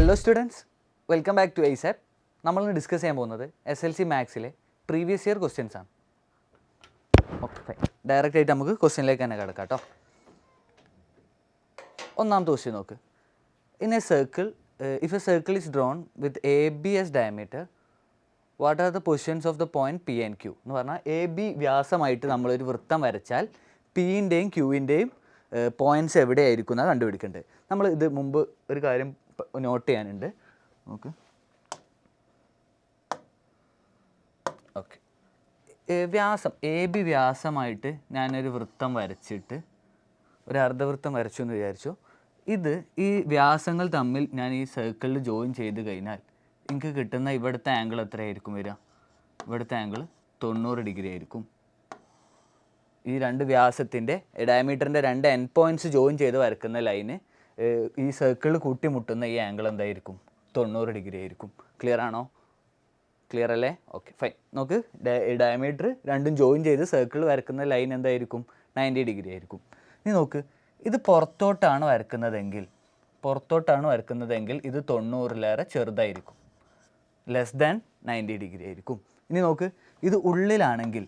Hello students, welcome back to ഐസാപ്പ്. നമ്മളിന്ന് discuss ചെയ്യാൻ പോകുന്നത് SLC മാത്സിലെ പ്രീവിയസ് ഇയർ ക്വസ്റ്റ്യൻസ് ആണ്. ഓക്കെ ഫൈൻ, ഡയറക്റ്റ് ആയിട്ട് നമുക്ക് ക്വസ്റ്റ്യനിലേക്ക് തന്നെ കിടക്കാം കേട്ടോ. ഒന്നാമത്തെ ക്വസ്റ്റ്യൻ നോക്ക്. In a circle, if a circle is drawn with AB as diameter, what are the positions of the point P and Q എന്ന് പറഞ്ഞാൽ AB വ്യാസമായിട്ട് നമ്മളൊരു വൃത്തം വരച്ചാൽ Pൻ്റെയും Qൻ്റെയും പോയിൻറ്റ്സ് എവിടെയായിരിക്കും എന്നാണ് കണ്ടുപിടിക്കേണ്ടത്. നമ്മൾ ഇത് മുമ്പ് ഒരു കാര്യം നോട്ട് ചെയ്യാനുണ്ട്. ഓക്കെ ഓക്കെ വ്യാസം AB വ്യാസമായിട്ട് ഞാനൊരു വൃത്തം വരച്ചിട്ട് ഒരു അർദ്ധവൃത്തം വരച്ചു എന്ന് വിചാരിച്ചു. ഈ വ്യാസങ്ങൾ തമ്മിൽ ഞാൻ ഈ സർക്കിളിൽ ജോയിൻ ചെയ്ത് കഴിഞ്ഞാൽ എനിക്ക് കിട്ടുന്ന ഇവിടുത്തെ ആംഗിൾ എത്രയായിരിക്കും വരിക? ഇവിടുത്തെ ആംഗിൾ 90 ഡിഗ്രി ആയിരിക്കും. ഈ രണ്ട് വ്യാസത്തിൻ്റെ ഡയമീറ്ററിൻ്റെ രണ്ട് എൻഡ് പോയിൻറ്റ്സ് ജോയിൻ ചെയ്ത് വരക്കുന്ന ലൈന് ഈ സർക്കിളിൽ കൂട്ടിമുട്ടുന്ന ഈ ആംഗിൾ എന്തായിരിക്കും? 90 ഡിഗ്രി ആയിരിക്കും. ക്ലിയർ ആണോ? ക്ലിയർ അല്ലേ? Okay fine. നമുക്ക് ഡയമീറ്റർ രണ്ടും ജോയിൻ ചെയ്ത് സർക്കിൾ വരക്കുന്ന ലൈൻ എന്തായിരിക്കും? 90 ഡിഗ്രി ആയിരിക്കും. ഇനി നോക്ക്, ഇത് പുറത്തോട്ടാണ് വരക്കുന്നതെങ്കിൽ ഇത് 90-ലേറെ ചെറുതായിരിക്കും, ലെസ് ദാൻ 90 ഡിഗ്രി ആയിരിക്കും. ഇനി നോക്ക്, ഇത് ഉള്ളിലാണെങ്കിൽ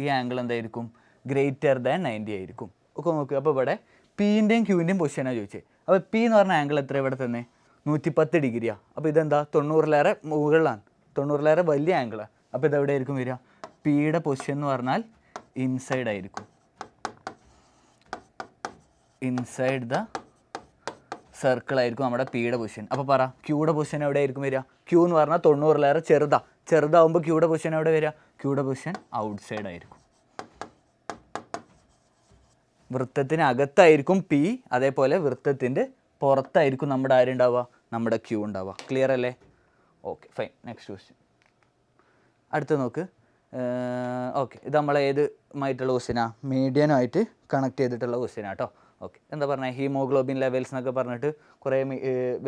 ഈ ആംഗിൾ എന്തായിരിക്കും? ഗ്രേറ്റർ ദാൻ 90 ആയിരിക്കും. ഒക്കെ നോക്ക്, അപ്പോൾ ഇവിടെ Pൻ്റെയും Qൻ്റെയും പൊസിഷനാണ് ചോദിച്ചത്. അപ്പോൾ P എന്ന് പറഞ്ഞ ആംഗിൾ എത്ര ഇവിടെ തന്നെ? 110 ഡിഗ്രിയാണ്. അപ്പോൾ ഇതെന്താ? 90-ലേറെ മുകളിലാണ്, 90-ലേറെ വലിയ ആംഗിളാണ്. അപ്പോൾ ഇതെവിടെ ആയിരിക്കും വരിക? Pയുടെ പൊസിഷൻ എന്ന് പറഞ്ഞാൽ ഇൻസൈഡ് ആയിരിക്കും, ഇൻസൈഡ് ദ സർക്കിൾ ആയിരിക്കും നമ്മുടെ Pയുടെ പൊസിഷൻ. അപ്പോൾ പറ, Qയുടെ പൊസിഷൻ എവിടെ ആയിരിക്കും വരിക? Q എന്ന് പറഞ്ഞാൽ 90-ലേറെ ചെറുതാവുമ്പോൾ Qയുടെ പൊസിഷൻ എവിടെ വരിക? Qയുടെ പൊസിഷൻ ഔട്ട് സൈഡ് ആയിരിക്കും. വൃത്തത്തിന് അകത്തായിരിക്കും P, അതേപോലെ വൃത്തത്തിൻ്റെ പുറത്തായിരിക്കും നമ്മുടെ ആരുണ്ടാവുക? നമ്മുടെ Q ഉണ്ടാവുക. ക്ലിയർ അല്ലേ? Okay fine. നെക്സ്റ്റ് ക്വസ്റ്റ്യൻ അടുത്ത് നോക്ക്. ഓക്കെ, ഇത് നമ്മളെ ഏതുമായിട്ടുള്ള ക്വസ്റ്റ്യനാണ്? മീഡിയനുമായിട്ട് കണക്ട് ചെയ്തിട്ടുള്ള ക്വസ്റ്റ്യനാണ് കേട്ടോ. ഓക്കെ, എന്താ പറഞ്ഞാൽ ഹീമോഗ്ലോബിൻ ലെവൽസ് എന്നൊക്കെ പറഞ്ഞിട്ട് കുറേ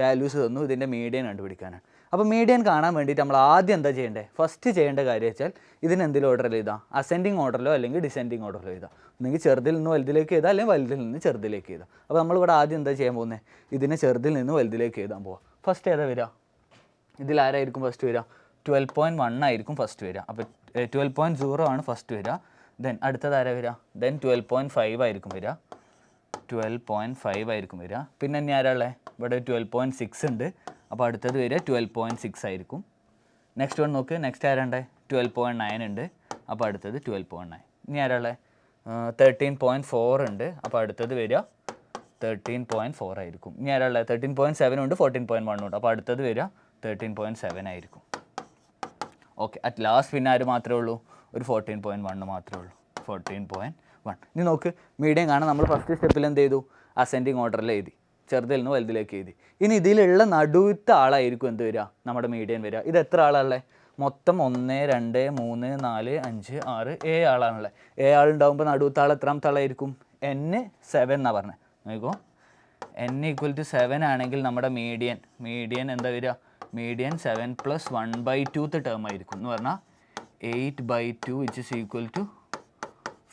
വാല്യൂസ് തന്നു, ഇതിൻ്റെ മീഡിയൻ കണ്ടുപിടിക്കാനാണ്. അപ്പോൾ മീഡിയൻ കാണാൻ വേണ്ടിയിട്ട് നമ്മൾ ആദ്യം എന്താ ചെയ്യേണ്ടത്? ഫസ്റ്റ് ചെയ്യേണ്ട കാര്യം വെച്ചാൽ ഇതിന് എന്തെങ്കിലും ഓർഡറിൽ എഴുതാം, അസെൻഡിങ് ഓർഡറിലോ അല്ലെങ്കിൽ ഡിസെൻഡിങ് ഓർഡറിലോ എഴുതാം. ഒന്നെങ്കിൽ ചെറുതിൽ നിന്ന് വലുതിലേക്ക് എഴുതാം, അല്ലെങ്കിൽ വലുതിൽ നിന്ന് ചെറുതിലേക്ക് എഴുതാം. അപ്പോൾ നമ്മളിവിടെ ആദ്യം എന്താ ചെയ്യാൻ പോകുന്നത്? ഇതിനെ ചെറുതിൽ നിന്ന് വലുതിലേക്ക് എഴുതാൻ പോവാം. ഫസ്റ്റ് ഏതാ വരിക? ഇതിലാരായിരിക്കും ഫസ്റ്റ് വരിക? 12.1 ആയിരിക്കും ഫസ്റ്റ് വരിക. അപ്പോൾ 12.0 ആണ് ഫസ്റ്റ് വരിക. ദെൻ അടുത്തത് ആരാ വരിക? ദെൻ 12.5 ആയിരിക്കും വരിക, 12.5 ആയിരിക്കും വരിക. പിന്നെ ഇനി ആരാ ഉള്ളത്? ഇവിടെ 12.6 ഉണ്ട്. അപ്പോൾ അടുത്തത് വരിക 12.6 ആയിരിക്കും. നെക്സ്റ്റ് വൺ നോക്ക്, നെക്സ്റ്റ് ആരാണ്ട്? 12.9 ഉണ്ട്. അപ്പോൾ അടുത്തത് 12.9. ഇനി ആരാ ഉള്ളത്? 13.4 ഉണ്ട്. അപ്പോൾ അടുത്തത് വരിക 13.4 ആയിരിക്കും. ഇനി ആരാ ഉള്ളത്? 13.7 ഉണ്ട്, 14.1 ഉണ്ട്. അപ്പോൾ അടുത്തത് വരിക 13.7 ആയിരിക്കും. ഓക്കെ, അറ്റ് ലാസ്റ്റ് പിന്നെ ആര് മാത്രമേ ഉള്ളൂ? ഒരു 14.1 മാത്രമേ ഉള്ളൂ, 14.1. ഇനി നോക്ക്, മീഡിയം കാണാൻ നമ്മൾ ഫസ്റ്റ് സ്റ്റെപ്പിൽ എന്ത് ചെയ്തു? അസെൻഡിങ് ഓർഡറിൽ എഴുതി, ചെറുതിൽ നിന്ന് വലുതിലേക്ക് എഴുതി. ഇനി ഇതിലുള്ള നടുവത്തെ ആളായിരിക്കും എന്ത് വരിക? നമ്മുടെ മീഡിയൻ വരിക. ഇത് എത്ര ആളാണുള്ളത്? മൊത്തം 1 2 3 4 5 6 7 ആളാണുള്ളത്. 7 ആളുണ്ടാകുമ്പോൾ നടുവത്തെ ആൾ എത്രാമത്തെ ആളായിരിക്കും? N7 എന്നാണ് പറഞ്ഞത്. നോക്കൂ, N = 7 ആണെങ്കിൽ നമ്മുടെ മീഡിയൻ എന്താ വരിക? മീഡിയൻ 7 + 1/2 ടേം ആയിരിക്കും. എന്ന് പറഞ്ഞാൽ 8/2 =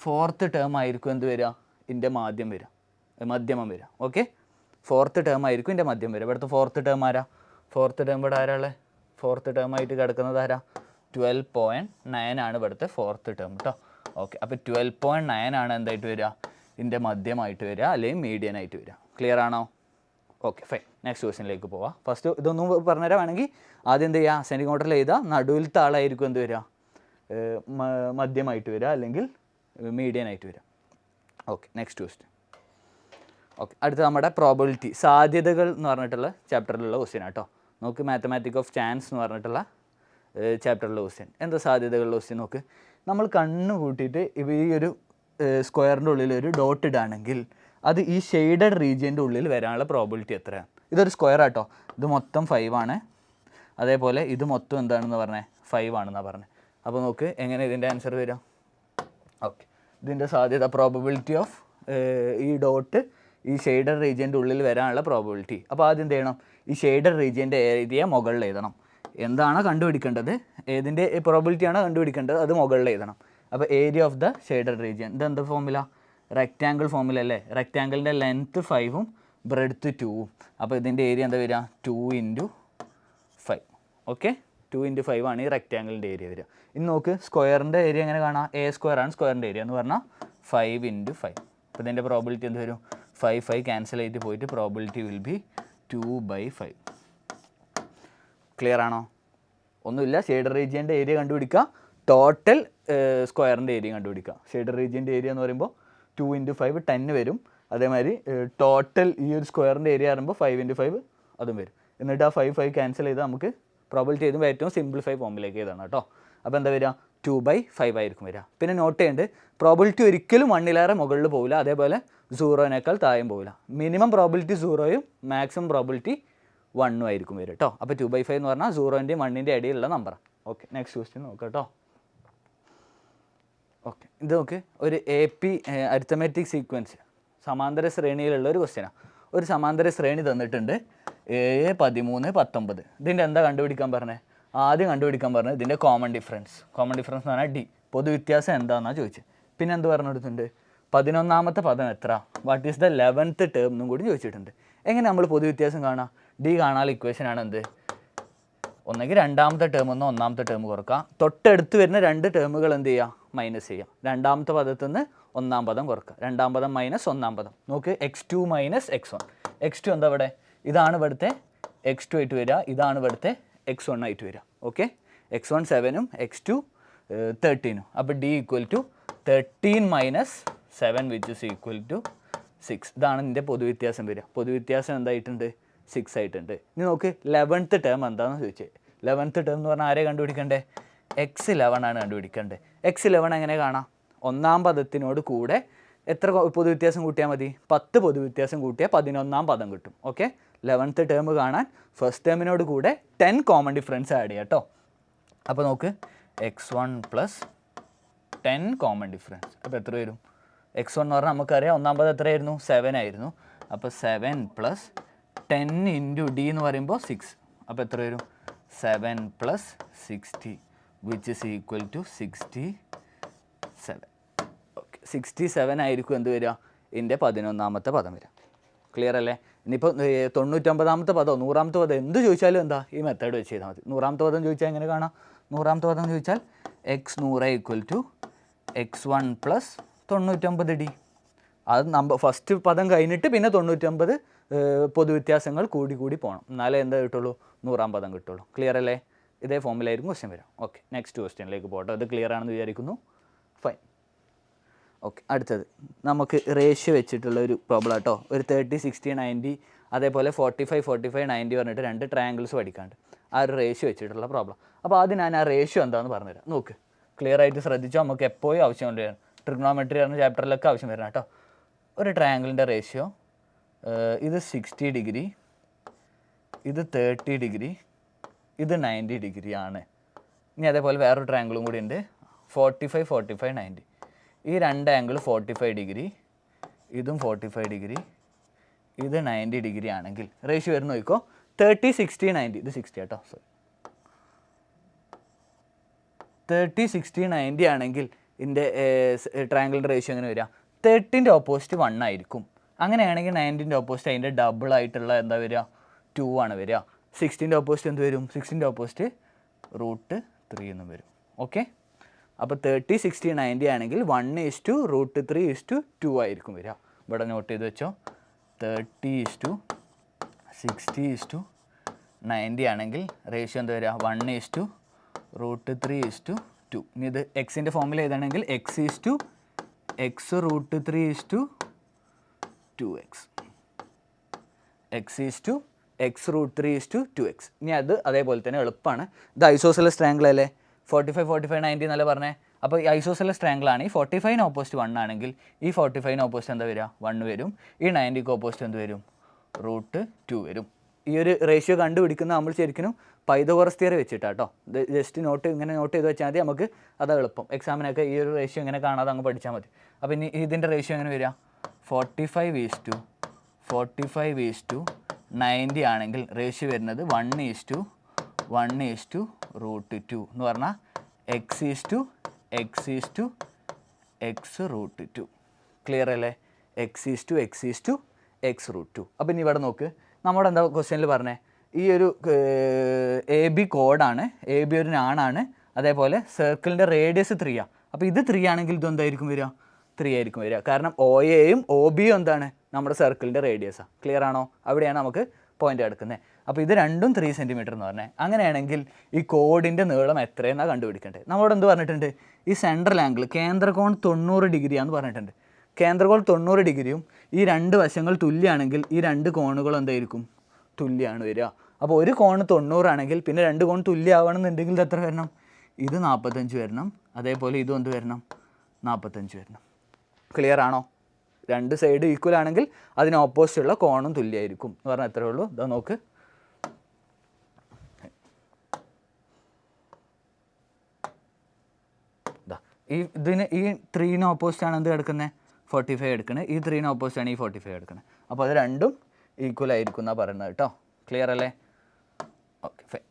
4th ടേം ആയിരിക്കും എന്ത് വരിക? ഇതിൻ്റെ മധ്യമം വരിക. ഓക്കെ, 4th ടേം ആയിരിക്കും ഇതിൻ്റെ മധ്യം വരിക. ഇവിടുത്തെ 4th ടേം ആരാ? 4th ടേം ഇവിടെ ആരാ ഉള്ളത്? 4th ടേം ആയിട്ട് കിടക്കുന്നത് ആരാ? 12.9 ആണ് ഇവിടുത്തെ 4th ടേം കേട്ടോ. ഓക്കെ, അപ്പോൾ 12.9 ആണ് എന്തായിട്ട് വരിക? ഇതിൻ്റെ മധ്യമായിട്ട് വരിക, അല്ലെങ്കിൽ മീഡിയൻ ആയിട്ട് വരിക. ക്ലിയർ ആണോ? Okay fine. നെക്സ്റ്റ് ക്വസ്റ്റ്യനിലേക്ക് പോവാം. ഫസ്റ്റ് ഇതൊന്നും പറഞ്ഞുതരാൻ വേണമെങ്കിൽ ആദ്യം എന്ത് ചെയ്യുക? അസെൻഡിങ് ഓർഡറിൽ എഴുതുക. നടുവിലത്തെ ആളായിരിക്കും എന്ത് വരിക? മധ്യമായിട്ട് വരിക, അല്ലെങ്കിൽ മീഡിയൻ ആയിട്ട് വരിക. Okay, next question. ഓക്കെ, അടുത്ത നമ്മുടെ പ്രോബബിലിറ്റി, സാധ്യതകൾ എന്ന് പറഞ്ഞിട്ടുള്ള ചാപ്റ്ററിലുള്ള ക്വസ്റ്റ്യൻ ആട്ടോ. നോക്ക്, മാത്തമാറ്റിക്സ് ഓഫ് ചാൻസ് എന്ന് പറഞ്ഞിട്ടുള്ള ചാപ്റ്ററിലുള്ള ക്വസ്റ്റ്യൻ. എന്താ സാധ്യതകളുടെ ക്വസ്റ്റ്യൻ? നോക്ക്, നമ്മൾ കണ്ണ് കൂട്ടിയിട്ട് ഈ ഒരു സ്ക്വയറിൻ്റെ ഉള്ളിൽ ഒരു ഡോട്ട് ഇടുകയാണെങ്കിൽ അത് ഈ ഷെയ്ഡഡ് റീജിയൻ്റെ ഉള്ളിൽ വരാനുള്ള പ്രോബബിലിറ്റി എത്രയാണ്? ഇതൊരു സ്ക്വയർ ആട്ടോ. ഇത് മൊത്തം 5 ആണ്. അതേപോലെ ഇത് മൊത്തം എന്താണെന്ന് പറഞ്ഞത്? 5 ആണെന്നാണ് പറഞ്ഞത്. അപ്പോൾ നോക്ക്, എങ്ങനെ ഇതിൻ്റെ ആൻസർ വരിക? ഓക്കെ, ഇതിൻ്റെ സാധ്യത പ്രോബബിലിറ്റി ഓഫ് ഈ ഡോട്ട് ഈ ഷെയ്ഡഡ് റീജിയൻ്റെ ഉള്ളിൽ വരാനുള്ള പ്രോബബിലിറ്റി. അപ്പോൾ ആദ്യം എന്ത് ചെയ്യണം? ഈ ഷെയ്ഡഡ് റീജിയൻ്റെ ഏരിയ മുകളിൽ എഴുതണം. എന്താണോ കണ്ടുപിടിക്കേണ്ടത്, ഏതിൻ്റെ പ്രോബബിലിറ്റിയാണോ കണ്ടുപിടിക്കേണ്ടത്, അത് മുകളിൽ എഴുതണം. അപ്പോൾ area of the shaded region, ഇതെന്ത് ഫോമില? റെക്റ്റാങ്കിൾ ഫോമില അല്ലേ? റെക്റ്റാങ്കിളിൻ്റെ ലെങ്ത്ത് 5ഉം ബ്രെഡ്ത്ത് 2. അപ്പോൾ ഇതിൻ്റെ ഏരിയ എന്താ വരിക? 2 × 5. ഓക്കെ, 2 × 5 ആണ് ഈ റെക്റ്റാങ്കിളിൻ്റെ ഏരിയ വരിക. ഇനി നോക്ക്, സ്ക്വയറിൻ്റെ ഏരിയ എങ്ങനെ കാണാം? A² ആണ് സ്ക്വയറിൻ്റെ ഏരിയ എന്ന് പറഞ്ഞാൽ 5 × 5. അപ്പോൾ ഇതിൻ്റെ പ്രോബിലിറ്റി എന്ത് വരും? 5 ക്യാൻസൽ ആയിട്ട് പോയിട്ട് പ്രോബിലിറ്റി വിൽ ബി 2/5. ക്ലിയർ ആണോ? ഒന്നുമില്ല, ഷെയ്ഡർ റീജിയൻ്റെ ഏരിയ കണ്ടുപിടിക്കുക, ടോട്ടൽ സ്ക്വയറിൻ്റെ ഏരിയ കണ്ടുപിടിക്കുക. ഷെയ്ഡർ റീജിയൻ്റെ ഏരിയ എന്ന് പറയുമ്പോൾ 2 × 5 10 വരും. അതേമാതിരി ടോട്ടൽ ഈ ഒരു സ്ക്വയറിൻ്റെ ഏരിയ പറയുമ്പോൾ 5 × 5 അതും വരും. എന്നിട്ട് ആ 5 ക്യാൻസൽ ചെയ്താൽ നമുക്ക് പ്രോബിലിറ്റി ചെയ്തുമ്പോൾ ഏറ്റവും സിംപ്ലിഫൈ ഫോമിലേക്ക് ചെയ്താണ് കേട്ടോ. അപ്പോൾ എന്താ വരിക? 2/5 ആയിരിക്കും വരിക. പിന്നെ നോട്ട് ചെയ്യേണ്ടത്, പ്രോബിലിറ്റി ഒരിക്കലും 1 മുകളിൽ പോകില്ല, അതേപോലെ 0 താഴെയും പോകില്ല. മിനിമം പ്രോബിലിറ്റി 0 മാക്സിമം പ്രോബിലിറ്റി 1 ആയിരിക്കും വരും കേട്ടോ. അപ്പോൾ 2/5 എന്ന് പറഞ്ഞാൽ 0-ൻ്റെയും 1-ൻ്റെയും ഇടയിലുള്ള നമ്പറാണ്. ഓക്കെ, നെക്സ്റ്റ് ക്വസ്റ്റ്യൻ നോക്കാം കേട്ടോ. ഓക്കെ, ഇത് നോക്ക്, ഒരു AP അരിത്തമെറ്റിക് സീക്വൻസ് സമാന്തര ശ്രേണിയിലുള്ള ഒരു ക്വസ്റ്റ്യനാണ്. ഒരു സമാന്തര ശ്രേണി തന്നിട്ടുണ്ട് 7, 13, 19. ഇതിൻ്റെ എന്താ കണ്ടുപിടിക്കാൻ പറഞ്ഞത്? ആദ്യം കണ്ടുപിടിക്കാൻ പറഞ്ഞത് ഇതിൻ്റെ കോമൺ ഡിഫറൻസ്. കോമൺ ഡിഫറൻസ് എന്ന് പറഞ്ഞാൽ D, പൊതുവ്യത്യാസം എന്താണെന്നാണ് ചോദിച്ചത്. പിന്നെ എന്ത് പറഞ്ഞെടുത്തിട്ടുണ്ട്? 11ാമത്തെ പദം എത്ര? What is the 11th term എന്നും കൂടി ചോദിച്ചിട്ടുണ്ട്. എങ്ങനെ നമ്മൾ പൊതുവ്യത്യാസം കാണാം? D കാണാനുള്ള ഇക്വേഷനാണ് എന്ത്? ഒന്നെങ്കിൽ 2ാമത്തെ ടേം എന്നോ 1ാമത്തെ ടേം കുറക്കുക, തൊട്ടടുത്ത് വരുന്ന 2 ടേമുകൾ എന്ത് ചെയ്യുക? മൈനസ് ചെയ്യുക. 2ാമത്തെ പദത്തിൽ നിന്ന് 1ാം പദം കുറക്കുക. 2ാം പദം മൈനസ് 1ാം പദം. നോക്ക്, x2 മൈനസ് x1. x2 എന്താ ഇവിടെ? ഇതാണ് ഇവിടുത്തെ x2 ആയിട്ട് വരിക, ഇതാണ് ഇവിടുത്തെ x1 ആയിട്ട് വരിക. Okay, x1 7ഉം x2 13ഉം. അപ്പോൾ D = 13 - 7 which is equal to 6. ഇതാണ് ഇതിൻ്റെ പൊതുവ്യത്യാസം വരിക. പൊതുവ്യത്യാസം എന്തായിട്ടുണ്ട്? 6 ആയിട്ടുണ്ട്. ഇനി നോക്ക്, 11th ടേം എന്താണെന്ന് ചോദിച്ചത്. 11th ടേം എന്ന് പറഞ്ഞാൽ ആരെ കണ്ടുപിടിക്കണ്ടേ? x11 ആണ് കണ്ടുപിടിക്കേണ്ടത്. x11 എങ്ങനെ കാണാം? 1ാം പദത്തിനോട് കൂടെ എത്ര പൊതുവ്യത്യാസം കൂട്ടിയാൽ മതി? 10 പൊതുവ്യത്യാസം കൂട്ടിയാൽ 11ാം പദം കിട്ടും. ഓക്കെ, 11th ടേം കാണാൻ ഫസ്റ്റ് ടേമിനോട് കൂടെ 10 കോമൺ ഡിഫറൻസ് ആഡ് ചെയ്യാം കേട്ടോ. അപ്പോൾ നോക്ക്, x1 + 10 കോമൺ ഡിഫറൻസ്. അപ്പോൾ എത്ര വരും? x1 എന്ന് പറഞ്ഞാൽ നമുക്കറിയാം 1ാം പദം എത്രയായിരുന്നു? 7 ആയിരുന്നു. അപ്പോൾ 7 + 10 × D എന്ന് പറയുമ്പോൾ 6. അപ്പോൾ എത്ര വരും? 7 + 60 which is equal to 67. Okay, 67 ആയിരിക്കും എന്ത് വരിക? ഇതിൻ്റെ 11ാമത്തെ പദം വരിക. ക്ലിയർ അല്ലേ? ഇനിയിപ്പോൾ 99ാമത്തെ പദമോ 100ാമത്തെ പദം എന്ത് ചോദിച്ചാലും എന്താ? ഈ മെത്തേഡ് വെച്ച് ചെയ്താൽ മതി. 100ാമത്തെ പദം ചോദിച്ചാൽ എങ്ങനെ കാണാം? 100ാമത്തെ പദം ചോദിച്ചാൽ x100 = x1 + 99D. അത് ഫസ്റ്റ് പദം കഴിഞ്ഞിട്ട് പിന്നെ 99 പൊതുവ്യത്യാസങ്ങൾ കൂടി പോകണം, എന്നാലേ എന്താ കിട്ടുള്ളൂ? 100ാം പദം കിട്ടുള്ളൂ. ക്ലിയർ അല്ലേ? ഇതേ ഫോമിലായിരിക്കും ക്വസ്റ്റ്യൻ വരാം. ഓക്കെ, നെക്സ്റ്റ് ക്വസ്റ്റ്യനിലേക്ക് പോകട്ടെ. ഇത് ക്ലിയർ ആണെന്ന് വിചാരിക്കുന്നു. ഫൈൻ. ഓക്കെ, അടുത്തത് നമുക്ക് റേഷ്യോ വെച്ചിട്ടുള്ള ഒരു പ്രോബ്ലം കേട്ടോ. ഒരു 30, 60, 90, അതേപോലെ 45, 45, 90 പറഞ്ഞിട്ട് 2 ട്രയാങ്കിൾസ് പഠിക്കാണ്ട് ആ ഒരു റേഷ്യോ വെച്ചിട്ടുള്ള പ്രോബ്ലം. അപ്പോൾ ആദ്യം ഞാൻ ആ റേഷ്യോ എന്താണെന്ന് പറഞ്ഞുതരാം. നോക്ക്, ക്ലിയർ ആയിട്ട് ശ്രദ്ധിച്ചോ. നമുക്ക് എപ്പോഴും ആവശ്യം വരും, ട്രിഗ്നോമെട്രി പറഞ്ഞ ചാപ്റ്ററിലൊക്കെ ആവശ്യം വരണം കേട്ടോ. ഒരു ട്രയാങ്കിളിൻ്റെ റേഷ്യോ, ഇത് 60 ഡിഗ്രി, ഇത് 30 ഡിഗ്രി, ഇത് 90 ഡിഗ്രി ആണ്. ഇനി അതേപോലെ വേറൊരു ട്രയാങ്കിളും കൂടി ഉണ്ട്, 45, 45, 90. ഈ 2 ആംഗിൾ 45 ഡിഗ്രി, ഇതും 45 ഡിഗ്രി, ഇത് 90 ഡിഗ്രി ആണെങ്കിൽ റേഷ്യോ വരുന്ന നോക്കിക്കോ, 30, 60, 90. ഇത് 60 കേട്ടോ, സോറി. 30, 60, 90 ആണെങ്കിൽ ഇതിൻ്റെ ട്രയാങ്കിളിൻ്റെ റേഷ്യോ എങ്ങനെ വരിക? 30ൻ്റെ ഓപ്പോസിറ്റ് 1 ആയിരിക്കും. അങ്ങനെയാണെങ്കിൽ 90ൻ്റെ ഓപ്പോസിറ്റ് അതിൻ്റെ ഡബിൾ ആയിട്ടുള്ള എന്താ വരിക? 2 ആണ് വരിക. 60ൻ്റെ ഓപ്പോസിറ്റ് എന്ത് വരും? 60ൻ്റെ ഓപ്പോസിറ്റ് √3 എന്നും വരും. ഓക്കെ, അപ്പോൾ 30, 60, 90 ആണെങ്കിൽ 1:√3:2 ആയിരിക്കും വരിക. ഇവിടെ നോട്ട് ചെയ്ത് വെച്ചോ. 30:60:90 ആണെങ്കിൽ റേഷ്യോ എന്താ വരിക? 1:√3:2. ഇനി ഇത് എക്സിൻ്റെ ഫോമിൽ എഴുതണമെങ്കിൽ x=x√3:2x. x=x√3:2x. ഇനി അത് അതേപോലെ തന്നെ എളുപ്പമാണ്. ഇത് ഐസോസെലസ് ട്രയാങ്കിൾ അല്ലേ? 45, 45, 90 എന്നല്ലേ പറഞ്ഞേ? അപ്പോൾ ഈ ഐസോസെലസ് ട്രയാങ്കിൾ ആണ്. ഈ 45ന് ഓപ്പോസിറ്റ് 1 ആണെങ്കിൽ ഈ 45ന് ഓപ്പോസിറ്റ് എന്താ വരിക? 1 വരും. ഈ 90ക്ക് ഓപ്പോസിറ്റ് എന്ത് വരും? √2 വരും. ഈ ഒരു റേഷ്യോ കണ്ടുപിടിക്കുന്ന നമ്മൾ ശരിക്കും പൈതഗോറസ് തിയറി വെച്ചിട്ടാട്ടോ. ഇത് ജസ്റ്റ് ഇങ്ങനെ നോട്ട് ചെയ്ത് വെച്ചാൽ മതി, നമുക്ക് അത് എളുപ്പം. എക്സാമിനൊക്കെ ഈ ഒരു റേഷ്യോ ഇങ്ങനെ കാണാതെ അങ്ങ് പഠിച്ചാൽ മതി. അപ്പോൾ ഇനി ഇതിൻ്റെ റേഷ്യോ എങ്ങനെ വരിക? 45:90 ആണെങ്കിൽ റേഷ്യോ വരുന്നത് 1:1:√2 എന്ന് പറഞ്ഞാൽ x=x√2. ക്ലിയർ അല്ലേ? x=x x√2. അപ്പോൾ ഇനി ഇവിടെ നോക്ക്, നമ്മുടെ എന്താ ക്വസ്റ്റ്യനിൽ പറഞ്ഞേ, ഈ ഒരു AB കോഡാണ്, AB ഒരു നാണാണ്, അതേപോലെ സർക്കിളിൻ്റെ റേഡിയസ് 3 ആണ്. അപ്പോൾ ഇത് 3 ആണെങ്കിൽ ഇതെന്തായിരിക്കും വരിക? 3 ആയിരിക്കും വരിക. കാരണം OAയും OBയും എന്താണ്? നമ്മുടെ സർക്കിളിൻ്റെ റേഡിയസാണ്. ക്ലിയർ ആണോ? അവിടെയാണ് നമുക്ക് പോയിന്റ് എടുക്കുന്നത്. അപ്പോൾ ഇത് രണ്ടും 3 സെൻറ്റിമീറ്റർ എന്ന് പറഞ്ഞത്. അങ്ങനെയാണെങ്കിൽ ഈ കോഡിൻ്റെ നീളം എത്രയെന്നാണ് കണ്ടുപിടിക്കേണ്ടത്. നമ്മളോട് എന്ത് പറഞ്ഞിട്ടുണ്ട്? ഈ സെൻട്രൽ ആംഗിൾ കേന്ദ്രകോൺ 90 ഡിഗ്രിയാന്ന് പറഞ്ഞിട്ടുണ്ട്. കേന്ദ്രകോൺ 90 ഡിഗ്രിയും ഈ രണ്ട് വശങ്ങൾ തുല്യമാണെങ്കിൽ ഈ രണ്ട് കോണുകളും എന്തായിരിക്കും? തുല്യമാണ് വരിക. അപ്പോൾ ഒരു കോണ് 90 ആണെങ്കിൽ പിന്നെ രണ്ട് കോൺ തുല്യമാവണമെന്നുണ്ടെങ്കിൽ ഇത് എത്ര വരണം? ഇത് 45 വരണം, അതേപോലെ ഇതും എന്ത് വരണം? 45 വരണം. ക്ലിയർ ആണോ? രണ്ട് സൈഡ് ഈക്വൽ ആണെങ്കിൽ അതിന് ഓപ്പോസിറ്റ് ഉള്ള കോണും തുല്യമായിരിക്കും എന്ന് പറഞ്ഞാൽ എത്രയേ ഉള്ളൂ. ഇതാ നോക്ക്, ഇതിന് ഈ 3ന് ഓപ്പോസിറ്റ് ആണ് എന്ത് എടുക്കുന്നത്? 45 എടുക്കുന്നത്. ഈ 3ന് ഓപ്പോസിറ്റ് ആണ് ഈ 45 എടുക്കുന്നത്. അപ്പോൾ അത് രണ്ടും ഈക്വൽ ആയിരിക്കും എന്നാണ് പറയുന്നത് കേട്ടോ. ക്ലിയർ അല്ലേ? Okay fine.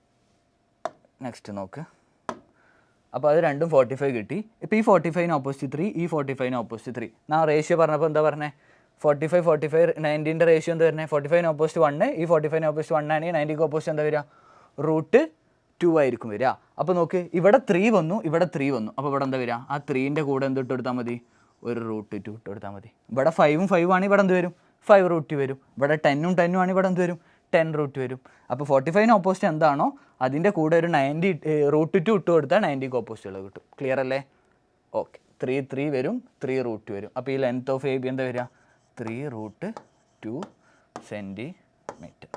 നെക്സ്റ്റ് നോക്ക്. അപ്പോൾ അത് രണ്ടും 45 കിട്ടി. ഇപ്പോൾ ഈ 45ന് ഓപ്പോസിറ്റ് 3, ഈ 45ന് ഓപ്പോസിറ്റ് 3. ഞാൻ റേഷ്യോ പറഞ്ഞപ്പോൾ എന്താ പറഞ്ഞത്? 45 90ൻ്റെ റേഷ്യോ എന്താ വരുന്നത്? 45ന് ഓപ്പോസിറ്റ് 1, ഈ 45ന് ഓപ്പോസിറ്റ് 1 ആണ്, 90ക്ക് ഓപ്പോസിറ്റ് എന്താ വരിക? √2 ആയിരിക്കും വരിക. അപ്പോൾ നോക്ക്, ഇവിടെ 3 വന്നു, ഇവിടെ 3 വന്നു. അപ്പോൾ ഇവിടെ എന്താ വരിക? ആ 3ൻ്റെ കൂടെ എന്ത് ഇട്ട് കൊടുത്താൽ മതി? ഒരു √2 ഇട്ട് കൊടുത്താൽ മതി. ഇവിടെ 5ഉം 5 ആണ്, ഇവിടെ എന്ത് വരും? 5√2 വരും. ഇവിടെ 10ഉം 10 ആണ്, ഇവിടെ എന്ത് വരും? 10√2 വരും. അപ്പോൾ 45ന് ഓപ്പോസിറ്റ് എന്താണോ അതിൻ്റെ കൂടെ ഒരു √2 ഇട്ട് കൊടുത്താൽ 90ക്ക് ഓപ്പോസിറ്റ് ഉള്ളത് കിട്ടും. ക്ലിയർ അല്ലേ? ഓക്കെ. 3 വരും, 3√2 വരും. അപ്പോൾ ഈ ലെങ്ത് ഓഫ് AB എന്താ വരിക? 3√2 സെൻറ്റിമീറ്റർ.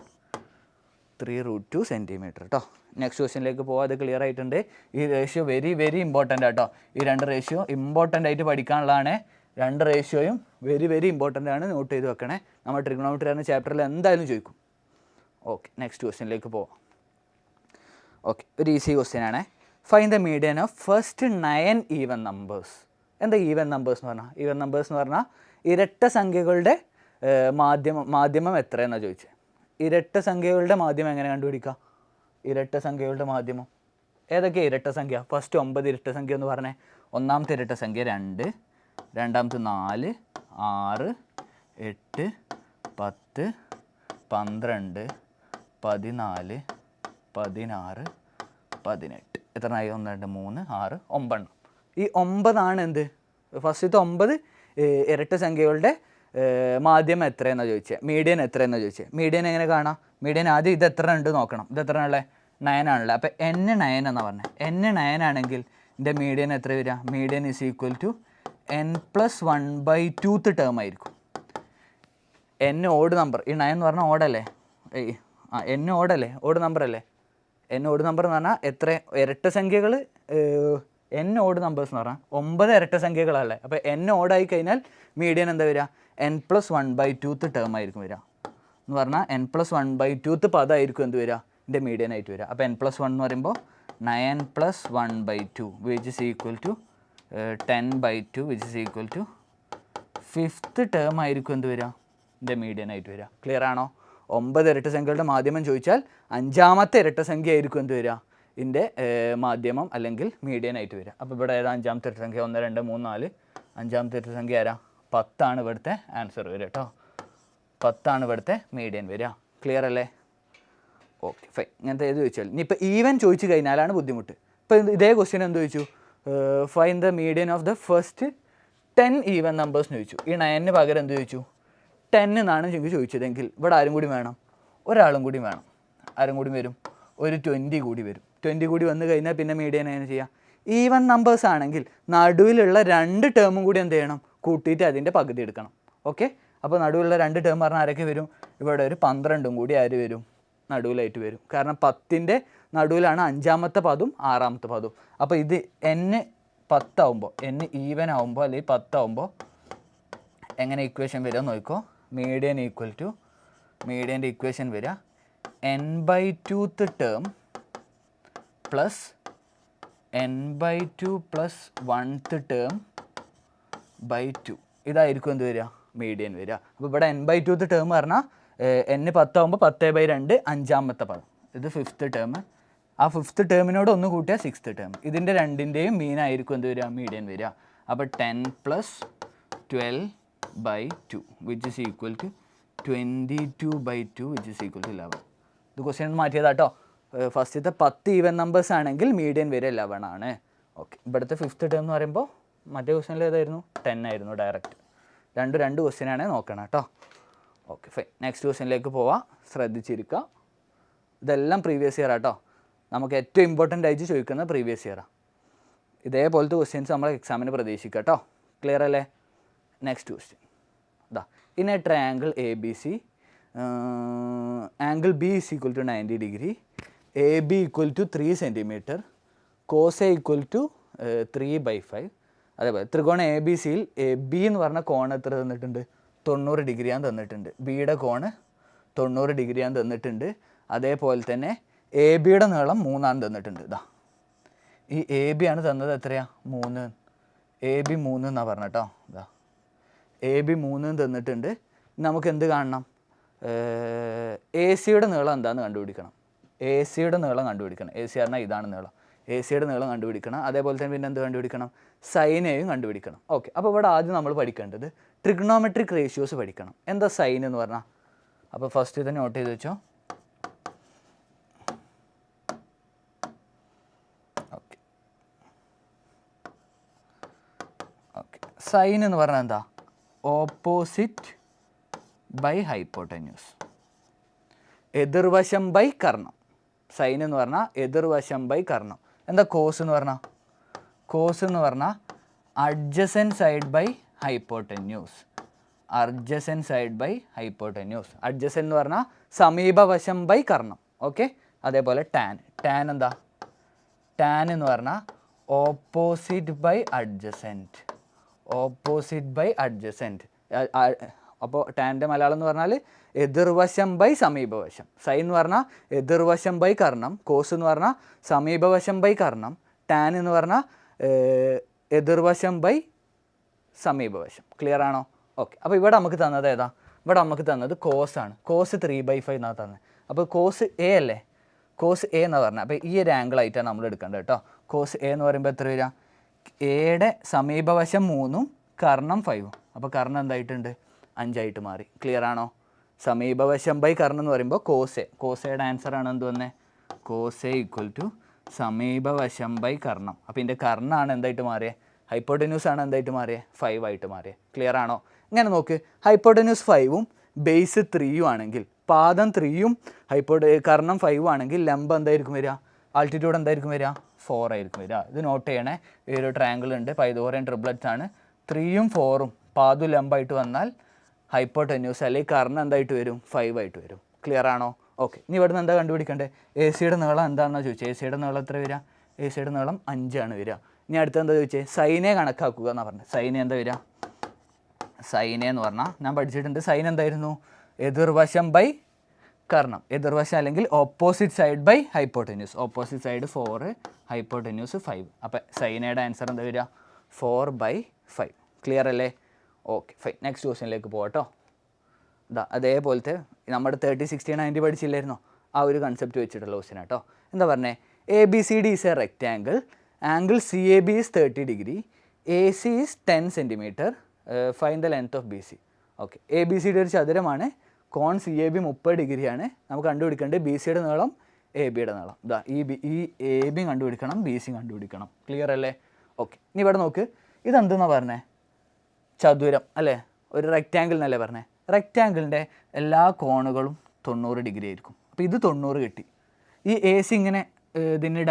3√2 സെൻറ്റിമീറ്റർ കേട്ടോ. നെക്സ്റ്റ് ക്വസ്റ്റ്യനിലേക്ക് പോകാം. അത് ക്ലിയർ ആയിട്ടുണ്ട്. ഈ റേഷ്യോ വെരി വെരി ഇമ്പോർട്ടൻ്റ് ആട്ടോ. ഈ രണ്ട് റേഷ്യോ ഇമ്പോർട്ടൻ്റ് ആയിട്ട് പഠിക്കാനുള്ളതാണ്. രണ്ട് റേഷ്യോയും വെരി വെരി ഇമ്പോർട്ടൻ്റ് ആണ്. നോട്ട് ചെയ്ത് വെക്കണേ. നമ്മൾ ട്രിഗണോമെട്രി എന്ന ചാപ്റ്ററിൽ എന്തായാലും ചോദിക്കും. ഓക്കെ, നെക്സ്റ്റ് ക്വസ്റ്റ്യനിലേക്ക് പോവാം. ഓക്കെ, ഒരു ഈസി ക്വസ്റ്റ്യൻ ആണ്. Find the median of first 9 even numbers. എന്താ ഈവൻ നമ്പേഴ്സ് എന്ന് പറഞ്ഞാൽ? ഈവൻ നമ്പേഴ്സ് എന്ന് പറഞ്ഞാൽ ഇരട്ട സംഖ്യകളുടെ മാധ്യമം എത്രയെന്നാണ് ചോദിച്ചത്. ഇരട്ട സംഖ്യകളുടെ മാധ്യമം എങ്ങനെ കണ്ടുപിടിക്കുക? ഇരട്ട സംഖ്യകളുടെ മാധ്യമം ഏതൊക്കെയാണ്? ഇരട്ട സംഖ്യ ഫസ്റ്റ് 9 ഇരട്ട സംഖ്യ എന്ന് പറഞ്ഞേ. ഒന്നാമത്തെ ഇരട്ട സംഖ്യ 2, രണ്ടാമത്തെ 4, 6, 8, 10, 12, 14, 16, 18. എത്രയായി? 1, 2, 3, 6, 9. ഈ 9 എന്ത്? ഫസ്റ്റത്തെ 9 ഇരട്ട സംഖ്യകളുടെ മാധ്യമം എത്രയെന്നാണ് ചോദിച്ചത്. മീഡിയൻ എത്രയെന്നാണ് ചോദിച്ചത്. മീഡിയൻ എങ്ങനെ കാണാം? മീഡിയൻ ആദ്യം ഇത് എത്ര ഉണ്ട് നോക്കണം. ഇത് എത്ര ഉള്ളത്? 9 ആണല്ലേ. അപ്പോൾ n9 എന്നാണ് പറഞ്ഞത്. n9 ആണെങ്കിൽ എൻ്റെ മീഡിയൻ എത്ര വരിക? Median is equal to n+1/2 term ആയിരിക്കും. n odd number. ഈ 9 എന്ന് പറഞ്ഞാൽ ഓടല്ലേ? n ഓടല്ലേ? ഓഡ് നമ്പർ അല്ലേ? n ഓഡ് നമ്പർ എന്ന് പറഞ്ഞാൽ എത്ര ഇരട്ട സംഖ്യകൾ? n ഓഡ് നമ്പേഴ്സ് എന്ന് പറഞ്ഞാൽ 9 ഇരട്ട സംഖ്യകളല്ലേ. അപ്പോൾ n ഓടായി കഴിഞ്ഞാൽ മീഡിയൻ എന്താ വരിക? n+1/2 ടേം ആയിരിക്കും വരിക. എന്ന് പറഞ്ഞാൽ n+1/2 പദമായിരിക്കും എന്ത് വരിക? എൻ്റെ മീഡിയൻ ആയിട്ട് വരിക. അപ്പോൾ n+1 എന്ന് പറയുമ്പോൾ 9+1/2 which is equal to 10/2 which is equal to 5th term ആയിരിക്കും എന്ത് വരിക? എൻ്റെ മീഡിയൻ ആയിട്ട് വരിക. ക്ലിയർ ആണോ? 9 ഇരട്ട സംഖ്യകളുടെ മാധ്യമം ചോദിച്ചാൽ 5ാമത്തെ ഇരട്ട സംഖ്യ ആയിരിക്കും എന്ത് വരിക? ഇതിൻ്റെ മാധ്യമം അല്ലെങ്കിൽ മീഡിയൻ ആയിട്ട് വരിക. അപ്പോൾ ഇവിടെ ഏതാ 5ാമത്തെ ഇരട്ട സംഖ്യ? 1, 2, 3, 4. 5ാമത്തെ ഇരട്ട സംഖ്യ ആരാ? 10 ഇവിടുത്തെ ആൻസർ വരിക കേട്ടോ. 10 ഇവിടുത്തെ മീഡിയൻ വരിക. ക്ലിയർ അല്ലേ? Okay fine. ഇങ്ങനത്തെ ഏത് ചോദിച്ചാൽ ഇനിയിപ്പോൾ ഈവൻ ചോദിച്ചു കഴിഞ്ഞാലാണ് ബുദ്ധിമുട്ട്. ഇപ്പോൾ ഇതേ ക്വസ്റ്റ്യൻ എന്ത് ചോദിച്ചു? Find the median of the first 10 even numbers എന്ന് ചോദിച്ചു. ഈ 9ന് പകരം എന്ത് ചോദിച്ചു? 10 എന്നാണ് എനിക്ക് ചോദിച്ചതെങ്കിൽ ഇവിടെ ആരും കൂടി വേണം? ഒരാളും കൂടി വേണം. ആരും കൂടി വരും? ഒരു 20 കൂടി വരും. 20 കൂടി വന്നു കഴിഞ്ഞാൽ പിന്നെ മീഡിയൻ എങ്ങനെ ചെയ്യാം? ഈവൻ നമ്പേഴ്സ് ആണെങ്കിൽ നടുവിലുള്ള 2 ടേമും കൂടി എന്ത് ചെയ്യണം? കൂട്ടിയിട്ട് അതിൻ്റെ പകുതി എടുക്കണം. ഓക്കെ, അപ്പോൾ നടുവിലുള്ള 2 ടേം പറഞ്ഞാൽ ആരൊക്കെ വരും? ഇവിടെ ഒരു 12 കൂടി ആര് വരും? നടുവിലായിട്ട് വരും. കാരണം 10ൻ്റെ നടുവിലാണ് 5ാമത്തെ പദവും 6ാമത്തെ പദവും. അപ്പോൾ ഇത് n 10 ആവുമ്പോൾ, n ഈവൻ ആവുമ്പോൾ അല്ലെങ്കിൽ 10 ആവുമ്പോൾ എങ്ങനെ ഇക്വേഷൻ വരിക നോക്കിക്കോ. മീഡിയൻ ഈക്വൽ ടു മീഡിയൻ്റെ ഇക്വേഷൻ വരിക n/2th term plus n/2 plus 1th term by 2. ഇതായിരിക്കും എന്ത് വരിക? മീഡിയൻ വരിക. അപ്പോൾ ഇവിടെ n/2th ടേം പറഞ്ഞാൽ n 10 ആകുമ്പോൾ 10/2 5ാമത്തെ പദം. ഇത് 5th ടേം. ആ 5th ടേമിനോട് ഒന്ന് കൂട്ടിയാൽ 6th ടേം. ഇതിൻ്റെ രണ്ടിൻ്റെയും മീൻ ആയിരിക്കും എന്ത് വരിക? മീഡിയൻ വരിക. അപ്പോൾ 10 + 12/2 which is equal to 22/2 which is equal to 11. ഇത് ക്വസ്റ്റ്യൻ മാറ്റിയതാട്ടോ. ഫസ്റ്റത്തെ 10 ഈവൻ നമ്പേഴ്സ് ആണെങ്കിൽ മീഡിയൻ വരെ 11 ആണ്. ഓക്കെ, ഇവിടുത്തെ 5th ടേം എന്ന് പറയുമ്പോൾ മറ്റേ ക്വസ്റ്റ്യനിൽ ഏതായിരുന്നു? 10 ആയിരുന്നു ഡയറക്റ്റ്. രണ്ട് ക്വസ്റ്റ്യനാണ് നോക്കണം കേട്ടോ. Okay fine. നെക്സ്റ്റ് ക്വസ്റ്റ്യനിലേക്ക് പോവാം. ശ്രദ്ധിച്ചിരിക്കുക. ഇതെല്ലാം പ്രീവിയസ് ഇയർ ആട്ടോ. നമുക്ക് ഏറ്റവും ഇമ്പോർട്ടൻ്റ് ആയിട്ട് ചോദിക്കുന്ന പ്രീവിയസ് ഇയറാണ്. ഇതേപോലത്തെ ക്വസ്റ്റ്യൻസ് നമ്മൾ എക്സാമിന് പ്രതീക്ഷിക്കുക കേട്ടോ. ക്ലിയർ അല്ലേ? നെക്സ്റ്റ് ക്വസ്റ്റ്യൻ ഇതാ. In A triangle ABC, angle B is equal to 90 degree, AB equal to 3 centimeter, cos A equal to 3/5. അതേപോലെ ത്രികോണം ABC-യിൽ B എന്ന് പറഞ്ഞ കോൺ എത്ര തന്നിട്ടുണ്ട്? 90 ഡിഗ്രിയാണ് തന്നിട്ടുണ്ട്. ബിയുടെ കോണ് 90 ഡിഗ്രിയാണ് തന്നിട്ടുണ്ട്. അതേപോലെ തന്നെ AB-യുടെ നീളം 3 തന്നിട്ടുണ്ട്. ഇതാ ഈ AB ആണ് തന്നത് എത്രയാണ്? 3. AB 3 എന്നാണ് പറഞ്ഞത് കേട്ടോ. ഇതാ AB 3 തന്നിട്ടുണ്ട്. നമുക്ക് എന്ത് കാണണം? AC-യുടെ നീളം എന്താണെന്ന് കണ്ടുപിടിക്കണം. AC-യുടെ നീളം കണ്ടുപിടിക്കണം. AC പറഞ്ഞാൽ ഇതാണ് നീളം. AC-യുടെ നീളം കണ്ടുപിടിക്കണം. അതേപോലെ തന്നെ പിന്നെ എന്ത് കണ്ടുപിടിക്കണം? സൈനെയും കണ്ടുപിടിക്കണം. ഓക്കെ, അപ്പോൾ ഇവിടെ ആദ്യം നമ്മൾ പഠിക്കേണ്ടത് ട്രിഗ്നോമെട്രിക് റേഷ്യോസ് പഠിക്കണം. എന്താ സൈൻ എന്ന് പറഞ്ഞാൽ? അപ്പോൾ ഫസ്റ്റ് ഇത് നോട്ട് ചെയ്ത് വെച്ചോ. ഓക്കെ ഓക്കെ സൈൻ എന്ന് പറഞ്ഞാൽ എന്താ? ഓപ്പോസിറ്റ് ബൈ ഹൈപ്പോട്ടന്യൂസ്, എതിർവശം ബൈ കർണം. സൈൻ എന്ന് പറഞ്ഞാൽ എതിർവശം ബൈ കർണം. എന്താ കോസ് എന്ന് പറഞ്ഞാൽ? കോസ് എന്ന് പറഞ്ഞാൽ adjacent side by hypotenuse. Adjacent side by hypotenuse. Adjacent എന്ന് പറഞ്ഞാൽ സമീപവശം ബൈ കർണം. ഓക്കെ, അതേപോലെ ടാൻ. ടാൻ എന്താ? ടാൻ എന്ന് പറഞ്ഞാൽ opposite by adjacent. Opposite by adjacent. അപ്പോൾ ടാൻ്റെ മലയാളം എന്ന് പറഞ്ഞാൽ എതിർവശം ബൈ സമീപവശം. സൈൻ എന്ന് പറഞ്ഞാൽ എതിർവശം ബൈ കർണം. കോസ് എന്ന് പറഞ്ഞാൽ സമീപവശം ബൈ കർണം. ടാൻ എന്ന് പറഞ്ഞാൽ എതിർവശം ബൈ സമീപവശം. ക്ലിയർ ആണോ? ഓക്കെ, അപ്പോൾ ഇവിടെ നമുക്ക് തന്നത് ഏതാ? ഇവിടെ നമുക്ക് തന്നത് കോസാണ്. കോസ് 3/5 എന്നാണ് തന്നത്. അപ്പോൾ കോസ് എ അല്ലേ? കോസ് എ എന്നാണ് പറഞ്ഞത്. അപ്പോൾ ഈ ഒരു ആംഗിൾ ആയിട്ടാണ് നമ്മൾ എടുക്കേണ്ടത് കേട്ടോ. കോസ് എ എന്ന് പറയുമ്പോൾ എത്ര വരിക? എയുടെ സമീപവശം 3 കർണം 5. അപ്പോൾ കർണം എന്തായിട്ടുണ്ട്? 5 മാറി. ക്ലിയർ ആണോ? സമീപവശം ബൈ കർണം എന്ന് പറയുമ്പോൾ കോസ് എ. കോസയുടെ ആൻസറാണ് എന്ത് വന്നേ? കോസ് എ ഈക്വൽ ടു സമീപവശം ബൈ കർണം. അപ്പോൾ ഇതിൻ്റെ കർണമാണ് എന്തായിട്ട് മാറിയത്? ഹൈപ്പോട്ടന്യൂസ് ആണ് എന്തായിട്ട് മാറിയത്? 5 ആയിട്ട് മാറിയത്. ക്ലിയർ ആണോ? ഇങ്ങനെ നോക്ക്. ഹൈപ്പോട്ടന്യൂസ് 5ഉം ബേസ് 3ഉം ആണെങ്കിൽ, പാദം 3ഉം കർണം 5ഉം ആണെങ്കിൽ ലംബം എന്തായിരിക്കും വരിക? ആൾട്ടിറ്റ്യൂഡ് എന്തായിരിക്കും വരിക? 4 ആയിരിക്കും വരിക. ഇത് നോട്ട് ചെയ്യണേ. ഈ ഒരു ട്രയാങ്കിൾ ഉണ്ട്, പൈതഗോറിയൻ ട്രിപ്ലറ്റ്സ് ആണ്. 3ഉം 4ഉം പാദം ലംബമായിട്ട് വന്നാൽ ഹൈപ്പോട്ടന്യൂസ് അല്ലെങ്കിൽ കർണം എന്തായിട്ട് വരും? 5 ആയിട്ട് വരും. ക്ലിയർ ആണോ? ഓക്കെ, ഇനി ഇവിടെ നിന്ന് എന്താ കണ്ടുപിടിക്കേണ്ടത്? AC-യുടെ നീളം എന്താണെന്ന് ചോദിച്ചത്. AC-യുടെ നീളം എത്ര വരിക? AC-യുടെ നീളം 5 ആണ് വരിക. ഇനി അടുത്ത് എന്താ ചോദിച്ചത്? സൈനെ കണക്കാക്കുക എന്നാണ് പറഞ്ഞത്. സൈനെ എന്താ വരിക? സൈനെ എന്ന് പറഞ്ഞാൽ ഞാൻ പഠിച്ചിട്ടുണ്ട്. സൈൻ എന്തായിരുന്നു? എതിർവശം ബൈ കർണം. എതിർവശം അല്ലെങ്കിൽ opposite side by hypotenuse. Opposite side 4, hypotenuse 5. അപ്പം സൈനയുടെ ആൻസർ എന്താ വരിക? 4/5. ക്ലിയർ അല്ലേ? Okay fine. നെക്സ്റ്റ് ക്വസ്റ്റ്യനിലേക്ക് പോകട്ടോ. ഇതാ അതേപോലത്തെ നമ്മുടെ 30, 60, 90 പഠിച്ചില്ലായിരുന്നോ? ആ ഒരു കൺസെപ്റ്റ് വെച്ചിട്ടുള്ള ക്വസ്റ്റ്യൻ കേട്ടോ. എന്താ പറഞ്ഞേ? ABCD is A rectangle, angle CAB is 30 degree, AC is 10 centimeter, find the length of BC. Okay, ABCD ഒരു ചതുരമാണ്, കോൺ CAB 30 ഡിഗ്രിയാണ്. നമുക്ക് കണ്ടുപിടിക്കേണ്ടത് BCയുടെ നീളം, AB-യുടെ നീളം. ഇതാ ഈ AB കണ്ടുപിടിക്കണം, BC കണ്ടുപിടിക്കണം. ക്ലിയർ അല്ലേ? ഓക്കെ, ഇനി ഇവിടെ നോക്ക്. ഇതെന്തെന്നാണ് പറഞ്ഞേ? ചതുരം അല്ലേ? ഒരു റെക്റ്റാങ്കിൾ എന്നല്ലേ പറഞ്ഞേ? റെക്റ്റാങ്കിളിൻ്റെ എല്ലാ കോണുകളും 90 ഡിഗ്രി ആയിരിക്കും. അപ്പോൾ ഇത് 90 കിട്ടി. ഈ AC ഇങ്ങനെ ഇതിന്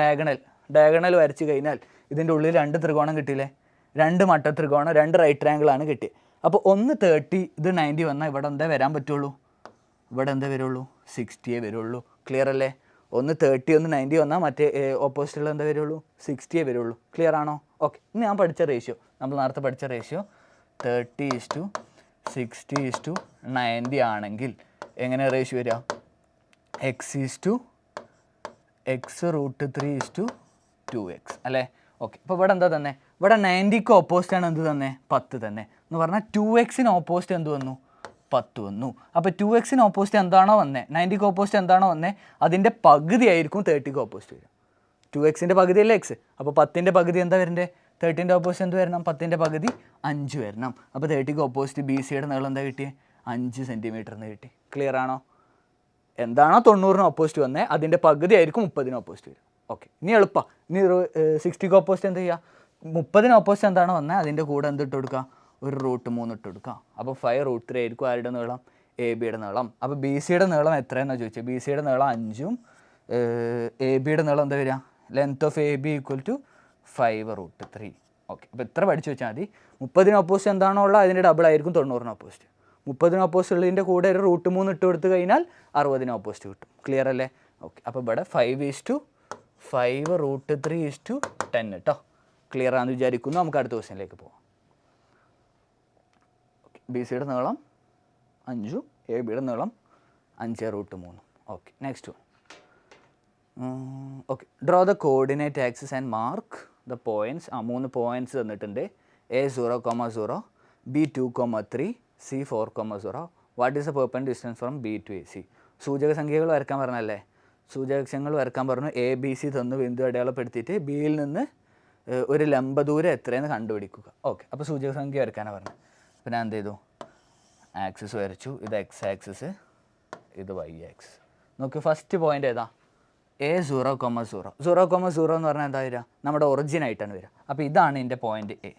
ഡയഗണൽ വരച്ച് കഴിഞ്ഞാൽ ഇതിൻ്റെ ഉള്ളിൽ 2 ത്രികോണം കിട്ടിയില്ലേ? 2 മട്ട ത്രികോണം, 2 റൈറ്റ് ട്രയാങ്കിളാണ് കിട്ടിയത്. അപ്പോൾ ഒന്ന് 30, ഇത് 90 വന്നാൽ ഇവിടെ എന്താ വരാൻ പറ്റുള്ളൂ? ഇവിടെ എന്താ വരുള്ളൂ? 60 വരുള്ളൂ. ക്ലിയർ അല്ലേ? ഒന്ന് 30, ഒന്ന് 90 വന്നാൽ മറ്റേ ഓപ്പോസിറ്റുള്ള എന്താ വരുള്ളൂ? 60 വരുള്ളൂ. ക്ലിയർ ആണോ? ഓക്കെ, ഇനി ഞാൻ പഠിച്ച റേഷ്യോ, നമ്മൾ നേരത്തെ പഠിച്ച റേഷ്യോ 30:60:90 ആണെങ്കിൽ എങ്ങനെ റേഷ്യോ വരിക? x√3:2x അല്ലേ? ഓക്കെ, അപ്പോൾ ഇവിടെ എന്താ തന്നെ? ഇവിടെ 90ക്ക് ഓപ്പോസിറ്റാണ് എന്ത് തന്നെ? 10 തന്നെ എന്ന് പറഞ്ഞാൽ 2x-ന് ഓപ്പോസിറ്റ് എന്ത് വന്നു? 10 വന്നു. അപ്പോൾ 2x-ന് ഓപ്പോസിറ്റ് എന്താണോ വന്നേ, 90ക്ക് ഓപ്പോസിറ്റ് എന്താണോ വന്നേ, അതിൻ്റെ പകുതി ആയിരിക്കും 30ക്ക് ഓപ്പോസിറ്റ് വരിക. 2x-ൻ്റെ പകുതി അല്ലേ x? അപ്പോൾ 10ൻ്റെ പകുതി എന്താ വരണ്ടേ? 30ൻ്റെ ഓപ്പോസിറ്റ് എന്ത് വരണം? 10ൻ്റെ പകുതി 5 വരണം. അപ്പോൾ 30ക്ക് ഓപ്പോസിറ്റ് BCയുടെ നീളം എന്താ കിട്ടിയത്? 5 സെൻറ്റിമീറ്റർ എന്ന് കിട്ടി. ക്ലിയർ ആണോ? എന്താണോ 90-ന് ഓപ്പോസിറ്റ് വന്നത് അതിൻ്റെ പകുതി ആയിരിക്കും 30-ന് ഓപ്പോസിറ്റ് വരും. ഓക്കെ, ഇനി എളുപ്പമാണ്. ഇനി 60-ക്ക് ഓപ്പോസിറ്റ് എന്ത് ചെയ്യുക? 30-ന് ഓപ്പോസിറ്റ് എന്താണോ വന്നത് അതിൻ്റെ കൂടെ എന്ത് ഇട്ട് കൊടുക്കുക? ഒരു √3 ഇട്ട് കൊടുക്കുക. അപ്പോൾ 5√3 ആയിരിക്കും ആരുടെ നീളം? എ ബിയുടെ നീളം. അപ്പോൾ ബി സിയുടെ നീളം എത്രയെന്നാണ് ചോദിച്ചത്? ബി സിയുടെ നീളം 5-ഉം എ ബിയുടെ നീളം എന്താ വരിക? Length of A B equal to 5√3. Okay, അപ്പോൾ ഇത്ര പഠിച്ചു വെച്ചാൽ മതി. 30-ന് ഓപ്പോസിറ്റ് എന്താണോ ഉള്ളത് അതിൻ്റെ ഡബിൾ ആയിരിക്കും 90-ന് ഓപ്പോസിറ്റ്. 30-ന് ഓപ്പോസിറ്റ് ഉള്ളതിൻ്റെ കൂടെ ഒരു √3 ഇട്ട് കൊടുത്ത് കഴിഞ്ഞാൽ 60-ന് ഓപ്പോസിറ്റ് കിട്ടും. ക്ലിയർ അല്ലേ? ഓക്കെ, അപ്പോൾ ഇവിടെ 5:5√3:10 കേട്ടോ. ക്ലിയർ ആണെന്ന് വിചാരിക്കുന്നു. നമുക്ക് അടുത്ത ക്വസ്റ്റ്യനിലേക്ക് പോകാം. ഓക്കെ, ബി സിയുടെ നീളം 5-ഉം എ ബിയുടെ നീളം 5√3. Okay, next one. Okay, draw the coordinate axis and mark the points. 3 points തന്നിട്ടുണ്ട്. A0,0, B2,3, C4,0. What is the perpendicular distance from B to A C? സൂചക സംഖ്യകൾ വരയ്ക്കാൻ പറഞ്ഞല്ലേ? സൂചകങ്ങൾ വരയ്ക്കാൻ പറഞ്ഞു. എ ബി സി തന്നു, ബിന്ദു അടയാളപ്പെടുത്തിയിട്ട് ബിയിൽ നിന്ന് ഒരു ലംബ ദൂരം എത്രയെന്ന് കണ്ടുപിടിക്കുക. ഓക്കെ, അപ്പോൾ സൂചക സംഖ്യ വരയ്ക്കാനാണ് പറഞ്ഞത്. അപ്പോൾ ഞാൻ എന്ത് ചെയ്തു? ആക്സിസ് വരച്ചു. ഇത് എക്സ് ആക്സിസ്, ഇത് വൈ ആക്സിസ്. നോക്ക്, ഫസ്റ്റ് പോയിൻ്റ് ഏതാ? A0,0. 0,0 എന്ന് പറഞ്ഞാൽ എന്താ വരിക? നമ്മുടെ ഒറിജിൻ ആയിട്ടാണ് വരിക. അപ്പോൾ ഇതാണ് എൻ്റെ പോയിൻ്റ് എ.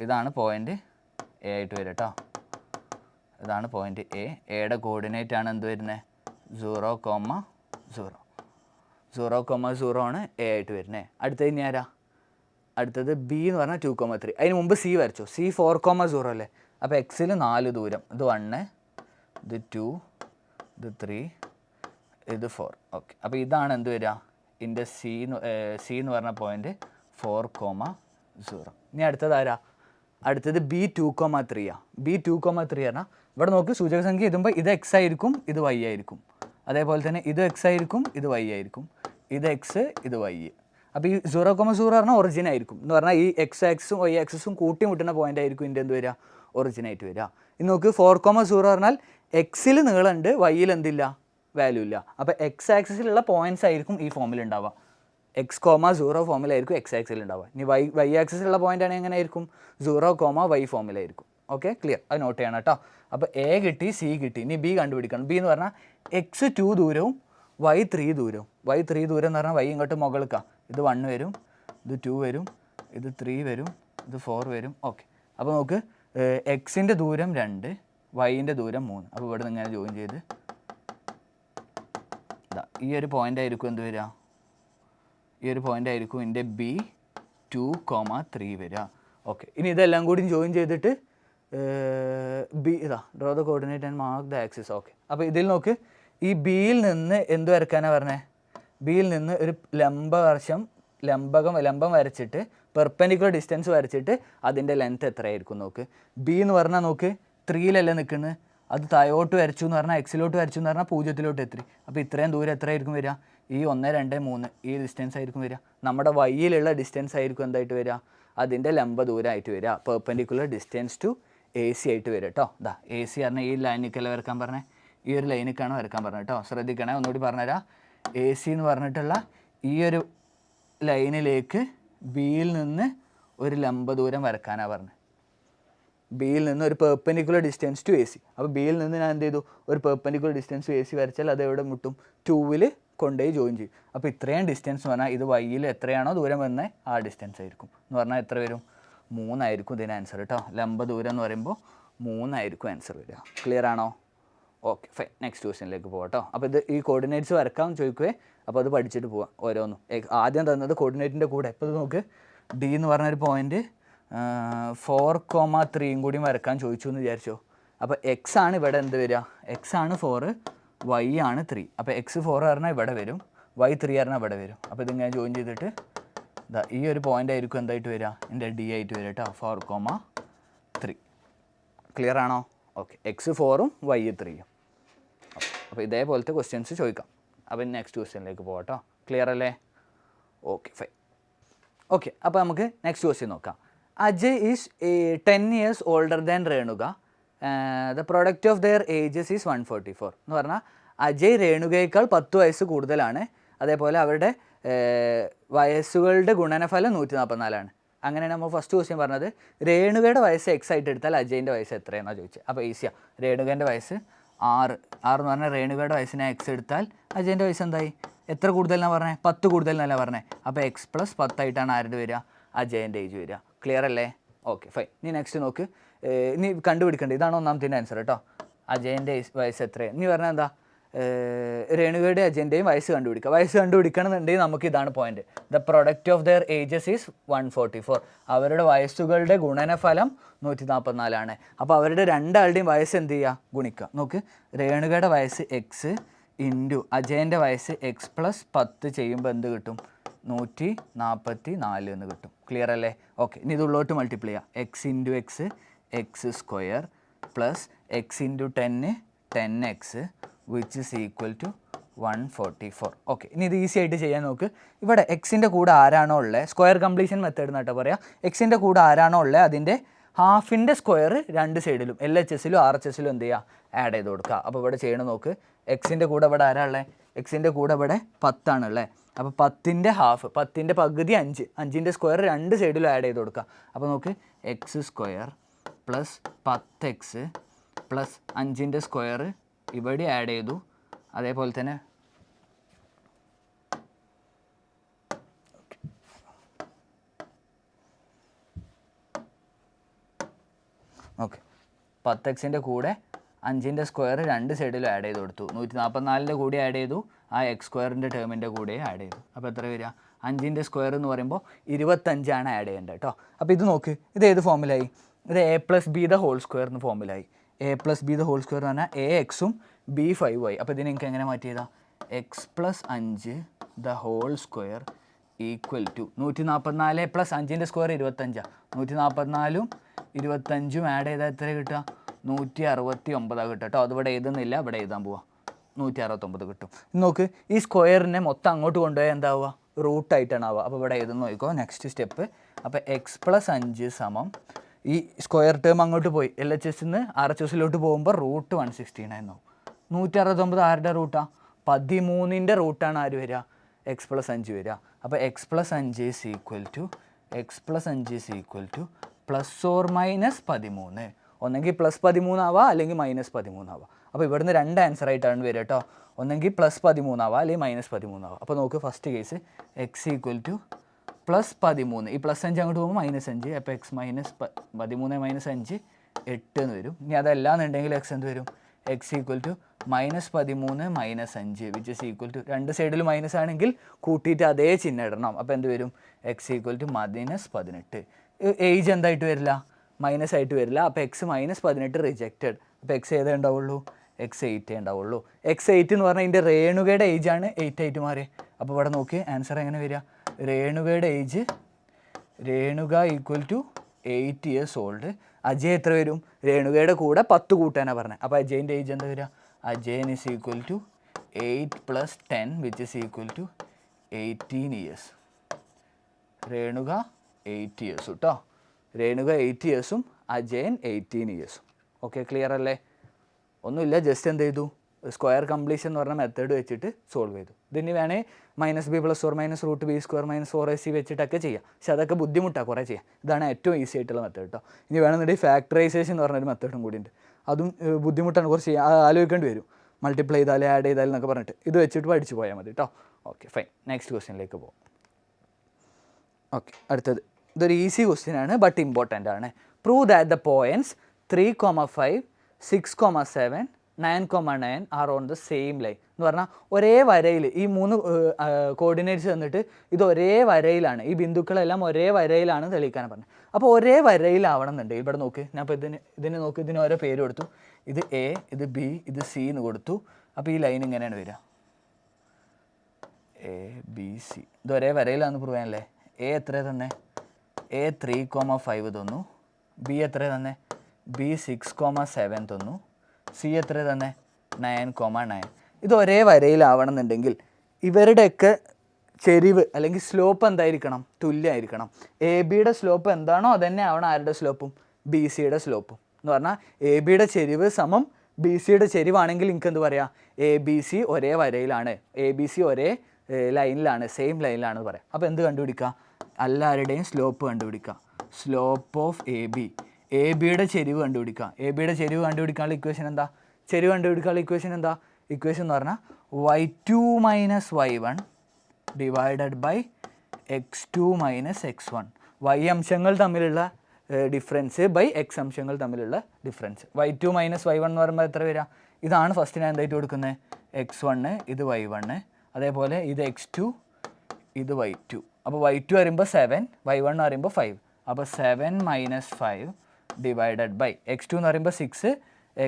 ഇതാണ് പോയിൻ്റ് എ ആയിട്ട് വരിക കേട്ടോ. ഇതാണ് പോയിൻ്റ് എ. എയുടെ കോർഡിനേറ്റ് ആണ് എന്ത് വരുന്നത്? 0,0. 0,0 ആണ് എ ആയിട്ട് വരുന്നത്. അടുത്തത് ഇനി ആരാ? അടുത്തത് ബി എന്ന് പറഞ്ഞാൽ 2,3. അതിന് മുമ്പ് സി വരച്ചു. സി 4,0 അല്ലേ? അപ്പോൾ എക്സിൽ 4 ദൂരം. ഇത് 1, ഇത് 2, ഇത് 3, ഇത് 4. ഓക്കെ, അപ്പോൾ ഇതാണ് എന്ത് വരിക? ഇതിൻ്റെ സി എന്ന് പറഞ്ഞ പോയിൻ്റ് 4,0. ഇനി അടുത്തത് ആരാ? അടുത്തത് B2,3 ആണ്. B2,3 പറഞ്ഞാൽ ഇവിടെ നോക്ക്, സൂചക സംഖ്യ എഴുതുമ്പോൾ ഇത് എക്സ് ആയിരിക്കും, ഇത് വൈ ആയിരിക്കും. അതേപോലെ തന്നെ ഇത് എക്സ് ആയിരിക്കും, ഇത് വൈ ആയിരിക്കും. ഇത് എക്സ്, ഇത് വൈ. അപ്പോൾ ഈ 0,0 പറഞ്ഞാൽ ഒറിജിൻ ആയിരിക്കും എന്ന് പറഞ്ഞാൽ ഈ എക്സ് ആക്സിസും വൈ ആക്സിസും കൂട്ടിമുട്ടുന്ന പോയിൻ്റ് ആയിരിക്കും ഇതിൻ്റെ എന്ത് വരിക? ഒറിജിനായിട്ട് വരിക. ഇനി നോക്ക്, 4,0 പറഞ്ഞാൽ എക്സിൽ നീളമുണ്ട്, വൈയിൽ എന്തില്ല? വാല്യൂ ഇല്ല. അപ്പോൾ എക്സ് ആക്സിസിലുള്ള പോയിൻറ്റ്സ് ആയിരിക്കും ഈ ഫോമിൽ ഉണ്ടാവുക. X,0 ഫോമിലായിരിക്കും എക്സ് ആക്സിൽ ഉണ്ടാവുക. ഇനി വൈ ആക്സിസിലുള്ള പോയിൻ്റ് ആണെങ്കിൽ എങ്ങനെ ആയിരിക്കും? 0,y ഫോമിലായിരിക്കും. Okay, clear. അത് നോട്ട് ചെയ്യണം കേട്ടോ. അപ്പോൾ എ കിട്ടി, സി കിട്ടി. ഇനി ബി കണ്ടുപിടിക്കണം. ബി എന്ന് പറഞ്ഞാൽ x2 ദൂരവും y3 ദൂരവും. y3 ദൂരം എന്ന് പറഞ്ഞാൽ y ഇങ്ങോട്ട് മുകൾക്കാം. ഇത് 1 വരും, ഇത് 2 വരും, ഇത് 3 വരും, ഇത് 4 വരും. ഓക്കെ, അപ്പോൾ നമുക്ക് എക്സിൻ്റെ ദൂരം 2, വൈൻ്റെ ദൂരം 3. അപ്പോൾ ഇവിടെ നിന്ന് ഇങ്ങനെ ജോയിൻ ചെയ്ത് ഈ ഒരു പോയിൻ്റ് ആയിരിക്കും എന്ത് വരിക? ഈ ഒരു പോയിൻ്റ് ആയിരിക്കും എൻ്റെ B2,3 വരിക. ഓക്കെ, ഇനി ഇതെല്ലാം കൂടി ജോയിൻ ചെയ്തിട്ട് B draw the coordinate and mark the axis. Okay, അപ്പോൾ ഇതിൽ നോക്ക്, ഈ ബിയിൽ നിന്ന് എന്ത് വരയ്ക്കാനാണ് പറഞ്ഞത്? ബിയിൽ നിന്ന് ഒരു ലംബം വരച്ചിട്ട് പെർപെൻഡിക്കുലർ ഡിസ്റ്റൻസ് വരച്ചിട്ട് അതിൻ്റെ ലെങ്ത് എത്രയായിരിക്കും നോക്ക്. ബി എന്ന് പറഞ്ഞാൽ നോക്ക് 3-ലല്ലേ നിൽക്കുന്നത്. അത് താഴോട്ട് വരച്ചു എന്ന് പറഞ്ഞാൽ എക്സിലോട്ട് വരച്ചു എന്ന് പറഞ്ഞാൽ 0-ലോട്ട് എത്തി. അപ്പോൾ ഇത്രയും ദൂരം എത്രയായിരിക്കും വരിക? ഈ 1, 2, 3 ഈ ഡിസ്റ്റൻസ് ആയിരിക്കും വരിക. നമ്മുടെ വൈയിലുള്ള ഡിസ്റ്റൻസ് ആയിരിക്കും എന്തായിട്ട് വരിക? അതിൻ്റെ ലംബ ദൂരമായിട്ട് വരിക. Perpendicular distance to A C ആയിട്ട് വരിക കേട്ടോ. എ സി പറഞ്ഞാൽ ഈ ലൈനിക്കല്ലേ വരക്കാൻ പറഞ്ഞത്? ഈ ഒരു ലൈനിക്കാണ് വരക്കാൻ പറഞ്ഞത് കേട്ടോ. ശ്രദ്ധിക്കണേ, ഒന്നുകൂടി പറഞ്ഞുതരാം. എ സി എന്ന് പറഞ്ഞിട്ടുള്ള ഈ ഒരു ലൈനിലേക്ക് ബിയിൽ നിന്ന് ഒരു ലംബ ദൂരം വരക്കാനാണ് പറഞ്ഞത്. ബിയിൽ നിന്ന് ഒരു perpendicular distance to A C. അപ്പോൾ ബിയിൽ നിന്ന് ഞാൻ എന്ത് ചെയ്തു? ഒരു perpendicular distance to A C വരച്ചാൽ അത് എവിടെ മുട്ടും? 2-ൽ കൊണ്ടുപോയി ജോയിൻ ചെയ്യും. അപ്പോൾ ഇത്രയും ഡിസ്റ്റൻസ് പറഞ്ഞാൽ ഇത് വൈയിൽ എത്രയാണോ ദൂരം വന്നത് ആ ഡിസ്റ്റൻസ് ആയിരിക്കും എന്ന് പറഞ്ഞാൽ എത്ര വരും? 3 ആയിരിക്കും ഇതിന് ആൻസർ കേട്ടോ. ലംബ ദൂരം എന്ന് പറയുമ്പോൾ 3 ആയിരിക്കും ആൻസർ വരിക. ക്ലിയർ ആണോ? Okay, fine. നെക്സ്റ്റ് ക്വസ്റ്റ്യനിലേക്ക് പോകാം കേട്ടോ. അപ്പോൾ ഇത് ഈ കോർഡിനേറ്റ്സ് വരക്കാമെന്ന് ചോദിക്കുവേ. അപ്പോൾ അത് പഠിച്ചിട്ട് പോവാം ഓരോന്നും. ആദ്യം തന്നത് കോർഡിനേറ്റിൻ്റെ കൂടെ. ഇപ്പോൾ ഇത് നോക്ക്, ഡി എന്ന് പറഞ്ഞൊരു പോയിൻറ്റ് 4,3 കൂടിയും വരക്കാൻ ചോദിച്ചു എന്ന് വിചാരിച്ചോ. അപ്പോൾ എക്സ് ആണ് ഇവിടെ എന്ത് വരിക? എക്സ് ആണ് 4, വൈ ആണ് 3. അപ്പോൾ x4 പറഞ്ഞാൽ ഇവിടെ വരും, y3 പറഞ്ഞാൽ ഇവിടെ വരും. അപ്പോൾ ഇതിങ്ങനെ ജോയിൻ ചെയ്തിട്ട് ഈ ഒരു പോയിൻ്റ് ആയിരിക്കും എന്തായിട്ട് വരിക? എൻ്റെ ഡി ആയിട്ട് വരിക കേട്ടോ. 4,3. ക്ലിയർ ആണോ? ഓക്കെ, x4ഉം y3ഉം. അപ്പോൾ ഇതേപോലത്തെ ക്വസ്റ്റ്യൻസ് ചോദിക്കാം. അപ്പോൾ നെക്സ്റ്റ് ക്വസ്റ്റ്യനിലേക്ക് പോകാം കേട്ടോ. ക്ലിയർ അല്ലേ? Okay, fine. ഓക്കെ, അപ്പോൾ നമുക്ക് നെക്സ്റ്റ് ക്വസ്റ്റ്യൻ നോക്കാം. Ajay is 10 years older than Renuka. The product of their ages is 144 എന്ന് പറഞ്ഞാൽ അജയ് രേണുകയേക്കാൾ 10 വയസ്സ് കൂടുതലാണ്. അതേപോലെ അവരുടെ വയസ്സുകളുടെ ഗുണനഫലം 144ആണ്. അങ്ങനെയാണ് നമ്മൾ ഫസ്റ്റ് ക്വസ്റ്റ്യൻ പറഞ്ഞത്. രേണുകയുടെ വയസ്സ് എക്സ് ആയിട്ട് എടുത്താൽ അജയൻ്റെ വയസ്സ് എത്രയാണെന്നാണ് ചോദിച്ചത്. അപ്പോൾ ഈസിയാണ്. രേണുകേൻ്റെ വയസ്സ് 6 എന്ന് പറഞ്ഞാൽ രേണുകയുടെ വയസ്സിനെ എക്സ് എടുത്താൽ അജയൻ്റെ വയസ്സ് എന്തായി? എത്ര കൂടുതലെന്നാണ് പറഞ്ഞത്? 10 കൂടുതലെന്നല്ല പറഞ്ഞത്. അപ്പോൾ എക്സ് പ്ലസ് 10 ആയിട്ടാണ് ആരുടെ വരിക? അജയൻ്റെ ഏജ് വരിക. ക്ലിയർ അല്ലേ? Okay fine. ഇനി നെക്സ്റ്റ് നോക്ക്. ഇനി കണ്ടുപിടിക്കേണ്ടത് ഇതാണ് ഒന്നാമത്തെ ആൻസർ കേട്ടോ. അജയൻ്റെ വയസ്സ് എത്രയാണ്? ഇനി പറഞ്ഞാൽ എന്താ? രേണുകയുടെ അജയൻ്റെയും വയസ്സ് കണ്ടുപിടിക്കുക. വയസ്സ് കണ്ടുപിടിക്കണമെന്നുണ്ടെങ്കിൽ നമുക്ക് ഇതാണ് point. The product of their ages is 144. അവരുടെ വയസ്സുകളുടെ ഗുണനഫലം 144. അപ്പോൾ അവരുടെ രണ്ടാളുടെയും വയസ്സ് എന്ത് ചെയ്യുക? ഗുണിക്കുക. നോക്ക്, രേണുകയുടെ വയസ്സ് എക്സ് ഇൻറ്റു അജയൻ്റെ വയസ്സ് എക്സ് പ്ലസ് 10 ചെയ്യുമ്പോൾ എന്ത് കിട്ടും? 144 എന്ന് കിട്ടും. ക്ലിയർ അല്ലേ? ഓക്കെ. ഇനി ഇതുള്ളോട്ട് മൾട്ടിപ്ലൈ ചെയ്യുക. X into X X square plus X into 10 which is equal to 144. Okay. ഇനി ഇത് ഈസി ആയിട്ട് ചെയ്യാൻ നോക്ക്. ഇവിടെ എക്സിൻ്റെ കൂടെ ആരാണോ ഉള്ളത്, സ്ക്വയർ കംപ്ലീഷൻ മെത്തേഡ് എന്നാട്ടോ പറയാം. എക്സിൻ്റെ കൂടെ ആരാണോ ഉള്ളത് അതിൻ്റെ ഹാഫിൻ്റെ സ്ക്വയർ രണ്ട് സൈഡിലും LHSലും RHSലും എന്ത് ചെയ്യുക? ആഡ് ചെയ്ത് കൊടുക്കുക. അപ്പോൾ ഇവിടെ ചെയ്യണം നോക്ക്. എക്സിൻ്റെ കൂടെ ഇവിടെ ആരാ ഉള്ളത്? എക്സിൻ്റെ കൂടെ ഇവിടെ 10 ആണുള്ളത്. അപ്പോൾ 10ൻ്റെ ഹാഫ്, 10ൻ്റെ പകുതി 5, 5ൻ്റെ സ്ക്വയർ രണ്ട് സൈഡിലും ആഡ് ചെയ്ത് കൊടുക്കുക. അപ്പോൾ നോക്ക്, x square plus 10x plus 5ൻ്റെ സ്ക്വയർ ഇവിടെ ആഡ് ചെയ്തു. അതേപോലെ തന്നെ ഓക്കെ 10xൻ്റെ കൂടെ 5ൻ്റെ സ്ക്വയർ രണ്ട് സൈഡിലും ആഡ് ചെയ്ത് കൊടുത്തു. 144ൻ്റെ കൂടെ ആഡ് ചെയ്തു, ആ എക്സ് സ്ക്വയറിൻ്റെ ടേമിൻ്റെ കൂടെ ആഡ് ചെയ്തു. അപ്പോൾ എത്ര വരിക? 5ൻ്റെ സ്ക്വയർ എന്ന് പറയുമ്പോൾ 25 ആഡ് ചെയ്യേണ്ടത് കേട്ടോ. അപ്പോൾ ഇത് നോക്ക്, ഇത് ഏത് ഫോമിലായി? ഇത് a+b² എന്ന് ഫോമിലായി. a+b² എന്ന് പറഞ്ഞാൽ ax b5 ആയി. അപ്പോൾ ഇതിനെ എനിക്ക് എങ്ങനെ മാറ്റിയതാ? x+5² ഈക്വൽ ടു 144 പ്ലസ് 5ൻ്റെ സ്ക്വയർ 25. 144ഉം 25ഉം ആഡ് ചെയ്താൽ എത്ര കിട്ടുക? 169 കിട്ടുക കേട്ടോ. അതിവിടെ എഴുതുന്നില്ല, ഇവിടെ എഴുതാൻ പോവാം. 169 കിട്ടും. നോക്ക്, ഈ സ്ക്വയറിനെ മൊത്തം അങ്ങോട്ട് കൊണ്ടുപോയാൽ എന്താവുക? റൂട്ടായിട്ടാണ് ആവുക. അപ്പോൾ ഇവിടെ എഴുതുന്ന നോക്കിക്കോ. Next step. അപ്പോൾ x+5 സമം ഈ സ്ക്വയർ ടേം അങ്ങോട്ട് പോയി LHSന്ന് RHSലോട്ട് പോകുമ്പോൾ റൂട്ട് 169 ആവും. 169 ആരുടെ റൂട്ടാണ്? 13ൻ്റെ റൂട്ടാണ് ആര് വരിക? x+5 വരിക. അപ്പോൾ x+5 ഈസ് ഈക്വൽ ടു ±13. ഒന്നെങ്കിൽ +13 ആവാം അല്ലെങ്കിൽ -13 ആവാം. അപ്പോൾ ഇവിടുന്ന് രണ്ട് ആൻസർ ആയിട്ടാണ് വരിക കേട്ടോ. ഒന്നെങ്കിൽ +13 ആവാം അല്ലെങ്കിൽ -13 ആവാം. അപ്പോൾ നോക്ക്, first case x equal to +13. ഈ +5 അങ്ങോട്ട് പോകുമ്പോൾ -5. അപ്പോൾ x -13 - 5 8 എന്ന് വരും. ഇനി അതല്ലാന്നുണ്ടെങ്കിൽ x എന്ത് വരും? x equal to -13 - 5 which is equal to, രണ്ട് സൈഡിൽ മൈനസ് ആണെങ്കിൽ കൂട്ടിയിട്ട് അതേ ചിഹ്നം ഇടണം. അപ്പോൾ എന്ത് വരും? x equal to -18. ഏജ് എന്തായിട്ട് വരില്ല? മൈനസ് ആയിട്ട് വരില്ല. അപ്പോൾ x -18 റിജക്റ്റഡ്. അപ്പോൾ x ഏതേ ഉണ്ടാവുള്ളൂ? x 8 ഉണ്ടാവുള്ളൂ. x 8 എന്ന് പറഞ്ഞാൽ ഇതിൻ്റെ രേണുകയുടെ ഏജ് ആണ് 8 ആയിട്ട് മാറി. അപ്പോൾ ഇവിടെ നോക്കി ആൻസർ എങ്ങനെ വരിക? രേണുകയുടെ age, Renuka equal to 8 years old. Ajay എത്ര വരും? രേണുകയുടെ കൂടെ 10 കൂട്ടാനാണ് പറഞ്ഞത്. അപ്പോൾ അജയൻ്റെ ഏജ് എന്താ വരിക? Ajayan is equal to 8 + 10 which is equal to 18 years. Renuka 8 years കേട്ടോ. രേണുക 8 yearsഉം അജയൻ 18 years. ഓക്കെ, ക്ലിയർ അല്ലേ? ഒന്നുമില്ല, ജസ്റ്റ് എന്ത് ചെയ്തു? സ്ക്വയർ കംപ്ലീഷൻ എന്ന് പറഞ്ഞ മെത്തേഡ് വെച്ചിട്ട് സോൾവ് ചെയ്തു. ഇതിന് വേണമെങ്കിൽ -b + or -√b² - 4ac വെച്ചിട്ടൊക്കെ ചെയ്യാം. പക്ഷെ അതൊക്കെ ബുദ്ധിമുട്ടാണ് കുറേ ചെയ്യാം. ഇതാണ് ഏറ്റവും ഈസി ആയിട്ടുള്ള മെത്തേഡ് കേട്ടോ. ഇനി വേണമെന്നുണ്ടെങ്കിൽ ഫാക്ടറൈസേഷൻ എന്ന് പറഞ്ഞൊരു മെത്തേഡും കൂടി ഉണ്ട്. അതും ബുദ്ധിമുട്ടാണ്, കുറച്ച് ആലോചിക്കേണ്ടി വരും. മൾട്ടിപ്ലൈ ചെയ്താൽ ആഡ് ചെയ്താൽ എന്നൊക്കെ പറഞ്ഞിട്ട് ഇത് വെച്ചിട്ട് പഠിച്ചു പോയാൽ മതി കേട്ടോ. Okay fine. നെക്സ്റ്റ് ക്വസ്റ്റ്യനിലേക്ക് പോകും. ഓക്കെ, അടുത്തത് ഇതൊരു ഈസി ക്വസ്റ്റ്യൻ ആണ്, ബട്ട് ഇമ്പോർട്ടൻ്റ് ആണ്. Prove that the points 3,5, 6,7, 9,9 R on the same line എന്ന് പറഞ്ഞാൽ ഒരേ വരയിൽ ഈ 3 കോർഡിനേറ്റ്സ് തന്നിട്ട് ഇത് ഒരേ വരയിലാണ്, ഈ ബിന്ദുക്കളെല്ലാം ഒരേ വരയിലാണ് തെളിയിക്കാൻ പറഞ്ഞത്. അപ്പോൾ ഒരേ വരയിലാവണം എന്നുണ്ട്. ഇവിടെ നോക്ക്, ഞാൻ ഇപ്പോൾ ഇതിന് നോക്ക്, ഇതിന് ഓരോ പേര് കൊടുത്തു. ഇത് A, ഇത് B, ഇത് C എന്ന് കൊടുത്തു. അപ്പോൾ ഈ ലൈൻ ഇങ്ങനെയാണ് വരിക, ABC. ഇത് ഒരേ വരയിലാണെന്ന് പ്രൂവ് ചെയ്യാനല്ലേ. A എത്ര തന്നെ? A 3,5 തന്നു. B എത്ര തന്നെ? B 6,7 തന്നു. C എത്ര തന്നെ? 9,9. ഇത് ഒരേ വരയിലാവണം എന്നുണ്ടെങ്കിൽ ഇവരുടെയൊക്കെ ചെരിവ് അല്ലെങ്കിൽ സ്ലോപ്പ് എന്തായിരിക്കണം? തുല്യമായിരിക്കണം. AB-യുടെ സ്ലോപ്പ് എന്താണോ അതന്നെ ആവണം ആരുടെ സ്ലോപ്പും? BC-യുടെ സ്ലോപ്പും. എന്ന് പറഞ്ഞാൽ AB-യുടെ ചെരിവ് സമം BC-യുടെ ചെരിവാണെങ്കിൽ നിങ്ങൾക്ക് എന്ത് പറയാം? ABC ഒരേ വരയിലാണ്, ABC ഒരേ ലൈനിലാണ്, സെയിം ലൈനിലാണെന്ന് പറയാം. അപ്പോൾ എന്ത് കണ്ടുപിടിക്കുക? എല്ലാവരുടെയും സ്ലോപ്പ് കണ്ടുപിടിക്കുക. സ്ലോപ്പ് ഓഫ് എ ബിയുടെ ചെരിവ് കണ്ടുപിടിക്കുക. എ ബിയുടെ ചെരിവ് കണ്ടുപിടിക്കാനുള്ള ഇക്വേഷൻ എന്താ? ചെരിവ് കണ്ടുപിടിക്കാനുള്ള ഇക്വേഷൻ എന്താ? ഇക്വേഷൻ എന്ന് പറഞ്ഞാൽ y2 minus y1 divided by x2 minus x1. y അംശങ്ങൾ തമ്മിലുള്ള ഡിഫറൻസ് ബൈ എക്സ് അംശങ്ങൾ തമ്മിലുള്ള ഡിഫറൻസ്. y2 മൈനസ് y1 എന്ന് പറയുമ്പോൾ എത്ര വരിക? ഇതാണ് ഫസ്റ്റ് ഞാൻ എന്തായിട്ട് കൊടുക്കുന്നത്? x1, ഇത് y1, അതേപോലെ ഇത് x2, ഇത് y2. അപ്പോൾ y2 പറയുമ്പോൾ 7, y1 പറയുമ്പോൾ 5. അപ്പോൾ 7 മൈനസ് 5 ഡിവൈഡഡ് ബൈ x2 എന്ന് പറയുമ്പോൾ 6,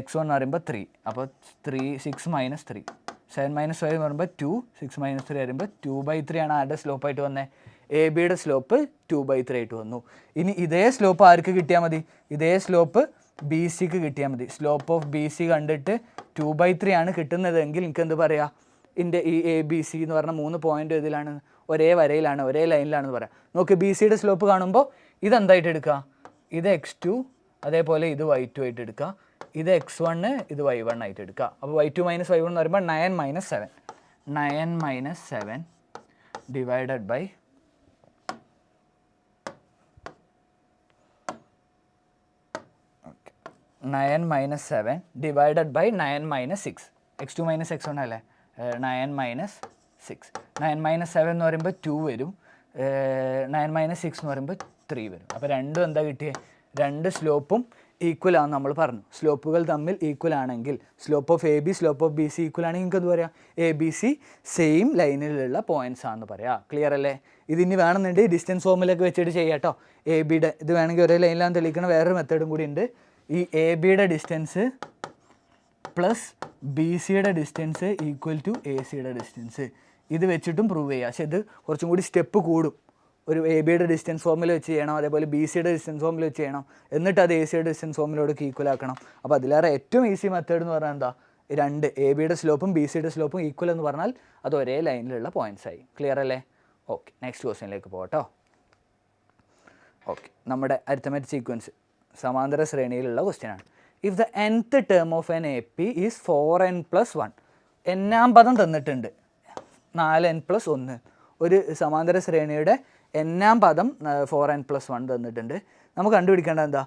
x1 എന്ന് പറയുമ്പോൾ 3. അപ്പോൾ 6 മൈനസ് 3. 7 മൈനസ് 5 എന്ന് പറയുമ്പോൾ 2, 6 മൈനസ് 3 പറയുമ്പോൾ 2/3 ആണ് ആരുടെ സ്ലോപ്പായിട്ട് വന്നത്? എ ബിയുടെ സ്ലോപ്പ് 2/3 ആയിട്ട് വന്നു. ഇനി ഇതേ സ്ലോപ്പ് ആർക്ക് കിട്ടിയാൽ മതി? ഇതേ സ്ലോപ്പ് ബി സിക്ക് കിട്ടിയാൽ മതി. സ്ലോപ്പ് ഓഫ് ബി സി കണ്ടിട്ട് 2/3 ആണ് കിട്ടുന്നതെങ്കിൽ എനിക്ക് എന്ത് പറയാം? ഇതിൻ്റെ ഈ എ ബി സി എന്ന് പറഞ്ഞ 3 പോയിൻ്റ് ഇതിലാണ്, ഒരേ വരയിലാണ്, ഒരേ ലൈനിലാണെന്ന് പറയാം. നോക്ക്, ബി സിയുടെ സ്ലോപ്പ് കാണുമ്പോൾ ഇതെന്തായിട്ട് എടുക്കുക? ഇത് x2, അതേപോലെ ഇത് y2 ആയിട്ട് എടുക്കുക. ഇത് x1, ഇത് y1 ആയിട്ട് എടുക്കുക. അപ്പോൾ y2 മൈനസ് y1 എന്ന് പറയുമ്പോൾ 9 മൈനസ് 7. 9 മൈനസ് 7 ഡിവൈഡഡ് ബൈ 9 മൈനസ് 7 ഡിവൈഡഡ് ബൈ 9 മൈനസ് 6. x2 മൈനസ് x1 അല്ലേ? 9 മൈനസ് 6. 9 മൈനസ് 7 എന്ന് പറയുമ്പോൾ 2 വരും. 9 മൈനസ് 6 എന്ന് പറയുമ്പോൾ 3 വരും. അപ്പോൾ രണ്ടും എന്താ കിട്ടിയത്? രണ്ട് സ്ലോപ്പും ഈക്വൽ ആണെന്ന് നമ്മൾ പറഞ്ഞു. സ്ലോപ്പുകൾ തമ്മിൽ ഈക്വൽ ആണെങ്കിൽ, slope of A B slope of B C equal ആണെങ്കിൽ നിങ്ങൾക്ക് എന്ത് പറയാം? എ ബി സി സെയിം ലൈനിലുള്ള പോയിൻറ്റ്സ് ആണെന്ന് പറയാം. ക്ലിയർ അല്ലേ? ഇതിന് വേണമെന്നുണ്ടെങ്കിൽ ഡിസ്റ്റൻസ് ഫോമിലൊക്കെ വെച്ചിട്ട് ചെയ്യാം കേട്ടോ. എ ബിയുടെ ഇത് വേണമെങ്കിൽ ഒരേ ലൈനിലാണെന്ന് തെളിയിക്കുന്ന വേറൊരു മെത്തേഡും കൂടി ഉണ്ട്. ഈ എ ബിയുടെ ഡിസ്റ്റൻസ് പ്ലസ് ബി സിയുടെ ഡിസ്റ്റൻസ് ഈക്വൽ ടു എ സിയുടെ ഡിസ്റ്റൻസ്, ഇത് വെച്ചിട്ടും പ്രൂവ് ചെയ്യുക. പക്ഷേ ഇത് കുറച്ചും കൂടി സ്റ്റെപ്പ് കൂടും. ഒരു എ ബിയുടെ ഡിസ്റ്റൻസ് ഫോമിൽ വെച്ച് ചെയ്യണം, അതേപോലെ ബി സിയുടെ ഡിസ്റ്റൻസ് ഫോമിൽ വെച്ച് ചെയ്യണം, എന്നിട്ട് അത് എ സിയുടെ ഡിസ്റ്റൻസ് ഫോമിലോട്ട് ഈക്വൽ ആക്കണം. അപ്പോൾ അതിലേറെ ഏറ്റവും ഈസി മെത്തേഡ് എന്ന് പറഞ്ഞാൽ എന്താ? രണ്ട് എ ബിയുടെ സ്ലോപ്പും ബി സിയുടെ സ്ലോപ്പും ഈക്വൽ എന്ന് പറഞ്ഞാൽ അത് ഒരേ ലൈനിലുള്ള പോയിൻറ്റ്സ് ആയി. ക്ലിയർ അല്ലേ? ഓക്കെ, നെക്സ്റ്റ് ക്വസ്റ്റ്യനിലേക്ക് പോകട്ടോ. ഓക്കെ, നമ്മുടെ അരിത്തമെറ്റിക് സീക്വൻസ് സമാന്തര ശ്രേണിയിലുള്ള ക്വസ്റ്റ്യനാണ്. If the nth term of N A P is 4n + 1. എന്നാം പദം തന്നിട്ടുണ്ട് 4n+1. ഒരു സമാന്തര ശ്രേണിയുടെ എന്നാം പദം 4n + 1 തന്നിട്ടുണ്ട്. നമുക്ക് കണ്ടുപിടിക്കേണ്ടത് എന്താ?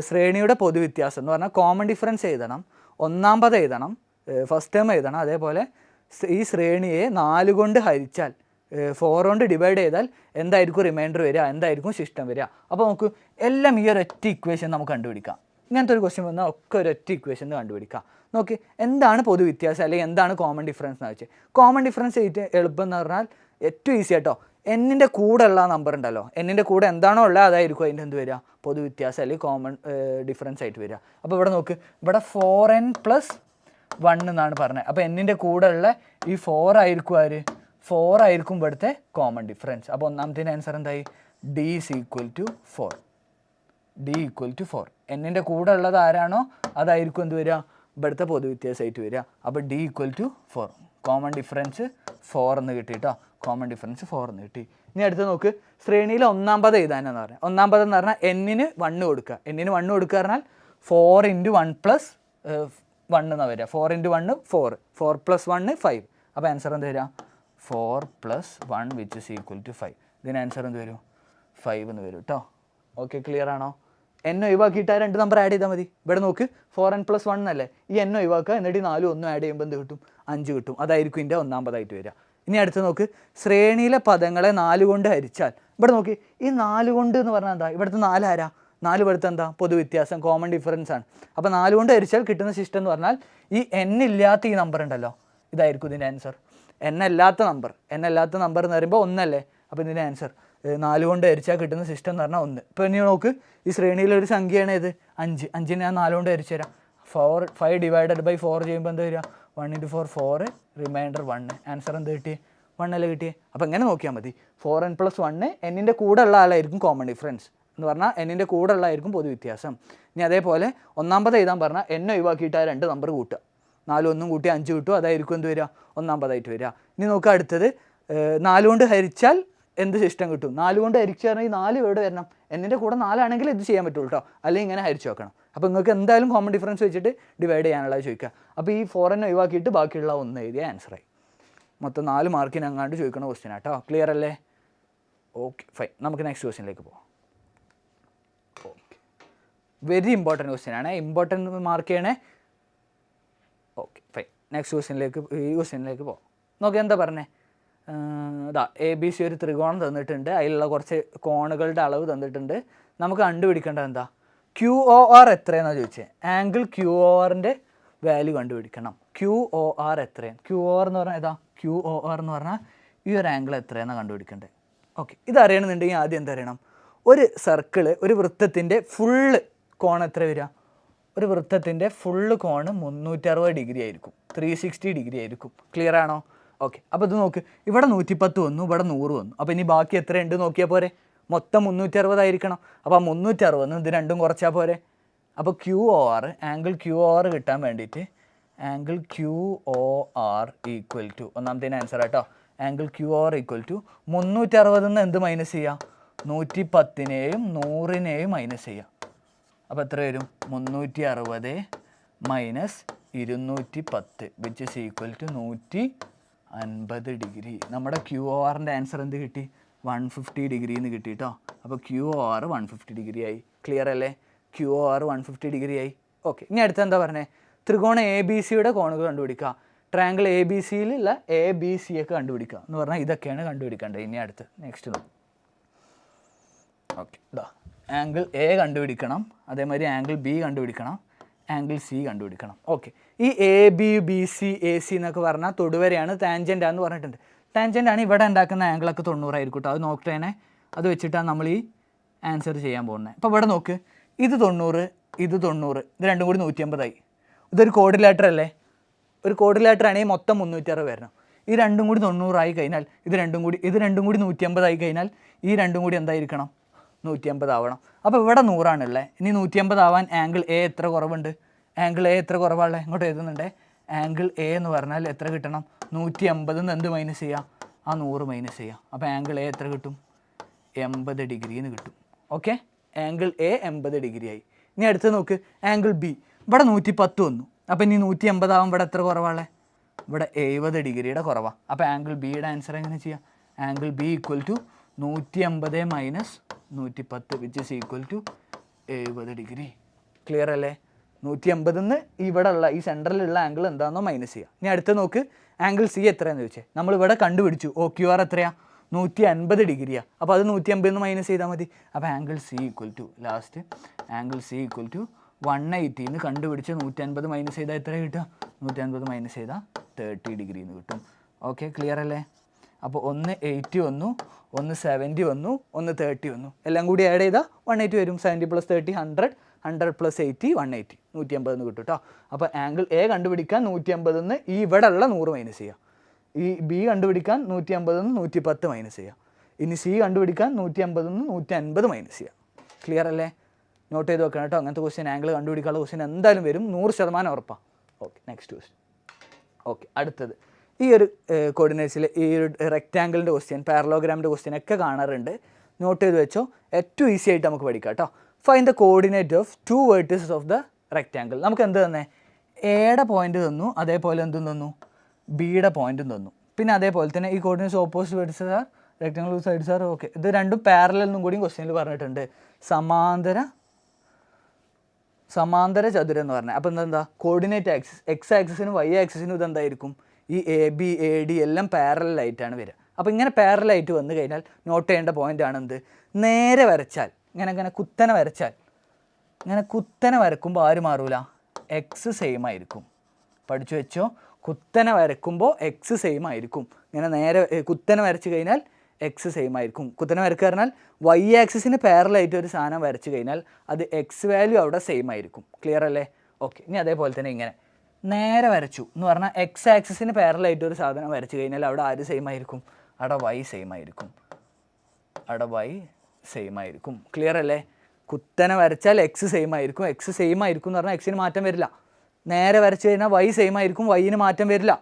ശ്രേണിയുടെ പൊതുവ്യത്യാസം എന്ന് പറഞ്ഞാൽ കോമൺ ഡിഫറൻസ് എഴുതണം, ഒന്നാം പദം എഴുതണം, ഫസ്റ്റ് ടേം എഴുതണം. അതേപോലെ ഈ ശ്രേണിയെ 4 കൊണ്ട് ഹരിച്ചാൽ 4 കൊണ്ട് ഡിവൈഡ് ചെയ്താൽ എന്തായിരിക്കും റിമൈൻഡർ വരിക, എന്തായിരിക്കും ശിഷ്ടം വരിക. അപ്പോൾ നമുക്ക് എല്ലാം ഈ ഒരൊറ്റ ഇക്വേഷൻ നമുക്ക് കണ്ടുപിടിക്കാം. ഇങ്ങനത്തെ ഒരു ക്വസ്റ്റ്യൻ വന്നാൽ ഒക്കെ ഒരൊറ്റ ഇക്വേഷൻ കണ്ടുപിടിക്കാം. നോക്കി, എന്താണ് പൊതുവ്യത്യാസം അല്ലെങ്കിൽ എന്താണ് കോമൺ ഡിഫറൻസ് എന്ന് വെച്ചാൽ, കോമൺ ഡിഫറൻസ് എളുപ്പം എന്ന് പറഞ്ഞാൽ ഏറ്റവും ഈസി ആട്ടോ. എന്നിൻ്റെ കൂടെ ഉള്ള നമ്പർ ഉണ്ടല്ലോ, എന്നിൻ്റെ കൂടെ എന്താണോ ഉള്ളത് അതായിരിക്കും അതിൻ്റെ എന്ത് വരിക? പൊതുവ്യത്യാസം അല്ലെങ്കിൽ കോമൺ ഡിഫറൻസ് ആയിട്ട് വരിക. അപ്പോൾ ഇവിടെ നോക്ക്, ഇവിടെ 4n + 1 എന്നാണ് പറഞ്ഞത്. അപ്പോൾ എന്നിൻ്റെ കൂടെ ഉള്ള ഈ 4 ആയിരിക്കും ആര്? 4 ആയിരിക്കും ഇവിടുത്തെ കോമൺ ഡിഫറൻസ്. അപ്പോൾ ഒന്നാമത്തെ ആൻസർ എന്തായി? D = 4. D = 4. എന്നിൻ്റെ കൂടെ ഉള്ളത് ആരാണോ അതായിരിക്കും എന്ത് വരിക? ഇവിടുത്തെ പൊതുവ്യത്യാസമായിട്ട് വരിക. അപ്പോൾ D = 4. കോമൺ ഡിഫറൻസ് 4 എന്ന് കിട്ടി കേട്ടോ. കോമൺ ഡിഫറൻസ് 4 എന്ന് കിട്ടി. ഇനി അടുത്ത് നോക്ക്, ശ്രേണിയിലെ ഒന്നാം പദം എഴുതാനെന്ന് പറഞ്ഞാൽ, ഒന്നാം പദം എന്ന് പറഞ്ഞാൽ എന്നിന് 1 കൊടുക്കുക. എന്നിന് 1 കൊടുക്കുക പറഞ്ഞാൽ 4 × 1 + 1 എന്നാണ് വരിക. 4 × 1 4, 4 + 1 5. അപ്പോൾ ആൻസർ എന്ത് വരിക? 4 + 1 = 5. ഇതിന് ആൻസർ എന്ത് വരും? 5 എന്ന് വരും കേട്ടോ. ഓക്കെ, ക്ലിയർ ആണോ? എൻ ഒഴിവാക്കിയിട്ട് 2 നമ്പർ ആഡ് ചെയ്താൽ മതി. ഇവിടെ നോക്ക്, 4n + 1 എന്നല്ലേ, ഈ എൻ ഒഴിവാക്കുക, എന്നിട്ട് 4 1 ആഡ് ചെയ്യുമ്പോൾ എന്ത് കിട്ടും? 5 കിട്ടും. അതായിരിക്കും ഇതിൻ്റെ ഒന്നാം പദമായിട്ട് വരിക. ഇനി അടുത്ത് നോക്ക്, ശ്രേണിയിലെ പദങ്ങളെ 4 കൊണ്ട് ഹരിച്ചാൽ, ഇവിടെ നോക്കി, ഈ 4 കൊണ്ട് എന്ന് പറഞ്ഞാൽ എന്താ? ഇവിടുത്തെ 4 ആരാ? 4 ഇവിടുത്തെ എന്താ? പൊതുവ്യത്യാസം, കോമൺ ഡിഫറൻസ് ആണ്. അപ്പോൾ 4 കൊണ്ട് ഹരിച്ചാൽ കിട്ടുന്ന ശിഷ്ടം എന്ന് പറഞ്ഞാൽ ഈ n ഇല്ലാത്ത ഈ നമ്പർ ഉണ്ടല്ലോ, ഇതായിരിക്കും ഇതിൻ്റെ ആൻസർ. n അല്ലാത്ത നമ്പർ എന്ന് പറയുമ്പോൾ 1 അല്ലേ? അപ്പോൾ ഇതിൻ്റെ ആൻസർ 4 കൊണ്ട് ഹരിച്ചാൽ കിട്ടുന്ന സിസ്റ്റം എന്ന് പറഞ്ഞാൽ 1. ഇപ്പോൾ ഇനി നോക്ക്, ഈ ശ്രേണിയിലൊരു സംഖ്യയാണ് ഇത് 5. 5നെ ഞാൻ 4 കൊണ്ട് ഹരിച്ചു തരാം. 5 ഡിവൈഡഡ് ബൈ 4 ചെയ്യുമ്പോൾ എന്താ വരിക? 1 × 4 4, റിമൈൻഡർ 1. ആൻസർ എന്ത് കിട്ടി? 1 അല്ലേ കിട്ടിയേ? അപ്പോൾ ഇങ്ങനെ നോക്കിയാൽ മതി. 4n + 1 എന്നിൻ്റെ കൂടെ ഉള്ള ആളായിരിക്കും കോമൺ ഡിഫറൻസ് എന്ന് പറഞ്ഞാൽ എന്നിൻ്റെ കൂടെ ഉള്ളതായിരിക്കും പൊതുവ്യത്യാസം. ഇനി അതേപോലെ ഒന്നാം പദം എഴുതാൻ പറഞ്ഞാൽ n ഒഴിവാക്കിയിട്ട് ആ 2 നമ്പർ കൂട്ടുക. 4 1 കൂട്ടി 5 കിട്ടും. അതായിരിക്കും എന്ത് വരിക? ഒന്നാം പദമായിട്ട് വരിക. ഇനി നോക്കുക അടുത്തത്, 4 കൊണ്ട് ഹരിച്ചാൽ എന്ത് ശിഷ്ടം കിട്ടും? 4 കൊണ്ട് ഹരിച്ചു പറഞ്ഞാൽ ഈ 4 എവിടെ വരണം? എന്നിൻ്റെ കൂടെ 4 ആണെങ്കിൽ ഇത് ചെയ്യാൻ പറ്റുള്ളൂ കേട്ടോ, അല്ലെങ്കിൽ ഇങ്ങനെ ഹരിച്ചു വെക്കണം. അപ്പോൾ നിങ്ങൾക്ക് എന്തായാലും കോമൺ ഡിഫറൻസ് വെച്ചിട്ട് ഡിവൈഡ് ചെയ്യാനുള്ളത് ചോദിക്കുക. അപ്പോൾ ഈ 4n ഒഴിവാക്കിയിട്ട് ബാക്കിയുള്ള 1 എഴുതിയ ആൻസറായി. മൊത്തം 4 മാർക്കിന് അങ്ങാണ്ട് ചോദിക്കുന്ന ക്വസ്റ്റ്യൻ ആട്ടോ. ക്ലിയർ അല്ലേ? Okay fine. നമുക്ക് നെക്സ്റ്റ് ക്വസ്റ്റ്യനിലേക്ക് പോകാം. ഓക്കെ, വെരി ഇമ്പോർട്ടൻറ്റ് ക്വസ്റ്റ്യൻ ആണ്, ഇമ്പോർട്ടൻറ്റ് മാർക്ക് ചെയ്യണേ. Okay fine. നെക്സ്റ്റ് ക്വസ്റ്റ്യനിലേക്ക്, ഈ ക്വസ്റ്റ്യനിലേക്ക് പോകാം. നോക്കി എന്താ പറഞ്ഞേ, ഇതാ ABC ഒരു ത്രികോണം തന്നിട്ടുണ്ട്, അതിലുള്ള കുറച്ച് കോണുകളുടെ അളവ് തന്നിട്ടുണ്ട്. നമുക്ക് കണ്ടുപിടിക്കേണ്ടത് എന്താ, QOR എത്രയെന്നാണ് ചോദിച്ചത്. ആംഗിൾ QORൻ്റെ വാല്യൂ കണ്ടുപിടിക്കണം. QOR എത്രയാണ്, QOR എന്ന് പറഞ്ഞാൽ ഏതാ, QOR എന്ന് പറഞ്ഞാൽ ഈ ഒരു ആംഗിൾ എത്രയെന്നാണ് കണ്ടുപിടിക്കേണ്ടത്. ഓക്കെ, ഇതറിയണമെന്നുണ്ടെങ്കിൽ ആദ്യം എന്താ അറിയണം, ഒരു സർക്കിള്, ഒരു വൃത്തത്തിൻ്റെ ഫുള്ള് കോൺ എത്ര വരിക, ഒരു വൃത്തത്തിൻ്റെ ഫുള്ള് കോണ് 360 ഡിഗ്രി ആയിരിക്കും, 360 ഡിഗ്രി ആയിരിക്കും. ക്ലിയർ ആണോ? ഓക്കെ, അപ്പോൾ ഇത് നോക്ക്, ഇവിടെ 110 വന്നു, ഇവിടെ 100 വന്നു. അപ്പോൾ ഇനി ബാക്കി എത്രയുണ്ട് നോക്കിയാൽ പോരെ, മൊത്തം 360 ആയിരിക്കണം. അപ്പോൾ 360 ഇത് രണ്ടും കുറച്ചാൽ പോരെ. അപ്പോൾ QOR, ആംഗിൾ QOR കിട്ടാൻ വേണ്ടിയിട്ട് ആംഗിൾ QOR ഈക്വൽ ടു, ഒന്നാമത്തേന് ആൻസർ കേട്ടോ, ആംഗിൾ QOR ഈക്വൽ ടു 360 എന്ത് മൈനസ് ചെയ്യുക, 110നെയും 100നെയും മൈനസ് ചെയ്യുക. അപ്പോൾ എത്ര വരും, 360 minus 210 which is equal to 150 degree. നമ്മുടെ QORൻ്റെ ആൻസർ എന്ത് കിട്ടി, 150 ഡിഗ്രി എന്ന് കിട്ടി കേട്ടോ. അപ്പോൾ QOR 150 ഡിഗ്രി ആയി. ക്ലിയർ അല്ലേ, QOR 150 ഡിഗ്രി ആയി. ഓക്കെ, ഇനി അടുത്ത എന്താ പറഞ്ഞത്, ത്രികോണം ABCയുടെ കോണുകൾ കണ്ടുപിടിക്കുക, ട്രയാങ്കിൾ ABCയിലുള്ള ABC ഒക്കെ കണ്ടുപിടിക്കുക എന്ന് പറഞ്ഞാൽ ഇതൊക്കെയാണ് കണ്ടുപിടിക്കേണ്ടത്. ഇനി അടുത്ത് നെക്സ്റ്റ് നോക്കാം. ഓക്കെ, ഇതാ ആംഗിൾ A കണ്ടുപിടിക്കണം, അതേമാതിരി ആംഗിൾ B കണ്ടുപിടിക്കണം, ആംഗിൾ C കണ്ടുപിടിക്കണം. ഓക്കെ, ഈ ABBC AC എന്നൊക്കെ പറഞ്ഞാൽ തൊടുവരെയാണ്, ടാൻജൻ്റ് ആണെന്ന് പറഞ്ഞിട്ടുണ്ട്. ടാൻജൻ്റ് ആണ്, ഇവിടെ ഉണ്ടാക്കുന്ന ആംഗിളൊക്കെ 90 ആയിരിക്കും കേട്ടോ. അത് നോക്കിട്ടേനെ, അത് വെച്ചിട്ടാണ് നമ്മൾ ഈ ആൻസർ ചെയ്യാൻ പോകുന്നത്. അപ്പോൾ ഇവിടെ നോക്ക്, ഇത് 90, ഇത് 90, ഇത് രണ്ടും കൂടി 150 ആയി. ഇതൊരു കോഡിലാറ്റർ അല്ലേ, ഒരു കോഡിലാറ്റർ ആണെങ്കിൽ മൊത്തം 360 വരണം. ഈ രണ്ടും കൂടി 90 ആയി കഴിഞ്ഞാൽ ഇത് രണ്ടും കൂടി 150 ആയി കഴിഞ്ഞാൽ ഈ രണ്ടും കൂടി എന്തായിരിക്കണം, 150 ആവണം. അപ്പോൾ ഇവിടെ 100 ആണുള്ളത്. ഇനി 150 ആവാൻ ആംഗിൾ A എത്ര കുറവുണ്ട്, ആംഗിൾ A എത്ര കുറവാണല്ലേ, ഇങ്ങോട്ട് എഴുതുന്നുണ്ട്. ആംഗിൾ A എന്ന് പറഞ്ഞാൽ എത്ര കിട്ടണം, 150 എന്ത് മൈനസ് ചെയ്യുക, ആ 100 മൈനസ് ചെയ്യുക. അപ്പോൾ ആംഗിൾ A എത്ര കിട്ടും, 80 ഡിഗ്രി എന്ന് കിട്ടും. ഓക്കെ, ആംഗിൾ A 80 ഡിഗ്രി ആയി. ഇനി അടുത്ത് നോക്ക്, ആംഗിൾ B, ഇവിടെ 110 വന്നു. അപ്പോൾ ഇനി 150 ആവാൻ ഇവിടെ എത്ര കുറവാണല്ലേ, ഇവിടെ 70 ഡിഗ്രിയുടെ കുറവാണ്. അപ്പോൾ ആംഗിൾ Bയുടെ ആൻസർ എങ്ങനെ ചെയ്യാം, angle B equal to 150 minus 110 which is equal to 70 degree. Clear അല്ലേ, 150 ഇവിടെ ഉള്ള ഈ സെൻറ്ററിലുള്ള ആംഗിൾ എന്താണെന്നോ മൈനസ് ചെയ്യുക. ഇനി അടുത്ത് നോക്ക്, ആംഗിൾ C എത്രയാണെന്ന് ചോദിച്ചേ, നമ്മളിവിടെ കണ്ടുപിടിച്ചു. OQR എത്രയാണ്, 150 ഡിഗ്രിയാണ്. അപ്പോൾ അത് 150 മൈനസ് ചെയ്താൽ മതി. അപ്പോൾ angle C equal to, last angle C equal to 180 കണ്ടുപിടിച്ച് 150 മൈനസ് ചെയ്താൽ എത്ര കിട്ടുക, 150 മൈനസ് ചെയ്താൽ 30 ഡിഗ്രി എന്ന് കിട്ടും. ഓക്കെ, ക്ലിയർ അല്ലേ. അപ്പോൾ ഒന്ന് 80 വന്നു, ഒന്ന് 70 വന്നു, ഒന്ന് 30 വന്നു, എല്ലാം കൂടി ആഡ് ചെയ്താൽ 180 വരും. 70 + 30 100, 100 + 80 180, 150 എന്ന് കിട്ടും കേട്ടോ. അപ്പോൾ ആംഗിൾ A കണ്ടുപിടിക്കാൻ 150 ഈ ഇവിടെ ഉള്ള 100 മൈനസ് ചെയ്യുക. ഈ B കണ്ടുപിടിക്കാൻ 150 110 മൈനസ് ചെയ്യുക. ഇനി C കണ്ടുപിടിക്കാൻ 150 150 മൈനസ് ചെയ്യുക. ക്ലിയർ അല്ലേ, നോട്ട് ചെയ്ത് വെക്കണം കേട്ടോ. അങ്ങനത്തെ ക്വസ്റ്റ്യൻ, ആംഗിൾ കണ്ടുപിടിക്കാനുള്ള ക്വസ്റ്റ്യൻ എന്തായാലും വരും, 100% ഉറപ്പാണ്. Okay, next question. ഓക്കെ, അടുത്തത് ഈ ഒരു കോർഡിനേറ്റ്സിൽ ഈ ഒരു റെക്റ്റാങ്കിളിൻ്റെ ക്വസ്റ്റ്യൻ, പാരലോഗ്രാമിൻ്റെ ക്വസ്റ്റ്യൻ ഒക്കെ കാണാറുണ്ട്. നോട്ട് ചെയ്ത് വെച്ചോ, ഏറ്റവും ഈസി ആയിട്ട് നമുക്ക് പഠിക്കാം കേട്ടോ. Find the coordinate of 2 vertices of the rectangle. നമുക്ക് എന്ത് തന്നെ, എയുടെ പോയിന്റ് തന്നു, അതേപോലെ എന്തും തന്നു, ബിയുടെ പോയിന്റും തന്നു. പിന്നെ അതേപോലെ തന്നെ ഈ coordinates opposite vertices are rectangle sides are. Okay, ഇത് രണ്ടും പാരലൽ എന്നും കൂടി ക്വസ്റ്റ്യനിൽ പറഞ്ഞിട്ടുണ്ട്. സമാന്തര ചതുരം എന്ന് പറഞ്ഞാൽ അപ്പോൾ എന്താ, കോർഡിനേറ്റ് ആക്സിസ് എക്സ് ആക്സിസിനും വൈ ആക്സിസിനും ഇതെന്തായിരിക്കും, ഈ AB AD എല്ലാം പാരലായിട്ടാണ് വരിക. അപ്പോൾ ഇങ്ങനെ പാരലായിട്ട് വന്നു കഴിഞ്ഞാൽ നോട്ട് ചെയ്യേണ്ട പോയിന്റ് ആണ് എന്ത്, നേരെ വരച്ചാൽ, ഇങ്ങനെ കുത്തനെ വരച്ചാൽ, ഇങ്ങനെ കുത്തനെ വരക്കുമ്പോൾ ആര് മാറൂല, എക്സ് സെയിം ആയിരിക്കും. പഠിച്ചു വെച്ചോ, കുത്തനെ വരക്കുമ്പോൾ എക്സ് സെയിം ആയിരിക്കും. ഇങ്ങനെ നേരെ കുത്തനെ വരച്ച് കഴിഞ്ഞാൽ എക്സ് സെയിം ആയിരിക്കും. കുത്തനെ വരക്കുക പറഞ്ഞാൽ വൈ ആക്സിസിന് പാരലായിട്ട് ഒരു സാധനം വരച്ച് കഴിഞ്ഞാൽ അത് എക്സ് വാല്യൂ അവിടെ സെയിം ആയിരിക്കും. ക്ലിയർ അല്ലേ. ഓക്കെ, ഇനി അതേപോലെ തന്നെ ഇങ്ങനെ നേരെ വരച്ചു എന്ന് പറഞ്ഞാൽ എക്സ് ആക്സിസിന് പാരലായിട്ട് ഒരു സാധനം വരച്ച് കഴിഞ്ഞാൽ അവിടെ ആര് സെയിം ആയിരിക്കും, അവിടെ വൈ സെയിം ആയിരിക്കും, അവിടെ വൈ സെയിം ആയിരിക്കും. ക്ലിയർ അല്ലേ. കുത്തനെ വരച്ചാൽ എക്സ് സെയിം ആയിരിക്കും, എക്സ് സെയിം ആയിരിക്കും എന്ന് പറഞ്ഞാൽ എക്സിന് മാറ്റം വരില്ല. നേരെ വരച്ച് കഴിഞ്ഞാൽ വൈ സെയിം ആയിരിക്കും, വൈന് മാറ്റം വരില്ല.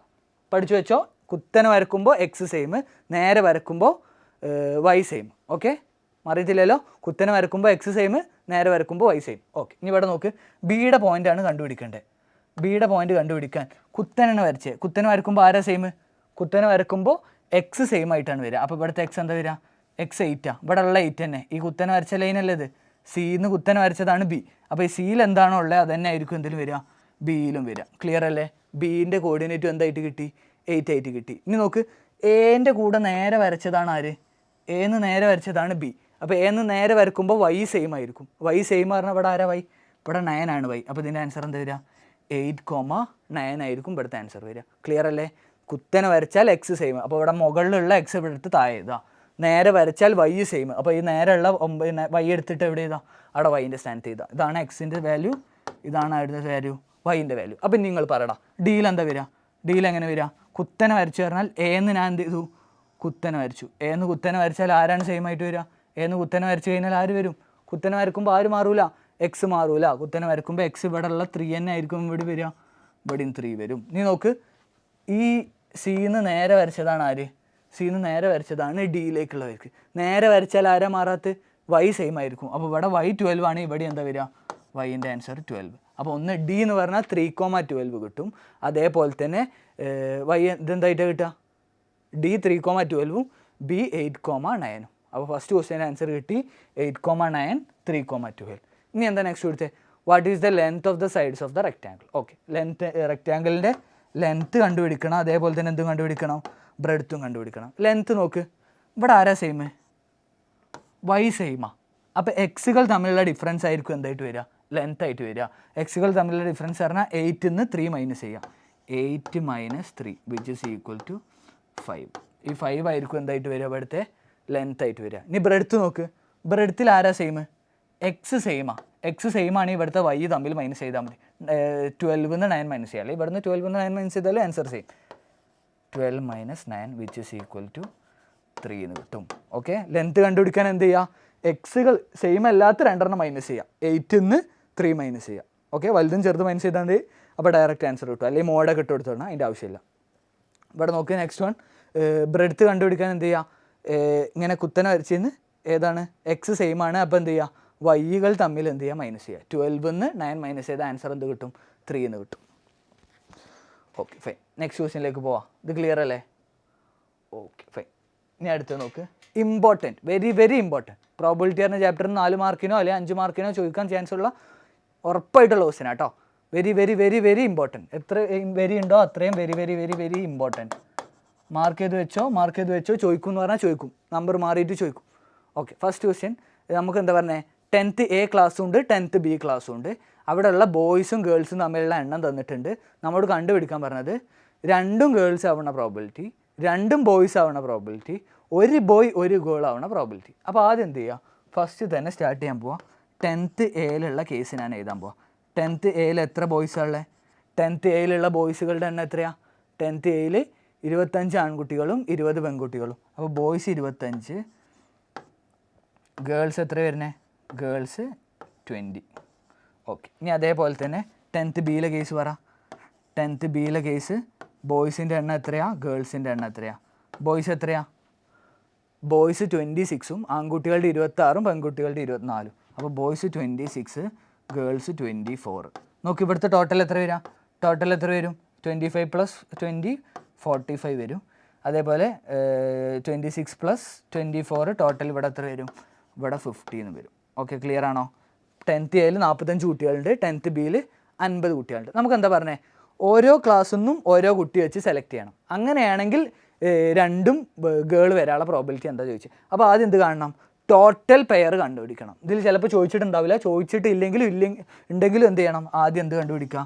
പഠിച്ചു വെച്ചോ, കുത്തനെ വരക്കുമ്പോൾ എക്സ് സെയിം, നേരെ വരക്കുമ്പോൾ വൈ സെയിം. ഓക്കെ, അറിയത്തില്ലല്ലോ. കുത്തനെ വരക്കുമ്പോൾ എക്സ് സെയിം, നേരെ വരക്കുമ്പോൾ വൈ സെയിം. ഓക്കെ, ഇനി ഇവിടെ നോക്ക്, ബിയുടെ പോയിൻ്റാണ് കണ്ടുപിടിക്കേണ്ടത്. ബിയുടെ പോയിൻ്റ് കണ്ടുപിടിക്കാൻ കുത്തനെ വരച്ചേ, കുത്തനെ വരക്കുമ്പോൾ ആരാ സെയിം, കുത്തനെ വരക്കുമ്പോൾ എക്സ് സെയിം ആയിട്ടാണ് വരിക. അപ്പോൾ ഇവിടുത്തെ എക്സ് എന്താ വരിക, എക്സ് 8 ഇവിടെ ഉള്ള 8 തന്നെ. ഈ കുത്തനെ വരച്ച ലൈനല്ലേ ഇത്, സിന്ന് കുത്തനെ വരച്ചതാണ് ബി. അപ്പോൾ ഈ സിയിൽ എന്താണോ ഉള്ളത് അത് തന്നെ ആയിരിക്കും എന്തിലും വരിക, ബിയിലും വരിക. ക്ലിയർ അല്ലേ? ബീൻ്റെ കോർഡിനേറ്റും എന്തായിട്ട് കിട്ടി, 8 ആയിട്ട് കിട്ടി. ഇനി നോക്ക്, എൻ്റെ കൂടെ നേരെ വരച്ചതാണ് ആര്, എന്ന് നേരെ വരച്ചതാണ് ബി. അപ്പോൾ എന്ന് നേരെ വരക്കുമ്പോൾ വൈ സെയിം ആയിരിക്കും. വൈ സെയിം പറഞ്ഞാൽ ഇവിടെ ആരാ വൈ, ഇവിടെ 9 ആണ് വൈ. അപ്പോൾ ഇതിൻ്റെ ആൻസർ എന്താ വരിക, 8,9 ആയിരിക്കും ഇവിടുത്തെ ആൻസർ വരിക. ക്ലിയർ അല്ലേ? കുത്തനെ വരച്ചാൽ എക്സ് സെയിം, അപ്പോൾ ഇവിടെ മുകളിലുള്ള എക്സ് ഇവിടെ എടുത്ത് താഴെ ഇതാ. നേരെ വരച്ചാൽ വൈ സെയിം, അപ്പോൾ ഈ നേരെയുള്ള വൈ എടുത്തിട്ട് എവിടെ ചെയ്താൽ അവിടെ വൈൻ്റെ സ്ഥാനത്ത് ചെയ്താൽ. ഇതാണ് എക്സിൻ്റെ വാല്യൂ, ഇതാണ് അടുത്ത വാല്യൂ വൈൻ്റെ വാല്യൂ. അപ്പം നിങ്ങൾ പറയടാ ഡിയിൽ എന്താ വരിക, ഡിയിൽ എങ്ങനെ വരിക, കുത്തനെ വരച്ചു പറഞ്ഞാൽ എന്ന് ഞാൻ എന്ത് ചെയ്തു, കുത്തനെ വരച്ചു. എന്ന് കുത്തനെ വരച്ചാൽ ആരാണ് സെയിം ആയിട്ട് വരിക, എന്ന് കുത്തനെ വരച്ച് കഴിഞ്ഞാൽ ആര് വരും, കുത്തനെ വരക്കുമ്പോൾ ആര് മാറൂല, എക്സ് മാറൂല. കുത്തനെ വരക്കുമ്പോൾ എക്സ് ഇവിടെ ഉള്ള 3 തന്നെ ആയിരിക്കും ഇവിടെ വരിക, ഇവിടെയും 3 വരും. നീ നോക്ക്, ഈ സിന്ന് നേരെ വരച്ചതാണ് ആര്, സിന്ന് നേരെ വരച്ചതാണ് ഡിയിലേക്കുള്ളവർക്ക്. നേരെ വരച്ചാൽ ആരാ മാറാത്ത, വൈ സെയിം ആയിരിക്കും. അപ്പോൾ ഇവിടെ വൈ 12 ആണ്, ഇവിടെ എന്താ വരിക, വൈൻ്റെ ആൻസർ 12. അപ്പോൾ ഒന്ന് ഡി എന്ന് പറഞ്ഞാൽ 3,12 കിട്ടും. അതേപോലെ തന്നെ വൈ ഇതെന്തായിട്ടാണ് കിട്ടുക, ഡി 3,12ഉം ബി 8,9. അപ്പോൾ ഫസ്റ്റ് ക്വസ്റ്റ്യൻ ആൻസർ കിട്ടി 8,9, 3,12. ഇനി എന്താ നെക്സ്റ്റ് കൊടുത്തത്, what is the length of the sides of the rectangle. Okay, length റെക്റ്റാങ്കിളിൻ്റെ ലെങ്ത്ത് കണ്ടുപിടിക്കണം, അതേപോലെ തന്നെ എന്തും കണ്ടുപിടിക്കണം, ബ്രെഡ്ത്തും കണ്ടുപിടിക്കണം. ലെങ്ത്ത് നോക്ക്, ഇവിടെ ആരാ സെയിം, വൈ സെയിമാ. അപ്പോൾ എക്സുകൾ തമ്മിലുള്ള ഡിഫറൻസ് ആയിരിക്കും എന്തായിട്ട് വരിക, ലെങ്ത് ആയിട്ട് വരിക. എക്സുകൾ തമ്മിലുള്ള ഡിഫറൻസ് പറഞ്ഞാൽ 8ന്ന് 3 മൈനസ് ചെയ്യുക, 8 - 3 വിച്ച് ഈസ് ഈക്വൽ ടു 5. ഈ 5 ആയിരിക്കും എന്തായിട്ട് വരിക, ഇവിടുത്തെ ലെങ്ത് ആയിട്ട് വരിക. ഇനി ബ്രെഡ്ത്ത് നോക്ക്, ബ്രെഡ്ത്തിൽ ആരാ സെയിം, എക്സ് സെയിമാ. എക്സ് സെയിമാണ്, ഇവിടുത്തെ വൈ തമ്മിൽ മൈനസ് ചെയ്താൽ മതി. 12ന്ന് 9 മൈനസ് ചെയ്യുക, അല്ലെങ്കിൽ ഇവിടുന്ന് 12ന്ന് 9 മൈനസ് ചെയ്താലും answer same. 12 - 9 which is equal to 3 എന്ന് കിട്ടും. ഓക്കെ, ലെങ്ത് കണ്ടുപിടിക്കാൻ എന്ത് ചെയ്യുക, എക്സുകൾ സെയിം അല്ലാത്ത 2 മൈനസ് ചെയ്യുക, 8ന്ന് 3 മൈനസ് ചെയ്യുക. ഓക്കെ, വലുതും ചെറുത് മൈനസ് ചെയ്താൽ മതി, അപ്പോൾ ഡയറക്റ്റ് ആൻസർ കിട്ടും. അല്ലെങ്കിൽ മോഡൊക്കെ ഇട്ട് കൊടുത്തോണം, അതിൻ്റെ ആവശ്യമില്ല. ഇവിടെ നോക്കി നെക്സ്റ്റ് വൺ, ബ്രെഡ്ത്ത് കണ്ടുപിടിക്കാൻ എന്ത് ചെയ്യുക, ഇങ്ങനെ കുത്തനെ വരച്ചെന്ന് ഏതാണ്, എക്സ് സെയിം ആണ്, അപ്പോൾ എന്ത് ചെയ്യുക, വൈകൾ തമ്മിൽ എന്ത് ചെയ്യുക, മൈനസ് ചെയ്യുക. 12ന്ന് 9 മൈനസ് ചെയ്ത ആൻസർ എന്ത് കിട്ടും, 3 എന്ന് കിട്ടും. ഓക്കെ ഫൈൻ, നെക്സ്റ്റ് ക്വസ്റ്റ്യനിലേക്ക് പോവാം. ഇത് ക്ലിയർ അല്ലേ? Okay fine. ഇനി അടുത്ത് നോക്ക്, important, very very important. Probability പറഞ്ഞ ചാപ്റ്ററിന് 4 മാർക്കിനോ അല്ലെങ്കിൽ 5 മാർക്കിനോ ചോദിക്കാൻ ചാൻസ് ഉള്ള ഉറപ്പായിട്ടുള്ള ക്വസ്റ്റ്യൻ കേട്ടോ. Very very very very important. എത്ര വെരി ഉണ്ടോ അത്രയും very very very very important. Mark ചെയ്ത് വെച്ചോ, ചോദിക്കും എന്ന് പറഞ്ഞാൽ ചോദിക്കും, നമ്പർ മാറിയിട്ട് ചോദിക്കും. ഓക്കെ, ഫസ്റ്റ് ക്വസ്റ്റ്യൻ നമുക്ക് എന്താ പറഞ്ഞത്, 10th A ക്ലാസ്സും ഉണ്ട് 10th B ക്ലാസ്സും ഉണ്ട്. അവിടെയുള്ള ബോയ്സും ഗേൾസും തമ്മിലുള്ള എണ്ണം തന്നിട്ടുണ്ട്. നമ്മോട് കണ്ടുപിടിക്കാൻ പറഞ്ഞത് 2 ഗേൾസ് ആവുന്ന പ്രോബിലിറ്റി, 2 ബോയ്സ് ആവുന്ന പ്രോബിലിറ്റി, 1 ബോയ് 1 ഗേൾ ആവുന്ന പ്രോബിലിറ്റി. അപ്പോൾ ആദ്യം എന്ത് ചെയ്യുക, ഫസ്റ്റ് തന്നെ സ്റ്റാർട്ട് ചെയ്യാൻ പോവാം. 10th Aയിലുള്ള കേസ് ഞാൻ എഴുതാൻ പോവാം. 10th Aയിൽ എത്ര ബോയ്സാണ് ഉള്ളത്, 10th Aയിലുള്ള ബോയ്സുകളുടെ എണ്ണം എത്രയാണ്, 10th Aയിൽ 25 ആൺകുട്ടികളും 20 പെൺകുട്ടികളും. അപ്പോൾ ബോയ്സ് 25, ഗേൾസ് എത്ര വരുന്നത്, ഗേൾസ് 20. ഓക്കെ, ഇനി അതേപോലെ തന്നെ 10th Bയിലെ കേസ് പറ. 10th Bയിലെ കേസ് ബോയ്സിൻ്റെ എണ്ണം എത്രയാണ്, ഗേൾസിൻ്റെ എണ്ണം എത്രയാണ്, ബോയ്സ് എത്രയാണ്, ബോയ്സ് 26ഉം ആൺകുട്ടികളുടെ 26ഉം പെൺകുട്ടികളുടെ 24. അപ്പോൾ ബോയ്സ് 26, ഗേൾസ് 24. നോക്കി ഇവിടുത്തെ ടോട്ടൽ എത്ര വരാം, ടോട്ടൽ എത്ര വരും, 25 + 20 45 വരും. അതേപോലെ 26 + 24 ടോട്ടൽ ഇവിടെ എത്ര വരും, ഇവിടെ 50 എന്ന് വരും. ഓക്കെ, ക്ലിയർ ആണോ? 10th Aയിൽ 45 കുട്ടികളുണ്ട്, 10th Bയിൽ 50 കുട്ടികളുണ്ട്. നമുക്ക് എന്താ പറഞ്ഞത്, ഓരോ ക്ലാസ്സിൽ നിന്നും ഓരോ കുട്ടി വെച്ച് സെലക്ട് ചെയ്യണം. അങ്ങനെയാണെങ്കിൽ 2 ഗേൾ വരാനുള്ള പ്രോബിലിറ്റി എന്താ ചോദിച്ചത്. അപ്പോൾ ആദ്യം എന്ത് കാണണം, ടോട്ടൽ പെയർ കണ്ടുപിടിക്കണം. ഇതിൽ ചിലപ്പോൾ ചോദിച്ചിട്ടുണ്ടാവില്ല, ഉണ്ടെങ്കിലും എന്ത് ചെയ്യണം, ആദ്യം എന്ത് കണ്ടുപിടിക്കുക,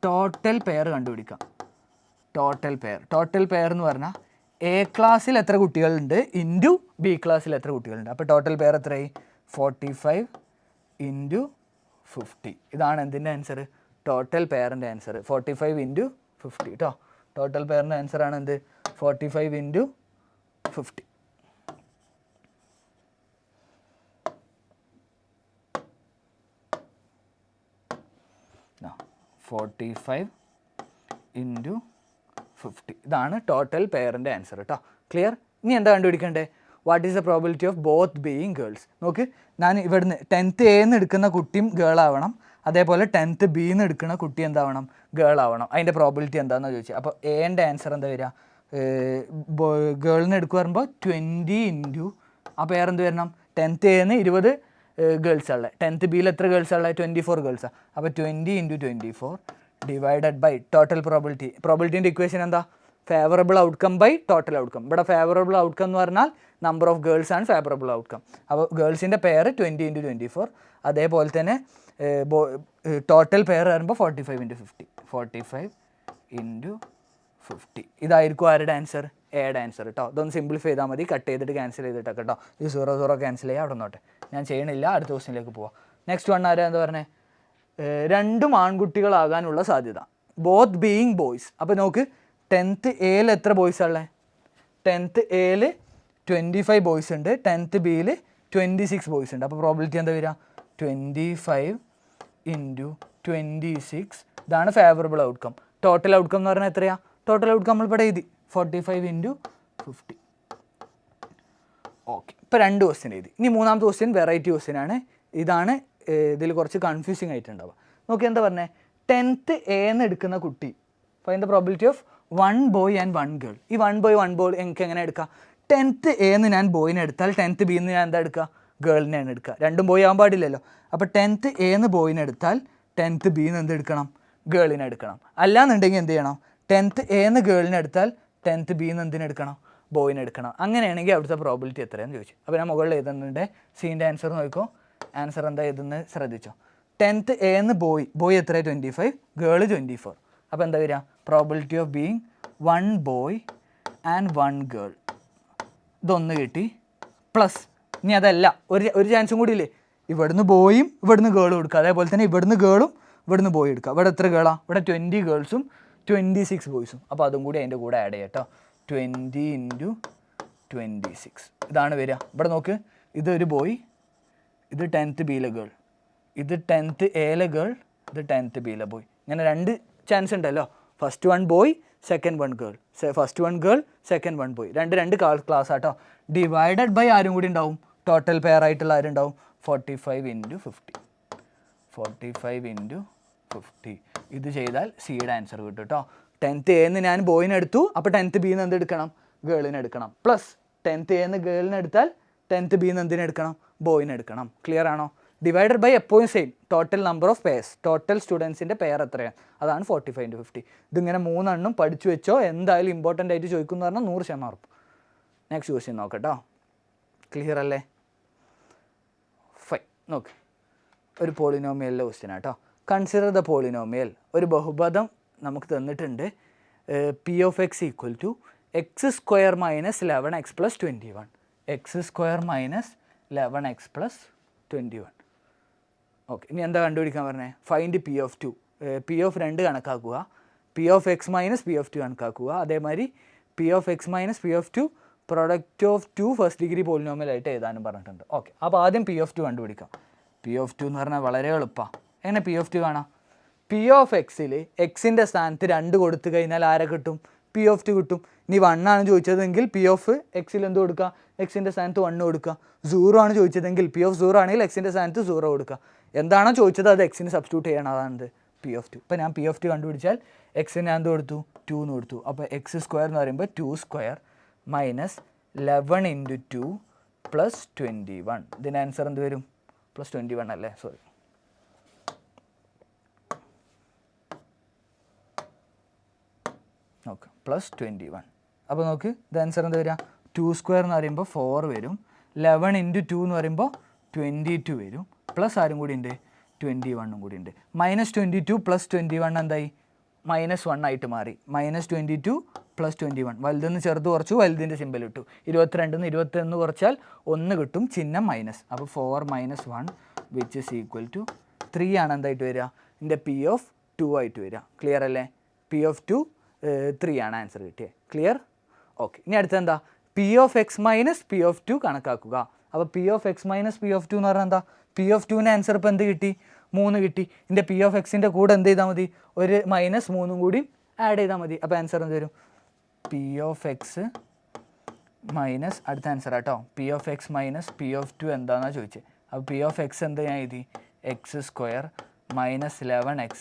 ടോട്ടൽ പെയർ കണ്ടുപിടിക്കാം. ടോട്ടൽ പെയർ എന്ന് പറഞ്ഞാൽ A ക്ലാസ്സിൽ എത്ര കുട്ടികളുണ്ട് ഇൻറ്റു B ക്ലാസ്സിൽ എത്ര കുട്ടികളുണ്ട്. അപ്പോൾ ടോട്ടൽ പെയർ എത്രയായി, 45 × 50. ഇതാണ് എന്തിൻ്റെ ആൻസർ, ടോട്ടൽ പെയറിൻ്റെ ആൻസർ 45 × 50 കേട്ടോ. ടോട്ടൽ പെയറിൻ്റെ ആൻസർ ആണ് എന്ത്, 45 × 50. No, 45 × 50. ഇതാണ് ടോട്ടൽ പെയറിൻ്റെ ആൻസർ കേട്ടോ. ക്ലിയർ? ഇനി എന്താ കണ്ടുപിടിക്കേണ്ടത്, what is the probability of both being girls. നോക്ക്, ഞാൻ ഇവിടുന്ന് 10th Aന്ന് എടുക്കുന്ന കുട്ടിയും ഗേൾ ആവണം, അതേപോലെ 10th Bന്ന് എടുക്കുന്ന കുട്ടി എന്താവണം, ഗേൾ ആവണം. അതിൻ്റെ പ്രോബിലിറ്റി എന്താണെന്ന് ചോദിച്ചാൽ, അപ്പോൾ എൻ്റെ ആൻസർ എന്താ വരിക, ഗേളിന് എടുക്കുക പറയുമ്പോൾ 20 × ആ പെയർ എന്ത് വരണം? 10th Aന്ന് 20 ഗേൾസ് ഉള്ളത്, 10th Bയിൽ എത്ര ഗേൾസ് ഉള്ളത്? 24 ഗേൾസാണ്. അപ്പോൾ 20 × 24 ഡിവൈഡഡ് ബൈ ടോട്ടൽ പ്രോബിലിറ്റി. പ്രോബിലിറ്റീൻ്റെ ഇക്വേഷൻ എന്താ? Favourable outcome by total outcome. ഇവിടെ ഫേവറബിൾ ഔട്ട്കം എന്ന് പറഞ്ഞാൽ നമ്പർ ഓഫ് ഗേൾസ് ആണ് ഫേവറബിൾ ഔട്ട്കം. അപ്പോൾ ഗേൾസിൻ്റെ പെയർ 20 × 24, അതേപോലെ തന്നെ ടോട്ടൽ പെയർ വരുമ്പോൾ 45 × 50. 45 × 50 ഇതായിരിക്കും ആരുടെ ആൻസർ? എയുടെ ആൻസർ കേട്ടോ. ഇതൊന്ന് സിംപ്ലിഫൈ ചെയ്താൽ മതി, കട്ട് ചെയ്തിട്ട് ക്യാൻസൽ ചെയ്തിട്ടൊക്കെ കേട്ടോ. ഈ 0 ക്യാൻസൽ ചെയ്യുക, അവിടെ നോട്ടെ, ഞാൻ ചെയ്യണില്ല. അടുത്ത ക്വസ്റ്റ്യനിലേക്ക് പോവാം. നെക്സ്റ്റ് വൺ ആരാ എന്താ പറഞ്ഞത്? രണ്ടും ആൺകുട്ടികളാകാനുള്ള സാധ്യത, ബോത്ത് ബീയിങ് ബോയ്സ്. അപ്പോൾ നോക്ക്, 10th Aയിൽ എത്ര ബോയ്സ് ഉള്ളത്? 10th Aയിൽ 25 ബോയ്സ് ഉണ്ട്, 10th Bയിൽ 26 ബോയ്സ് ഉണ്ട്. അപ്പോൾ പ്രോബിലിറ്റി എന്താ വരിക? 25 × 26. ഇതാണ് ഫേവറബിൾ ഔട്ട്കം. ടോട്ടൽ ഔട്ട്കം എന്ന് പറഞ്ഞാൽ എത്രയാണ്? ടോട്ടൽ ഔട്ട്കം നമ്മളിവിടെ എഴുതി 45 × 50. ഓക്കെ, ഇപ്പോൾ 2 ക്വസ്റ്റ്യൻ എഴുതി. ഇനി മൂന്നാമത്തെ ക്വസ്റ്റ്യൻ വെറൈറ്റി ക്വസ്റ്റ്യൻ ആണ്. ഇതാണ് ഇതിൽ കുറച്ച് കൺഫ്യൂസിങ് ആയിട്ടുണ്ടാവുക. നോക്കി എന്താ പറഞ്ഞത്? 10th Aന്ന് എടുക്കുന്ന കുട്ടി, find the probability of 1 boy and 1 girl. ഈ 1 ബോയ് 1 ബോയ് എനിക്ക് എങ്ങനെ എടുക്കാം? 10th Aന്ന് ഞാൻ ബോയിനെ എടുത്താൽ 10th Bന്ന് ഞാൻ എന്താ എടുക്കുക? ഗേളിനെയാണ് എടുക്കുക. രണ്ടും ബോയ് ആവാൻ പാടില്ലല്ലോ. അപ്പോൾ 10th Aന്ന് ബോയിനെ എടുത്താൽ 10th Bന്ന് എന്ത് എടുക്കണം? ഗേളിനെ എടുക്കണം. അല്ലാന്നുണ്ടെങ്കിൽ എന്ത് ചെയ്യണം? 10th Aന്ന് ഗേളിനെ എടുത്താൽ 10th Bന്ന് എന്തിനെടുക്കണം? ബോയിനെ എടുക്കണം. അങ്ങനെയാണെങ്കിൽ അവിടുത്തെ പ്രോബിലിറ്റി എത്രയാണെന്ന് ചോദിച്ചു. അപ്പോൾ ഞാൻ മുകളിൽ എഴുതുന്നുണ്ട്. സീൻ്റെ ആൻസർ നോക്കിക്കോ. ആൻസർ എന്താ എഴുതുന്നത് ശ്രദ്ധിച്ചോ. 10th Aന്ന് ബോയ് എത്ര? 25, ഗേള് 24. അപ്പോൾ എന്താ വരിക? Probability of being 1 boy and 1 girl. ഇതൊന്ന് കിട്ടി. പ്ലസ് ഇനി അതല്ല, ഒരു ചാൻസും കൂടി ഇല്ലേ? ഇവിടുന്ന് ബോയും ഇവിടുന്ന് ഗേളും എടുക്കുക. അതേപോലെ തന്നെ ഇവിടുന്ന് ഗേളും ഇവിടുന്ന് ബോയ് എടുക്കുക. ഇവിടെ എത്ര ഗേളാണ്? ഇവിടെ 20 ഗേൾസും 26 ബോയ്സും. അപ്പോൾ അതും കൂടി അതിൻ്റെ കൂടെ ആഡ് ചെയ്യാം കേട്ടോ. 20 × 26 ഇതാണ് വരിക. ഇവിടെ നോക്ക്, ഇതൊരു ബോയ്, ഇത് 10th Bയിലെ ഗേൾ, ഇത് 10th Aയിലെ ഗേൾ, ഇത് 10th Bയിലെ ബോയ്. ഇങ്ങനെ 2 ചാൻസ് ഉണ്ടല്ലോ. First 1 boy, second 1 girl, first 1 girl, second 1 boy. രണ്ട് ക്ലാസ് ആട്ടോ. ഡിവൈഡഡ് ബൈ ആരും കൂടി ഉണ്ടാവും? ടോട്ടൽ പെയർ ആയിട്ടുള്ള ആരുണ്ടാവും? 45 × 50. 45 × 50 ഇത് ചെയ്താൽ സിയുടെ ആൻസർ കിട്ടും കേട്ടോ. 10th Aന്ന് ഞാൻ ബോയിനെ എടുത്തു, അപ്പോൾ 10th Bന്ന് എന്ത് എടുക്കണം? ഗേളിനെ എടുക്കണം. പ്ലസ് 10th Aന്ന് ഗേളിനെ എടുത്താൽ 10th Bന്ന് എന്തിനെ എടുക്കണം? ബോയിനെ എടുക്കണം. ക്ലിയർ ആണോ? ഡിവൈഡഡ് ബൈ എപ്പോഴും same, total number of pairs, total സ്റ്റുഡൻസിൻ്റെ പെയർ എത്രയാണ്? അതാണ് 45 × 50. ഇതിങ്ങനെ 3 എണ്ണം പഠിച്ചു വെച്ചോ, എന്തായാലും ഇമ്പോർട്ടൻ്റ് ആയിട്ട് ചോദിക്കുമെന്ന് പറഞ്ഞാൽ 100% ഉറപ്പ്. നെക്സ്റ്റ് ക്വസ്റ്റ്യൻ നോക്കട്ടോ. ക്ലിയർ അല്ലേ? ഫൈൻ. നോക്ക്, ഒരു പോളിനോമിയലിലെ ക്വസ്റ്റ്യൻ ആട്ടോ. Consider the polynomial. ഒരു ബഹുപദം നമുക്ക് തന്നിട്ടുണ്ട്. P(x) = x² - 11x + 21. x² - 11x + 21. Okay, ഇനി എന്താ കണ്ടുപിടിക്കാൻ പറഞ്ഞത്? Find P(2). P(2) കണക്കാക്കുക, P(x - P(2) കണക്കാക്കുക. അതേമാതിരി P(x - P(2) product of 2 first degree polynomial ആയിട്ട് എഴുതാനും പറഞ്ഞിട്ടുണ്ട്. ഓക്കെ, അപ്പോൾ ആദ്യം P(2) കണ്ടുപിടിക്കാം. P(2) എന്ന് പറഞ്ഞാൽ വളരെ എളുപ്പമാണ്. എങ്ങനെ P(2) കാണാം? P(x)ൽ എക്സിൻ്റെ സ്ഥാനത്ത് 2 കൊടുത്തു കഴിഞ്ഞാൽ ആരെ കിട്ടും? P(2) കിട്ടും. ഇനി 1 ആണ് ചോദിച്ചതെങ്കിൽ P(x)ൽ എന്ത് കൊടുക്കുക? എക്സിൻ്റെ സ്ഥാനത്ത് 1 കൊടുക്കുക. 0 ആണ് ചോദിച്ചതെങ്കിൽ P(0) ആണെങ്കിൽ എക്സിൻ്റെ സ്ഥാനത്ത് 0 കൊടുക്കുക. എന്താണോ ചോദിച്ചത് അത് എക്സിന് സബ്സ്റ്റിറ്റ്യൂട്ട് ചെയ്യണം. അതാണത് P(2). ഇപ്പോൾ ഞാൻ P(2) കണ്ടുപിടിച്ചാൽ എക്സിന് ഞാൻ എന്ത് കൊടുത്തു? 2 എന്ന് കൊടുത്തു. അപ്പോൾ x² എന്ന് പറയുമ്പോൾ 2² - 11 × 2 + 21. ഇതിൻ്റെ ആൻസർ എന്ത് വരും? +21 അല്ലേ? സോറി, നോക്ക്, +21. അപ്പോൾ നോക്ക്, ഇത് ആൻസർ എന്താ വരിക? 2² എന്ന് പറയുമ്പോൾ 4 വരും, 11 × 2 എന്ന് പറയുമ്പോൾ 22 വരും, പ്ലസ് ആരും കൂടി ഉണ്ട്? 21 കൂടി ഉണ്ട്. -22 + 21 എന്തായി? -1 ആയിട്ട് മാറി. -22 + 21. വലുതെന്ന് ചെറുത് കുറച്ചു, വലുതിൻ്റെ സിമ്പൽ ഇട്ടു. 22 ന്ന് 21 കുറച്ചാൽ 1 കിട്ടും, ചിഹ്നം മൈനസ്. അപ്പോൾ 4 - 1 = 3 ആണ് എന്തായിട്ട് വരിക? ഇതിൻ്റെ P(2) ആയിട്ട് വരിക. ക്ലിയർ അല്ലേ? P(2) 3 ആണ് ആൻസർ കിട്ടിയത്. ക്ലിയർ? ഓക്കെ, ഇനി അടുത്തെന്താ? P(x - P(2) കണക്കാക്കുക. അപ്പോൾ P(x - P(2) എന്ന് പറഞ്ഞാൽ എന്താ? P(2)ൻ്റെ ആൻസർ ഇപ്പോൾ എന്ത് കിട്ടി? 3 കിട്ടി. ഇതിൻ്റെ P(x)ൻ്റെ കൂടെ എന്ത് ചെയ്താൽ മതി? ഒരു -3 കൂടി ആഡ് ചെയ്താൽ മതി. അപ്പോൾ ആൻസർ എന്ത് വരും? P(x) - അടുത്ത ആൻസർ ആട്ടോ. P(x - P(2) എന്താണെന്നാണ് ചോദിച്ചത്. അപ്പോൾ P(x) എന്താ ഞാൻ എഴുതി? x² - 11x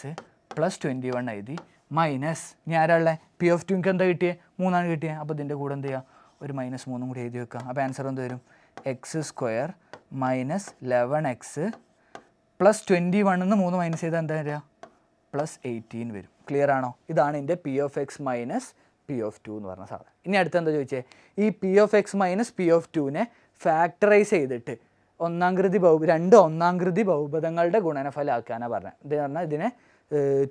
+ 21 എഴുതി. മൈനസ് ഇനി ആരാളുടെ? P(2) എന്താ കിട്ടിയത്? 3 ആണ് കിട്ടിയത്. അപ്പോൾ ഇതിൻ്റെ കൂടെ എന്ത് ചെയ്യുക? ഒരു -3 കൂടി എഴുതി വെക്കുക. അപ്പോൾ ആൻസർ എന്ത് വരും? X square minus 11x plus 21 3 minus ചെയ്താൽ എന്താ വരിക +18 വരും. ക്ലിയർ ആണോ? ഇതാണ് എൻ്റെ P of x minus P of two എന്ന് പറഞ്ഞ സാധനം. ഇനി അടുത്ത് എന്താ ചോദിച്ചേ, ഈ P of x minus P of ടുവിനെ ഫാക്ടറൈസ് ചെയ്തിട്ട് രണ്ട് ഒന്നാംകൃതി ബഹുപദങ്ങളുടെ ഗുണനഫലമാക്കാനാണ് പറഞ്ഞത്. ഇത് പറഞ്ഞാൽ ഇതിനെ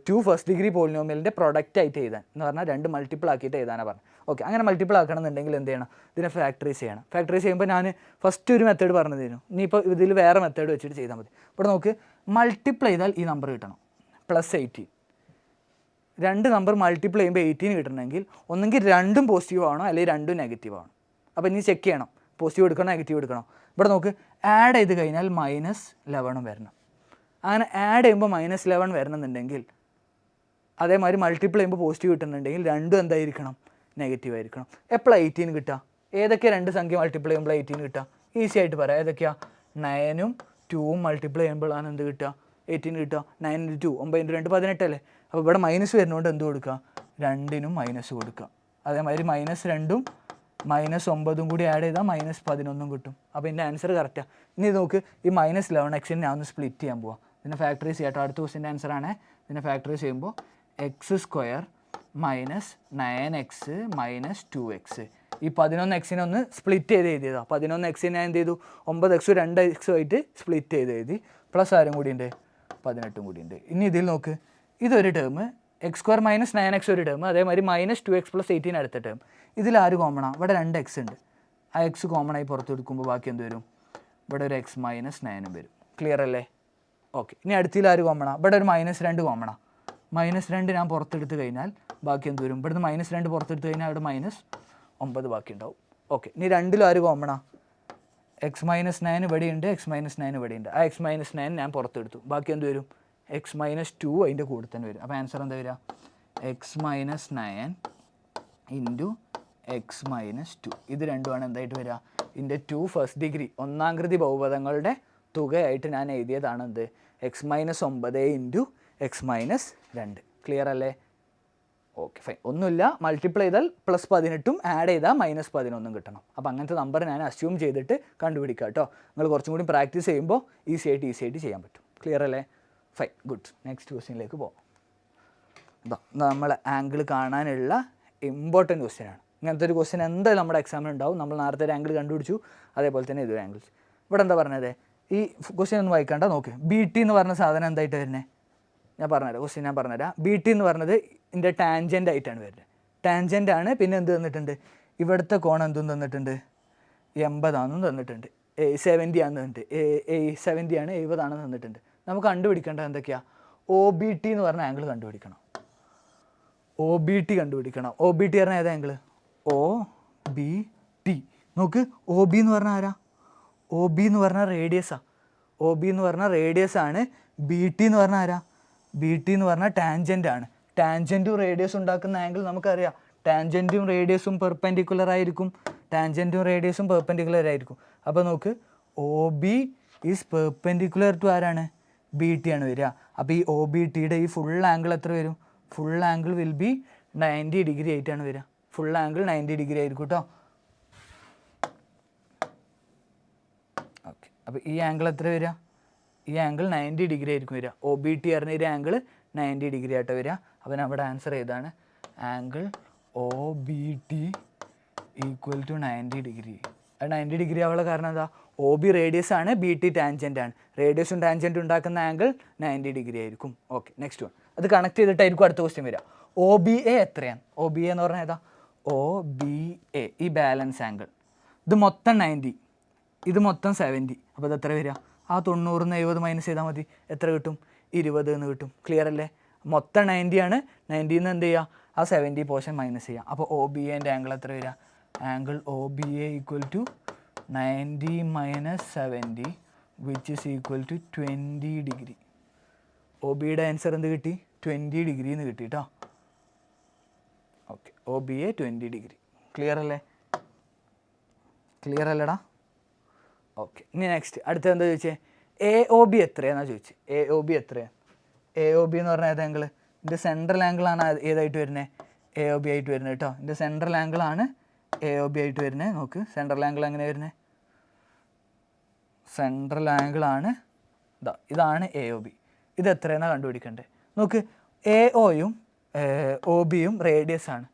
2 ഫസ്റ്റ് ഡിഗ്രി പോളിനോമിയലിൻ്റെ പ്രൊഡക്റ്റ് ആയിട്ട് എഴുതാൻ എന്ന് പറഞ്ഞാൽ 2 മൾട്ടിപ്പിൾ ആക്കിയിട്ട് എഴുതാനാണ് പറഞ്ഞത്. ഓക്കെ, അങ്ങനെ മൾട്ടിപ്പിൾ ആക്കണമെന്നുണ്ടെങ്കിൽ എന്ത് ചെയ്യണം, ഇതിനെ ഫാക്ടറൈസ് ചെയ്യണം. ഫാക്ടറൈസ് ചെയ്യുമ്പോൾ ഞാൻ ഫസ്റ്റ് ഒരു മെത്തേഡ് പറഞ്ഞു തരും, ഇനിയിപ്പോൾ ഇതിൽ വേറെ മെത്തേഡ് വെച്ചിട്ട് ചെയ്താൽ മതി. ഇവിടെ നോക്ക്, മൾട്ടിപ്ലൈ ചെയ്താൽ ഈ നമ്പർ കിട്ടണം +18. 2 നമ്പർ മൾട്ടിപ്ലൈ ചെയ്യുമ്പോൾ 18 കിട്ടണമെങ്കിൽ ഒന്നെങ്കിൽ രണ്ടും പോസിറ്റീവ് ആവണം അല്ലെങ്കിൽ രണ്ടും നെഗറ്റീവ് ആവണം. അപ്പോൾ ഇനി ചെക്ക് ചെയ്യണം പോസിറ്റീവ് എടുക്കണോ നെഗറ്റീവ് എടുക്കണോ. ഇവിടെ നോക്ക്, ആഡ് ചെയ്ത് കഴിഞ്ഞാൽ -11 വരണം. അങ്ങനെ ആഡ് ചെയ്യുമ്പോൾ -11 വരണമെന്നുണ്ടെങ്കിൽ അതേമാതിരി മൾട്ടിപ്ലൈ ചെയ്യുമ്പോൾ പോസിറ്റീവ് കിട്ടുന്നുണ്ടെങ്കിൽ രണ്ടും എന്തായിരിക്കണം, നെഗറ്റീവ് ആയിരിക്കണം. എപ്പോഴാണ് 18 കിട്ടുക? ഏതൊക്കെ രണ്ട് സംഖ്യ മൾട്ടിപ്ലൈ ചെയ്യുമ്പോൾ 18 കിട്ടുക? ഈസി ആയിട്ട് പറയാം. ഏതൊക്കെയാണ്? 9ഉം 2ഉം മൾട്ടിപ്ലൈ ചെയ്യുമ്പോഴാണ് എന്ത് കിട്ടുക, 18 കിട്ടുക. 9 × 2 9 × 2 18 അല്ലേ. അപ്പോൾ ഇവിടെ മൈനസ് വരുന്നതുകൊണ്ട് എന്ത് കൊടുക്കുക, 2നും മൈനസ് കൊടുക്കുക. അതേമാതിരി -2ഉം -9ഉം കൂടി ആഡ് ചെയ്താൽ -11 കിട്ടും. അപ്പോൾ ഇതിൻ്റെ ആൻസർ കറക്റ്റാണ്. ഇനി നോക്ക്, ഈ -11x ഞാൻ ഒന്ന് സ്പ്ലിറ്റ് ചെയ്യാൻ പോവാം. ഇതിനെ ഫാക്ടറൈസ് ചെയ്യാം കേട്ടോ. അടുത്ത ക്വസ്റ്റിൻ്റെ ആൻസറാണ്. ഇതിനെ ഫാക്ടറൈസ് ചെയ്യുമ്പോൾ x² - 9x - 2x. ഈ 11x ഒന്ന് സ്പ്ലിറ്റ് ചെയ്ത് എഴുതിയതാണ്. 11x ഞാൻ എന്ത് ചെയ്തു, 9x 2x ആയിട്ട് സ്പ്ലിറ്റ് ചെയ്ത് എഴുതി. പ്ലസ് ആരും കൂടി ഉണ്ട്, 18 കൂടി ഉണ്ട്. ഇനി ഇതിൽ നോക്ക്, ഇതൊരു ടേം, x² - 9x ഒരു ടേം, അതേമാതിരി -2x + 18 അടുത്ത ടേം. ഇതിൽ ആര് കോമണാണ്? ഇവിടെ 2x ഉണ്ട്. ആ x കോമൺ ആയി പുറത്ത് എടുക്കുമ്പോൾ ബാക്കി എന്ത് വരും, ഇവിടെ ഒരു x - 9 വരും. ക്ലിയർ അല്ലേ? ഓക്കെ, ഇനി അടുത്തിൽ ആര് കോമണാണ്? ഇവിടെ ഒരു -2 കോമണാണ്. -2 ഞാൻ പുറത്തെടുത്ത് കഴിഞ്ഞാൽ ബാക്കി എന്ത് വരും, ഇവിടുന്ന് -2 പുറത്തെടുത്ത് കഴിഞ്ഞാൽ അവിടെ -9 ബാക്കി ഉണ്ടാവും. ഓക്കെ, ഇനി രണ്ടിലും ആര് കോമണാണ്? x - 9 ഇവിടെയുണ്ട്, x - 9 ഇവിടെയുണ്ട്. ആ x - 9 ഞാൻ പുറത്തെടുത്തു. ബാക്കി എന്ത് വരും, x - 2 അതിൻ്റെ കൂടെ തന്നെ വരും. അപ്പോൾ ആൻസർ എന്താ വരിക, x - 9 × x - 2. ഇത് രണ്ടുമാണ് എന്തായിട്ട് വരിക, ഇതിൻ്റെ 2 ഫസ്റ്റ് ഡിഗ്രി ഒന്നാംകൃതി ബഹുപദങ്ങളുടെ തുകയായിട്ട് ഞാൻ എഴുതിയതാണ് എന്ത്, x - 9 × x - 2. ക്ലിയർ അല്ലേ? Okay fine. ഒന്നുമില്ല, മൾട്ടിപ്ലൈ ചെയ്താൽ +18ഉം ആഡ് ചെയ്താൽ -11ഉം കിട്ടണം. അപ്പോൾ അങ്ങനത്തെ നമ്പർ ഞാൻ അസ്യൂം ചെയ്തിട്ട് കണ്ടുപിടിക്കുക കേട്ടോ. നിങ്ങൾ കുറച്ചും കൂടി പ്രാക്ടീസ് ചെയ്യുമ്പോൾ ഈസി ആയിട്ട് ചെയ്യാൻ പറ്റും. ക്ലിയർ അല്ലേ? Fine, good. നെക്സ്റ്റ് ക്വസ്റ്റ്യനിലേക്ക് പോകാം. ഇതാ നമ്മൾ ആംഗിൾ കാണാനുള്ള ഇമ്പോർട്ടൻറ്റ് ക്വസ്റ്റ്യനാണ്. ഇങ്ങനത്തെ ഒരു ക്വസ്റ്റ്യൻ എന്തായാലും നമ്മുടെ എക്സാമിന് ഉണ്ടാവും. നമ്മൾ നേരത്തെ ഒരു ആംഗിൾ കണ്ടുപിടിച്ചു, അതേപോലെ തന്നെ ഇതൊരു ആംഗിൾ. ഇവിടെ എന്താ പറഞ്ഞത്, ഈ ക്വസ്റ്റ്യൻ ഒന്ന് വായിക്കണ്ട, നോക്ക്. BT എന്ന് പറഞ്ഞ സാധനം എന്തായിട്ട് വരുന്നത് ഞാൻ പറഞ്ഞുതരാം. ക്വസ്റ്റ്യൻ ഞാൻ പറഞ്ഞുതരാം. BT എന്ന് പറഞ്ഞത് ഇതിൻ്റെ ടാൻജൻ്റ് ആയിട്ടാണ് വരുന്നത്. ടാൻജൻ്റ് ആണ്. പിന്നെ എന്ത് തന്നിട്ടുണ്ട്, ഇവിടുത്തെ കോൺ എന്തും തന്നിട്ടുണ്ട്, 80 ആണെന്നും തന്നിട്ടുണ്ട്, 70 ആണ് തന്നിട്ടുണ്ട്, 70 ആണ് 70 ആണെന്ന് തന്നിട്ടുണ്ട്. നമുക്ക് കണ്ടുപിടിക്കേണ്ടത് എന്തൊക്കെയാണ്, OBT എന്ന് പറഞ്ഞ ആംഗിൾ കണ്ടുപിടിക്കണം. OBT കണ്ടുപിടിക്കണം. OBT പറഞ്ഞാൽ ഏതാ ആംഗിൾ, OBT. നോക്ക്, OB എന്ന് പറഞ്ഞാൽ ആരാ, OB എന്ന് പറഞ്ഞാൽ റേഡിയസാണ്. OB എന്ന് പറഞ്ഞാൽ റേഡിയസ് ആണ്. BT എന്ന് പറഞ്ഞാൽ ആരാ, BT എന്ന് പറഞ്ഞാൽ ടാൻജൻ്റ് ആണ്. ടാൻജൻറ്റും റേഡിയസും ഉണ്ടാക്കുന്ന ആംഗിൾ നമുക്കറിയാം. ടാൻജൻറ്റും റേഡിയസും പെർപെൻഡിക്കുലർ ആയിരിക്കും. അപ്പോൾ നോക്ക്, OB ഈസ് പെർപെൻഡിക്കുലർ ടു ആരാണ്, BT ആണ് വരിക. അപ്പോൾ ഈ OBTയുടെ ഈ ഫുൾ ആംഗിൾ എത്ര വരും, full angle will be 90 degree ആയിട്ടാണ് വരിക. ഫുൾ ആംഗിൾ 90 ഡിഗ്രി ആയിരിക്കും കേട്ടോ. ഓക്കെ, അപ്പോൾ ഈ ആംഗിൾ എത്ര വരിക, ഈ ആംഗിൾ 90 ഡിഗ്രി ആയിരിക്കും വരിക. OBT പറഞ്ഞ ഈ ആംഗിൾ 90 ഡിഗ്രി ആയിട്ട് വരിക. അപ്പോൾ നമ്മുടെ ആൻസർ ഏതാണ്, ആംഗിൾ OBT = 90 ഡിഗ്രി. അത് 90 ഡിഗ്രി ആവുള്ള കാരണം എന്താ, OB റേഡിയസ് ആണ്, BT ടാൻജൻ്റ് ആണ്. റേഡിയസും ടാൻജൻറ്റും ഉണ്ടാക്കുന്ന ആംഗിൾ 90 ഡിഗ്രി ആയിരിക്കും. Okay, next one. അത് കണക്ട് ചെയ്തിട്ടായിരിക്കും അടുത്ത ക്വസ്റ്റ്യൻ വരിക. OBA എത്രയാണ്? OBA എന്ന് പറഞ്ഞാൽ ഏതാ, OBA ഈ ബാലൻസ് ആംഗിൾ. ഇത് മൊത്തം 90, ഇത് മൊത്തം 70. അപ്പോൾ ഇത് എത്ര വരിക, ആ 90 ന്ന് 70 മൈനസ് ചെയ്താൽ മതി. എത്ര കിട്ടും, 20 എന്ന് കിട്ടും. ക്ലിയർ അല്ലേ? മൊത്തം 90 ആണ്. 90 ന്ന് എന്ത് ചെയ്യുക, ആ 70 പോർഷൻ മൈനസ് ചെയ്യുക. അപ്പോൾ OBAൻ്റെ ആംഗിൾ എത്ര വരിക, angle OBA = 90 - 70 which is equal to 20 degree. OBയുടെ ആൻസർ എന്ത് കിട്ടി, 20 ഡിഗ്രി എന്ന് കിട്ടി കേട്ടോ. Okay, OBA 20 degree. ക്ലിയർ അല്ലേ? ക്ലിയർ അല്ലടാ? ഓക്കെ, ഇനി നെക്സ്റ്റ് അടുത്ത എന്താ ചോദിച്ചേ, AOB എത്രയാണെന്നാണ് ചോദിച്ചത്. AOB എത്രയാണ്? AOB എന്ന് പറഞ്ഞാൽ ഏത് ആംഗിൾ, ഇതിൻ്റെ സെൻട്രൽ ആംഗിളാണ് ഏതായിട്ട് വരുന്നത്, AOB ആയിട്ട് വരുന്നത് കേട്ടോ. ഇതിൻ്റെ സെൻട്രൽ ആംഗിളാണ് AOB ആയിട്ട് വരുന്നത്. നോക്ക്, സെൻട്രൽ ആംഗിൾ എങ്ങനെ വരുന്നത്, സെൻട്രൽ ആംഗിളാണ് ഇതാണ് എ ഒ ബി. ഇത് എത്രയെന്നാണ് കണ്ടുപിടിക്കേണ്ടത്? നോക്ക്, എ ഒയും ഒ ബിയും റേഡിയസ് ആണ്.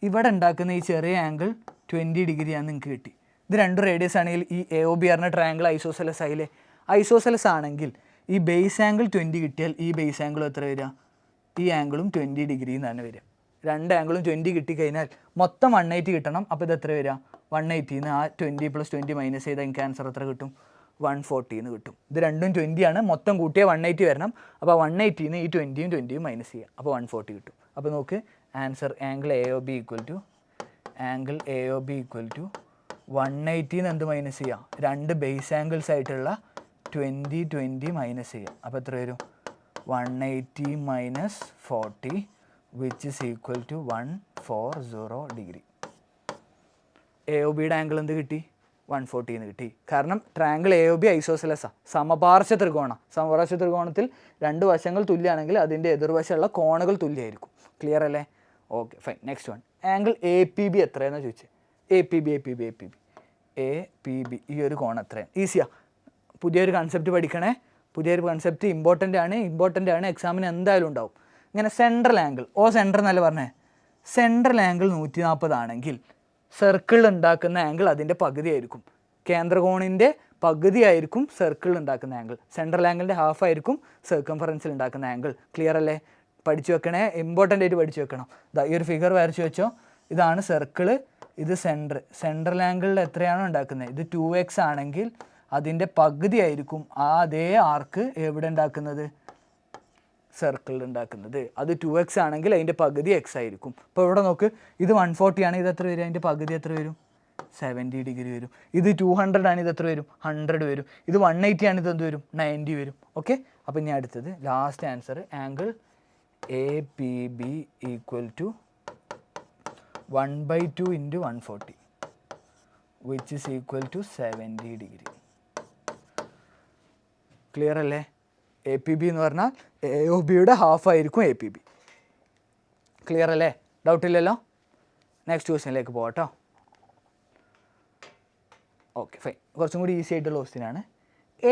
ഇവിടെ ഉണ്ടാക്കുന്ന ഈ ചെറിയ ആംഗിൾ 20 ഡിഗ്രിയാണ് നിങ്ങൾക്ക് കിട്ടി. ഇത് രണ്ടും റേഡിയസ് ആണെങ്കിൽ ഈ എ ഒ ബി പറഞ്ഞ ട്രയാങ്കിൾ ഐസോസെലസ് ആയില്ലേ? ഐസോസെലസ് ആണെങ്കിൽ ഈ ബേസ് ആംഗിൾ 20 കിട്ടിയാൽ ഈ ബേസ് ആംഗിളും എത്ര വരിക? ഈ ആംഗിളും 20 ഡിഗ്രി എന്നാണ് വരിക. രണ്ട് ആംഗിളും 20 കിട്ടിക്കഴിഞ്ഞാൽ മൊത്തം 180 കിട്ടണം. അപ്പോൾ ഇത് എത്ര വരിക? 180 ആ 20 + 20 മൈനസ് ചെയ്താൽ എനിക്ക് ആൻസർ എത്ര കിട്ടും? 140 എന്ന് കിട്ടും. ഇത് രണ്ടും 20 ആണ്, മൊത്തം കൂട്ടിയാൽ 180 വരണം. അപ്പോൾ 180 ഈ 20 മൈനസ് ചെയ്യുക, അപ്പോൾ 140 കിട്ടും. അപ്പോൾ നോക്ക്, answer angle A O B equal to 180 എന്ത് മൈനസ് ചെയ്യുക? രണ്ട് ബേസ് ആംഗിൾസ് ആയിട്ടുള്ള 20 മൈനസ് ചെയ്യുക. അപ്പോൾ എത്ര വരും? 180 minus 40 which is equal to 140 degree. A O ബിയുടെ ആംഗിൾ എന്ത് കിട്ടി? 140 എന്ന് കിട്ടി. കാരണം ട്രയാങ്കിൾ എ ഒ ബി ഐസോസെലസാണ്, സമപാർശ്വ ത്രികോണം. സമപാർശ്വ ത്രികോണത്തിൽ രണ്ട് വശങ്ങൾ തുല്യമാണെങ്കിൽ അതിൻ്റെ എതിർവശമുള്ള കോണുകൾ തുല്യമായിരിക്കും. ക്ലിയർ അല്ലേ? Okay fine. Next one, angle A P B എത്രയാണെന്ന് ചോദിച്ചത്. എ പി ബി ഈ ഒരു കോൺ എത്രയാണ്? ഈസിയാണ്. പുതിയൊരു കൺസെപ്റ്റ് പഠിക്കണേ. പുതിയൊരു കൺസെപ്റ്റ് ഇമ്പോർട്ടൻ്റ് ആണ്, എക്സാമിന് എന്തായാലും ഉണ്ടാവും. ഇങ്ങനെ സെൻട്രൽ ആംഗിൾ, സെൻറ്റർ എന്നല്ല പറഞ്ഞേ, സെൻട്രൽ ആംഗിൾ 140 ആണെങ്കിൽ സർക്കിൾ ഉണ്ടാക്കുന്ന ആംഗിൾ അതിൻ്റെ പകുതിയായിരിക്കും. കേന്ദ്രകോണിൻ്റെ പകുതിയായിരിക്കും സർക്കിൾ ഉണ്ടാക്കുന്ന ആംഗിൾ. സെൻട്രൽ ആംഗിളിൻ്റെ ഹാഫ് ആയിരിക്കും സർക്കംഫറൻസിൽ ഉണ്ടാക്കുന്ന ആംഗിൾ. ക്ലിയർ അല്ലേ? പഠിച്ചു വെക്കണേ, ഇമ്പോർട്ടൻ്റ് ആയിട്ട് പഠിച്ചു വെക്കണം. ഈ ഒരു ഫിഗർ വരച്ച് വെച്ചോ. ഇതാണ് സർക്കിള്, ഇത് സെൻട്രൽ ആംഗിളിൽ എത്രയാണോ ഉണ്ടാക്കുന്നത്, ഇത് 2x ആണെങ്കിൽ അതിൻ്റെ പകുതിയായിരിക്കും അതേ ആർക്ക് എവിടെ ഉണ്ടാക്കുന്നത്? സർക്കിളിൽ ഉണ്ടാക്കുന്നത്. അത് 2x ആണെങ്കിൽ അതിൻ്റെ പകുതി x ആയിരിക്കും. ഇപ്പോൾ ഇവിടെ നോക്ക്, ഇത് 140 ആണ്, ഇത് എത്ര വരും? അതിൻ്റെ പകുതി എത്ര വരും? 70 ഡിഗ്രി വരും. ഇത് 200 ആണ്, ഇത് എത്ര വരും? 100 വരും. ഇത് 180 ആണ്, ഇത് എന്ത് വരും? 90 വരും. ഓക്കെ, അപ്പോൾ ഇനി അടുത്തത് last answer, angle A P B equal to 1/2 × 140 which is equal to 70 degree. Clear അല്ലേ? എ പി ബി എന്ന് പറഞ്ഞാൽ എ ഒ ബിയുടെ ഹാഫ് ആയിരിക്കും എ പി ബി. ക്ലിയർ അല്ലേ? ഡൗട്ടില്ലല്ലോ? നെക്സ്റ്റ് ക്വസ്റ്റ്യനിലേക്ക് പോകട്ടോ. Okay fine. കുറച്ചും കൂടി ഈസി ആയിട്ടുള്ള ക്വസ്റ്റ്യനാണ്.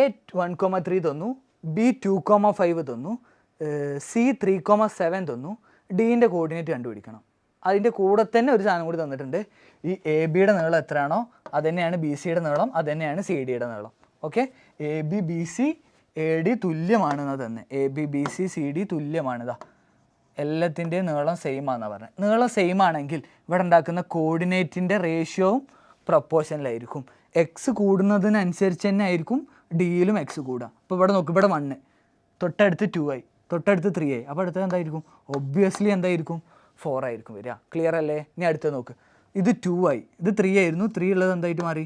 എ 1,3 തന്നു, ബി 2,5 തന്നു, സി 3,7 തന്നു. ഡിൻ്റെ കോർഡിനേറ്റ് കണ്ടുപിടിക്കണം. അതിൻ്റെ കൂടെ തന്നെ ഒരു സാധനം കൂടി തന്നിട്ടുണ്ട്. ഈ എ ബിയുടെ നീളം എത്രയാണോ അതുതന്നെയാണ് ബി സിയുടെ നീളം, അതുതന്നെയാണ് സി ഡിയുടെ നീളം. Okay, A B B C A D തുല്യമാണെന്ന് തന്നെ. A B B C C D തുല്യമാണിതാ. എല്ലാത്തിൻ്റെയും നീളം സെയിം ആണെന്നാണ് പറഞ്ഞത്. നീളം സെയിം ആണെങ്കിൽ ഇവിടെ ഉണ്ടാക്കുന്ന കോർഡിനേറ്റിൻ്റെ റേഷ്യോവും പ്രൊപ്പോർഷനിലായിരിക്കും. എക്സ് കൂടുന്നതിനനുസരിച്ച് തന്നെ ആയിരിക്കും ഡിയിലും എക്സ് കൂടുക. അപ്പോൾ ഇവിടെ നോക്കും, ഇവിടെ 1, തൊട്ടടുത്ത് 2 ആയി, തൊട്ടടുത്ത് 3 ആയി. അപ്പോൾ അടുത്തത് എന്തായിരിക്കും? ഒബ്വിയസ്ലി എന്തായിരിക്കും? 4 ആയിരിക്കും വരിക. ക്ലിയർ അല്ലേ? ഇനി അടുത്ത് നോക്ക്, ഇത് 2 ആയി, ഇത് 3 ആയിരുന്നു. 3 ഉള്ളത് എന്തായിട്ട് മാറി?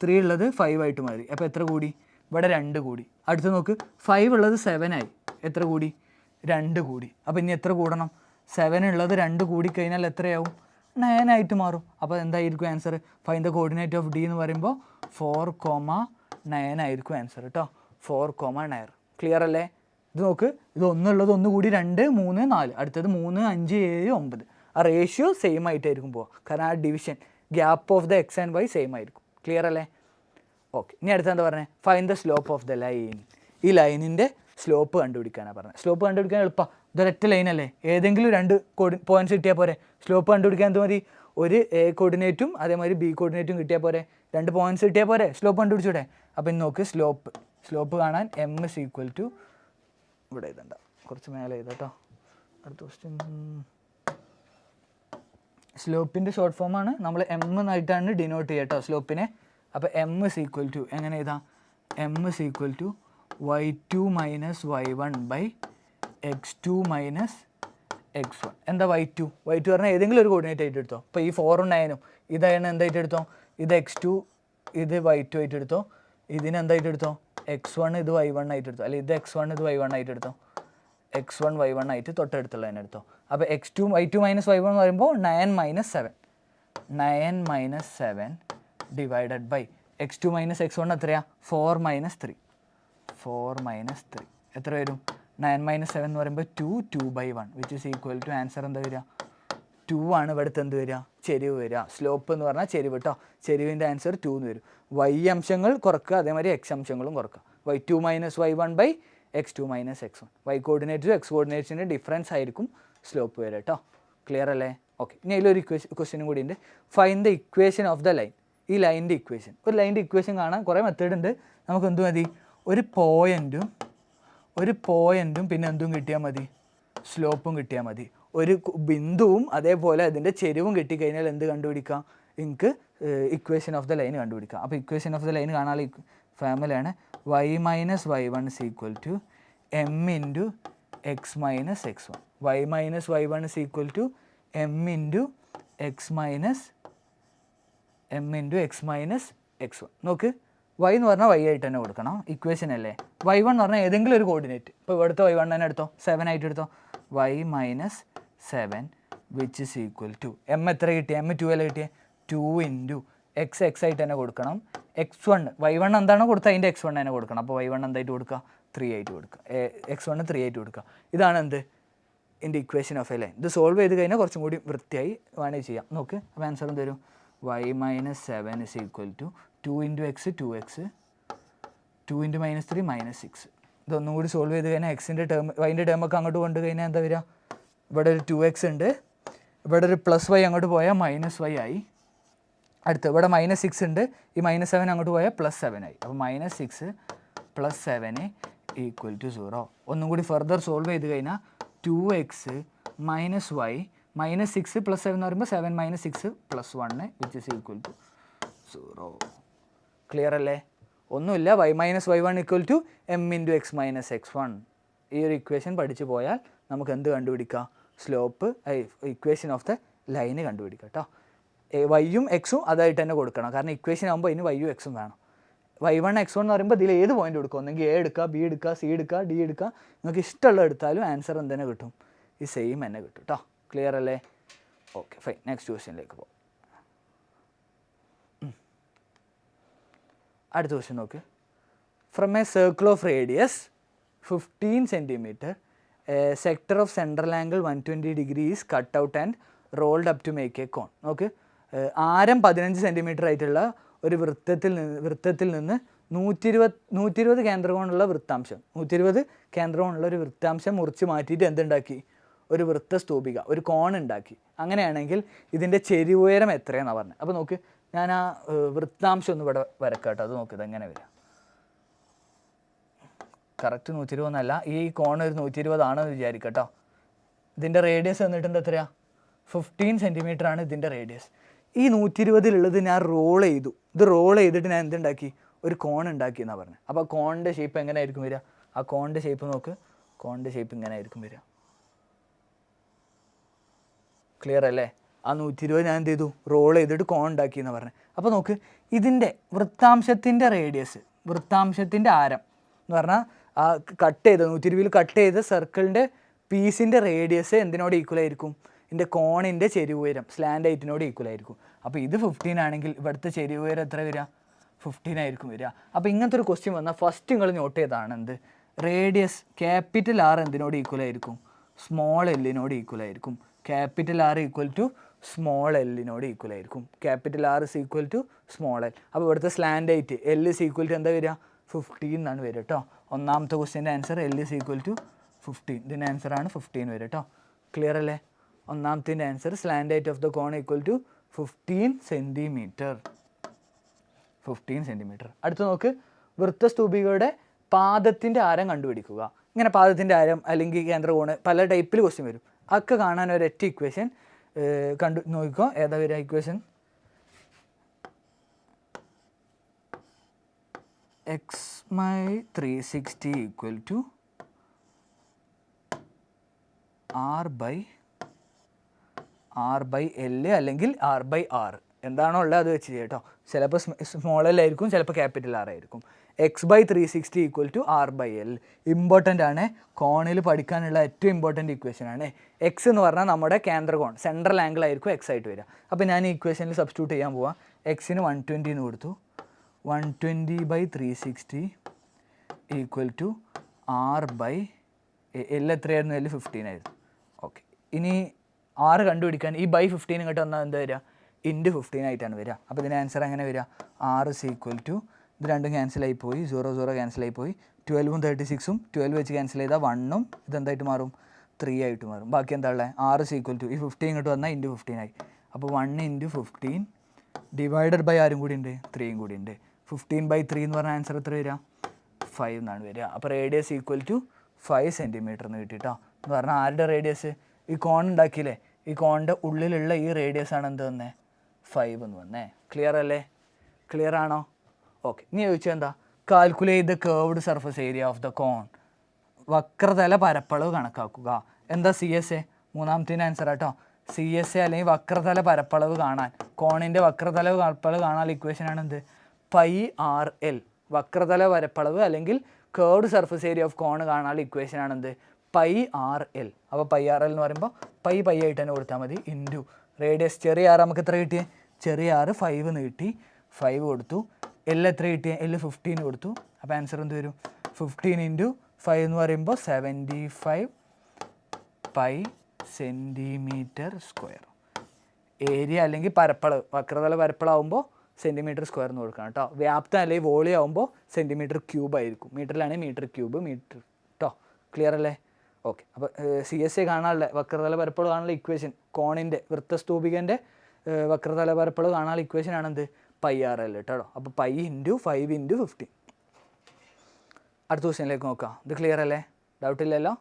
3 ഉള്ളത് 5 ആയിട്ട് മാറി. അപ്പോൾ എത്ര കൂടി? ഇവിടെ 2 കൂടി. അടുത്ത് നോക്ക്, 5 ഉള്ളത് 7 ആയി, എത്ര കൂടി? 2 കൂടി. അപ്പോൾ ഇനി എത്ര കൂടണം? 7 ഉള്ളത് 2 കൂടി കഴിഞ്ഞാൽ എത്രയാവും? 9 ആയിട്ട് മാറും. അപ്പോൾ എന്തായിരിക്കും answer? Find the coordinate of D എന്ന് പറയുമ്പോൾ 4,9 ആയിരിക്കും ആൻസർ കേട്ടോ. 4,9. ക്ലിയർ അല്ലേ? ഇത് നോക്ക്, ഇത് 1 ഉള്ളത് 1 കൂടി 2, 3, 4. അടുത്തത് 3, 5, 7, 9. ആ റേഷ്യോ സെയിം ആയിട്ടായിരിക്കും പോവുക. കാരണം ആ division gap of the X and Y same ആയിരിക്കും. ക്ലിയർ അല്ലേ? ഓക്കെ, ഇനി അടുത്ത എന്താ പറഞ്ഞത്? Find the slope of the line. ഈ ലൈനിൻ്റെ സ്ലോപ്പ് കണ്ടുപിടിക്കാനാണ് പറഞ്ഞത്. സ്ലോപ്പ് കണ്ടുപിടിക്കാൻ എളുപ്പം, ഇതൊരൊറ്റ ലൈനല്ലേ, ഏതെങ്കിലും 2 പോയിൻറ്റ്സ് കിട്ടിയാൽ പോരെ. സ്ലോപ്പ് കണ്ടുപിടിക്കാൻ എന്ത് മതി? ഒരു എ കോർഡിനേറ്റും അതേമാതിരി ബി കോർഡിനേറ്റും കിട്ടിയാൽ പോരെ. 2 പോയിൻറ്റ്സ് കിട്ടിയാൽ പോരെ, സ്ലോപ്പ് കണ്ടുപിടിച്ചൂടെ? അപ്പോൾ ഇനി നോക്ക്, സ്ലോപ്പ് കാണാൻ എം ഇസ് ഈക്വൽ ടു, ഇവിടെ എഴുതണ്ട, കുറച്ച് മേലെ എഴുതാട്ടോ. അടുത്ത ക്വസ്റ്റ്യൻ, സ്ലോപ്പിൻ്റെ ഷോർട്ട് ഫോമാണ്. നമ്മൾ എം എന്നായിട്ടാണ് ഡിനോട്ട് ചെയ്യുക കേട്ടോ സ്ലോപ്പിനെ. അപ്പോൾ എം ഇസ് ഈക്വൽ ടു, എങ്ങനെ എഴുതാം? M is equal to y2 minus y1/x2 minus x1. എന്താ y2 പറഞ്ഞാൽ ഏതെങ്കിലും ഒരു കോർഡിനേറ്റ് ആയിട്ട് എടുത്തോ. ഇപ്പോൾ ഈ 4ഉം 9ഉം ഇതാണ് എന്തായിട്ട് എടുത്തോ? ഇത് x2, ഇത് y2 ആയിട്ട് എടുത്തോ. ഇതിന് എന്തായിട്ട് എടുത്തോ? x1, ഇത് y1 ആയിട്ട് എടുത്തോ. അല്ലെങ്കിൽ ഇത് x1, ഇത് y1 ആയിട്ട് എടുത്തോ. x1 y1 ആയിട്ട് തൊട്ടടുത്തുള്ളതിനെ എടുത്തോ. അപ്പോൾ y2 മൈനസ് y1 എന്ന് പറയുമ്പോൾ 9 minus 7 by by x2 minus x1 എത്രയാണ്? 4 മൈനസ് 3. എത്ര വരും? 9 മൈനസ് 7 എന്ന് പറയുമ്പോൾ 2/1 which is equal to answer എന്താ വരിക? 2 ആണ് ഇവിടുത്തെ എന്ത് വരിക, ചെരിവ് വരിക. സ്ലോപ്പ് എന്ന് പറഞ്ഞാൽ ചെരിവ് കേട്ടോ. ചെരിവിൻ്റെ ആൻസർ 2 എന്ന് വരും. y അംശങ്ങൾ കുറക്കുക, അതേമാതിരി x അംശങ്ങളും കുറക്കുക. y2 - y1 x2 - x1. y കോർഡിനേറ്റ്സും x കോർഡിനേറ്റ്സിൻ്റെ ഡിഫറൻസ് ആയിരിക്കും സ്ലോപ്പ് വരിക കേട്ടോ. ക്ലിയർ അല്ലേ? ഓക്കെ. ഇനി അതിലൊരു ക്വസ്റ്റ്യനും കൂടി ഉണ്ട്. Find the equation of the line. ഈ ലൈനിൻ്റെ ഇക്വേഷൻ, ഒരു ലൈനിൻ്റെ ഇക്വേഷൻ കാണാൻ കുറേ മെത്തേഡ് ഉണ്ട്. നമുക്ക് എന്ത് മതി, ഒരു പോയിൻറ്റും പിന്നെ എന്തും കിട്ടിയാൽ മതി, സ്ലോപ്പും കിട്ടിയാൽ മതി. ഒരു ബിന്ദുവും അതേപോലെ അതിൻ്റെ ചെരിവും കിട്ടിക്കഴിഞ്ഞാൽ എന്ത് കണ്ടുപിടിക്കാം, എനിക്ക് ഇക്വേഷൻ ഓഫ് ദ ലൈൻ കണ്ടുപിടിക്കാം. അപ്പോൾ ഇക്വേഷൻ ഓഫ് ദ ലൈൻ കാണാനുള്ള ഫാമിലിയാണ് y - y1 = m × x - x1. y - y1 = m × x - x1. നോക്ക്, y എന്ന് പറഞ്ഞാൽ y ആയിട്ട് തന്നെ കൊടുക്കണം, ഇക്വേഷൻ അല്ലേ. y1 എന്ന് പറഞ്ഞാൽ ഏതെങ്കിലും ഒരു കോർഡിനേറ്റ്. ഇപ്പോൾ ഇവിടുത്തെ y1 തന്നെ എടുത്തോ, 7 ആയിട്ട് എടുത്തോ. y - 7 which is equal to m എത്ര കിട്ടിയ, m 2 അല്ലേ കിട്ടിയേ, 2 × x ആയിട്ട് തന്നെ കൊടുക്കണം. x1 y1 എന്താണോ കൊടുക്കുക അതിൻ്റെ x1 തന്നെ കൊടുക്കണം. അപ്പോൾ y1 എന്തായിട്ട് കൊടുക്കുക, 3 ആയിട്ട് കൊടുക്കുക. x1 3 ആയിട്ട് കൊടുക്കുക. ഇതാണ് എന്ത്, ഇതിൻ്റെ ഇക്വേഷൻ ഓഫ് എ ലൈൻ. ഇത് സോൾവ് ചെയ്ത് കഴിഞ്ഞാൽ കുറച്ചും കൂടി വൃത്തിയായി വേണമെങ്കിൽ ചെയ്യാം. നോക്ക്, അപ്പോൾ ആൻസർ എന്ത് വരും, y - 7 is equal to 2 × x 2x, 2 × -3 -6. ഇതൊന്നും കൂടി സോൾവ് ചെയ്ത് കഴിഞ്ഞാൽ എക്സിൻ്റെ ടേം വൈൻ്റെ ടേമൊക്കെ അങ്ങോട്ട് കൊണ്ട് കഴിഞ്ഞാൽ എന്താ വരിക, ഇവിടെ ഒരു 2x ഉണ്ട്, ഇവിടെ ഒരു +y അങ്ങോട്ട് പോയാൽ -y ആയി. അടുത്ത് ഇവിടെ -6 ഉണ്ട്, ഈ -7 അങ്ങോട്ട് പോയാൽ +7 ആയി. അപ്പോൾ -6 + 7 = 0. ഒന്നും കൂടി ഫർദർ സോൾവ് ചെയ്ത് കഴിഞ്ഞാൽ 2x - y -6 + 7 എന്ന് പറയുമ്പോൾ 7 - 6 + 1 which is equal to 0. Clear അല്ലേ? ഒന്നുമില്ല, y - y1 = m × x - x1. ഈ ഒരു ഇക്വേഷൻ പഠിച്ചു പോയാൽ നമുക്ക് എന്ത് കണ്ടുപിടിക്കാം, slope equation of the line കണ്ടുപിടിക്കാം കേട്ടോ. വൈയും എക്സും അതായിട്ട് തന്നെ കൊടുക്കണം, കാരണം ഇക്വേഷൻ ആകുമ്പോൾ ഇതിന് വൈയും എക്സും വേണം. y1 x1 എന്ന് പറയുമ്പോൾ ഇതിൽ ഏത് പോയിന്റ് കൊടുക്കുക, ഒന്നെങ്കിൽ a എടുക്കുക, b എടുക്കുക, c എടുക്കുക, d എടുക്കുക, നിങ്ങൾക്ക് ഇഷ്ടമുള്ള എടുത്താലും ആൻസർ എന്ത് തന്നെ കിട്ടും, ഈ സെയിം തന്നെ കിട്ടും കേട്ടോ. ക്ലിയർ അല്ലേ? Okay fine. നെക്സ്റ്റ് ക്വസ്റ്റ്യനിലേക്ക് പോകാം. അടുത്ത ക്വസ്റ്റ്യൻ നോക്ക്. From A circle of radius 15 cm, sector of central angle 120 degree is cut out and rolled up to make a cone. നോക്ക്, ആരം 15 cm ആയിട്ടുള്ള ഒരു വൃത്തത്തിൽ നിന്ന് 120 കേന്ദ്രകോണുള്ള വൃത്താംശം, 120 കേന്ദ്രകോണുള്ള ഒരു വൃത്താംശം മുറിച്ച് മാറ്റിയിട്ട് എന്തുണ്ടാക്കി, ഒരു വൃത്തസ്തൂപിക, ഒരു കോൺ ഉണ്ടാക്കി. അങ്ങനെയാണെങ്കിൽ ഇതിൻ്റെ ചെരിവുയരം എത്രയാണെന്നാണ് പറഞ്ഞത്. അപ്പോൾ നോക്ക്, ഞാൻ ആ വൃത്താംശം ഒന്ന് ഇവിടെ വരക്കാം കേട്ടോ. അത് നോക്ക്, ഇതെങ്ങനെ വരിക, കറക്റ്റ് 120 എന്നല്ല, ഈ കോൺ ഒരു 120 ആണെന്ന് വിചാരിക്കാം കേട്ടോ. ഇതിൻ്റെ റേഡിയസ് എന്നിട്ടുണ്ട് എത്രയാണ്, 15 cm ആണ് ഇതിൻ്റെ റേഡിയസ്. ഈ 120 ഞാൻ റോൾ ചെയ്തു. ഇത് റോൾ ചെയ്തിട്ട് ഞാൻ എന്തുണ്ടാക്കി, ഒരു കോൺ ഉണ്ടാക്കി എന്നാണ് പറഞ്ഞത്. അപ്പോൾ കോണിൻ്റെ ഷേപ്പ് എങ്ങനെ ആയിരിക്കും വരിക, ആ കോണിൻ്റെ ഷേപ്പ് നോക്ക്, കോണിൻ്റെ ഷേപ്പ് ഇങ്ങനെ ആയിരിക്കും വരിക. ക്ലിയർ അല്ലേ? ആ 120 ഞാൻ എന്ത് ചെയ്തു, റോൾ ചെയ്തിട്ട് കോൺ ഉണ്ടാക്കി എന്ന് പറഞ്ഞത്. അപ്പോൾ നോക്ക്, ഇതിൻ്റെ വൃത്താംശത്തിൻ്റെ റേഡിയസ്, വൃത്താംശത്തിൻ്റെ ആരം എന്ന് പറഞ്ഞാൽ ആ കട്ട് ചെയ്ത് 120 കട്ട് ചെയ്ത സർക്കിളിൻ്റെ പീസിൻ്റെ റേഡിയസ് എന്തിനോട് ഈക്വൽ ആയിരിക്കും, ഇതിൻ്റെ കോണിൻ്റെ ചെരിവുയരം സ്ലാൻഡ് ഹൈറ്റിനോട് ഈക്വൽ ആയിരിക്കും. അപ്പോൾ ഇത് 15 ആണെങ്കിൽ ഇവിടുത്തെ ചെരിവുയരം എത്ര വരിക, 15 ആയിരിക്കും വരിക. അപ്പോൾ ഇങ്ങനത്തെ ഒരു ക്വസ്റ്റ്യൻ വന്നാൽ ഫസ്റ്റ് നിങ്ങൾ നോട്ട് ചെയ്താണ് എന്ത്, റേഡിയസ് ക്യാപിറ്റൽ R എന്തിനോട് ഈക്വൽ ആയിരിക്കും, സ്മോൾ എല്ലിനോട് ഈക്വൽ ആയിരിക്കും. ക്യാപിറ്റൽ R = സ്മോൾ എല്ലിനോട് ഈക്വൽ ആയിരിക്കും. Capital R = small L. അപ്പോൾ ഇവിടുത്തെ സ്ലാൻഡ് ഹൈറ്റ് L = എന്താ വരിക, 15 എന്നാണ് വരിക കേട്ടോ. ഒന്നാമത്തെ ക്വസ്റ്റ്യൻ്റെ ആൻസർ L = 15. ഇതിൻ്റെ ആൻസറാണ് 15 വരിക കേട്ടോ. ക്ലിയർ അല്ലേ? ഒന്നാമത്തിൻ്റെ answer slant height of the cone = 15 cm. 15 cm. അടുത്ത് നോക്ക്, വൃത്തസ്തൂപികയുടെ പാദത്തിൻ്റെ ആരം കണ്ടുപിടിക്കുക. ഇങ്ങനെ പാദത്തിൻ്റെ ആരം അല്ലെങ്കിൽ കേന്ദ്രകോണ് പല ടൈപ്പിൽ ക്വസ്റ്റ്യൻ വരും. അതൊക്കെ കാണാൻ ഒരൊറ്റ ഇക്വേഷൻ നോക്കിക്കോ. ഏതാ വരിക ഇക്വേഷൻ, x - 360 = r/l അല്ലെങ്കിൽ r/r എന്താണോ ഉള്ളത് അത് വെച്ച് ചെയ്യാം കേട്ടോ. ചിലപ്പോൾ സ്മോൾ എൽ ആയിരിക്കും, ചിലപ്പോൾ ക്യാപിറ്റൽ R ആയിരിക്കും. x/360 = r/l. ഇമ്പോർട്ടൻ്റ് ആണ്, കോണിൽ പഠിക്കാനുള്ള ഏറ്റവും ഇമ്പോർട്ടൻ്റ് ഇക്വേഷൻ ആണ്. എക്സ് എന്ന് പറഞ്ഞാൽ നമ്മുടെ കേന്ദ്രകോൺ, സെൻട്രൽ ആംഗിൾ ആയിരിക്കും എക്സ് ആയിട്ട് വരിക. അപ്പോൾ ഞാൻ ഈ ഇക്വേഷനിൽ സബ്സ്റ്റിറ്റ്യൂട്ട് ചെയ്യാൻ പോവാം. എക്സിന് 120 എന്ന് കൊടുത്തു, 120/360 = r/l എത്രയായിരുന്നു, L 15 ആയിരുന്നു. ഓക്കെ, ഇനി R കണ്ടുപിടിക്കാൻ ഈ ബൈ 15 ഇങ്ങോട്ട് വന്നാൽ എന്താ വരിക, ഇൻറ്റു 15 ആയിട്ടാണ് വരിക. അപ്പോൾ ഇതിൻ്റെ ആൻസർ എങ്ങനെ വരിക, R is equal to ഇത് രണ്ടും ക്യാൻസലായി പോയി, 0 0 ക്യാൻസലായി പോയി, 12ഉം 36ഉം 12 വെച്ച് ക്യാൻസൽ ചെയ്താൽ 1ഉം ഇതെന്തായിട്ട് മാറും, 3 ആയിട്ട് മാറും. ബാക്കി എന്താ ഉള്ളത്, R is equal to ഈ 15 ഇങ്ങോട്ട് വന്നാൽ ഇൻറ്റു 15 ആയി. അപ്പോൾ 1 ഇൻറ്റു 15 ഡിവൈഡഡ് ബൈ ആരും കൂടി ഉണ്ട്, 3യും കൂടി ഉണ്ട്. 15/3 എന്ന് പറഞ്ഞ ആൻസർ എത്ര വരിക, 5 എന്നാണ് വരിക. അപ്പോൾ റേഡിയസ് ഈക്വൽ ടു 5 സെൻറ്റിമീറ്റർ എന്ന് കിട്ടിയിട്ടോ. എന്ന് പറഞ്ഞാൽ ആരുടെ റേഡിയസ്, ഈ കോൺ ഉണ്ടാക്കിയില്ലേ, ഈ കോണിൻ്റെ ഉള്ളിലുള്ള ഈ റേഡിയസ് ആണ് എന്ത് വന്നേ, 5 എന്ന് വന്നേ. ക്ലിയർ അല്ലേ, ക്ലിയർ ആണോ? ഓക്കെ. ഇനി ചോദിച്ചാൽ എന്താ, calculate the curved surface area of the cone. വക്രതല പരപ്പളവ് കണക്കാക്കുക. എന്താ CSA, മൂന്നാമത്തെ ആൻസർ ആട്ടോ. CSA അല്ലെങ്കിൽ വക്രതല പരപ്പളവ് കാണാൻ, കോണിൻ്റെ വക്രതല പരപ്പളവ് കാണാൻ ഇക്വേഷനാണ് എന്ത്, πRL. വക്രതല പരപ്പളവ് അല്ലെങ്കിൽ കേർവ്ഡ് സർഫസ് ഏരിയ ഓഫ് കോൺ കാണാൻ ഇക്വേഷനാണ് എന്ത്, πRL. അപ്പോൾ πRL എന്ന് പറയുമ്പോൾ പൈ ആയിട്ട് തന്നെ കൊടുത്താൽ മതി, ഇൻറ്റു റേഡിയസ് ചെറിയ R നമുക്ക് എത്ര കിട്ടിയേ, ചെറിയ R 5 എന്ന് കിട്ടി, 5 കൊടുത്തു. L എത്ര കിട്ടിയേ, L 15 കൊടുത്തു. അപ്പോൾ ആൻസർ എന്ത് വരും, 15 ഇൻറ്റു 5 എന്ന് പറയുമ്പോൾ 75 പൈ സെൻറ്റിമീറ്റർ സ്ക്വയർ. ഏരിയ അല്ലെങ്കിൽ പരപ്പളവ്, വക്രതല പരപ്പളാവുമ്പോൾ സെൻറ്റിമീറ്റർ സ്ക്വയർ എന്ന് കൊടുക്കണം കേട്ടോ. വ്യാപ്തം അല്ലെങ്കിൽ വോളിയം ആകുമ്പോൾ സെൻറ്റിമീറ്റർ ക്യൂബ് ആയിരിക്കും, മീറ്ററിലാണെങ്കിൽ മീറ്റർ ക്യൂബ്, മീറ്റർ കേട്ടോ. ക്ലിയർ അല്ലേ? ഓക്കെ. അപ്പോൾ CSA കാണാനുള്ള വക്രതല പരപ്പളവ് കാണാനുള്ള ഇക്വേഷൻ, കോണിൻ്റെ വൃത്തസ്തൂപികൻ്റെ വക്രതല പരപ്പളവ് കാണാനുള്ള ഇക്വേഷൻ ആണെന്ത്, πRL കേട്ടോ. അപ്പോൾ പൈ ഇൻറ്റു 5 ഇൻറ്റു 15. അടുത്ത ക്വസ്റ്റ്യനിലേക്ക് നോക്കാം. ഇത് ക്ലിയർ അല്ലേ, ഡൗട്ടില്ലല്ലോ?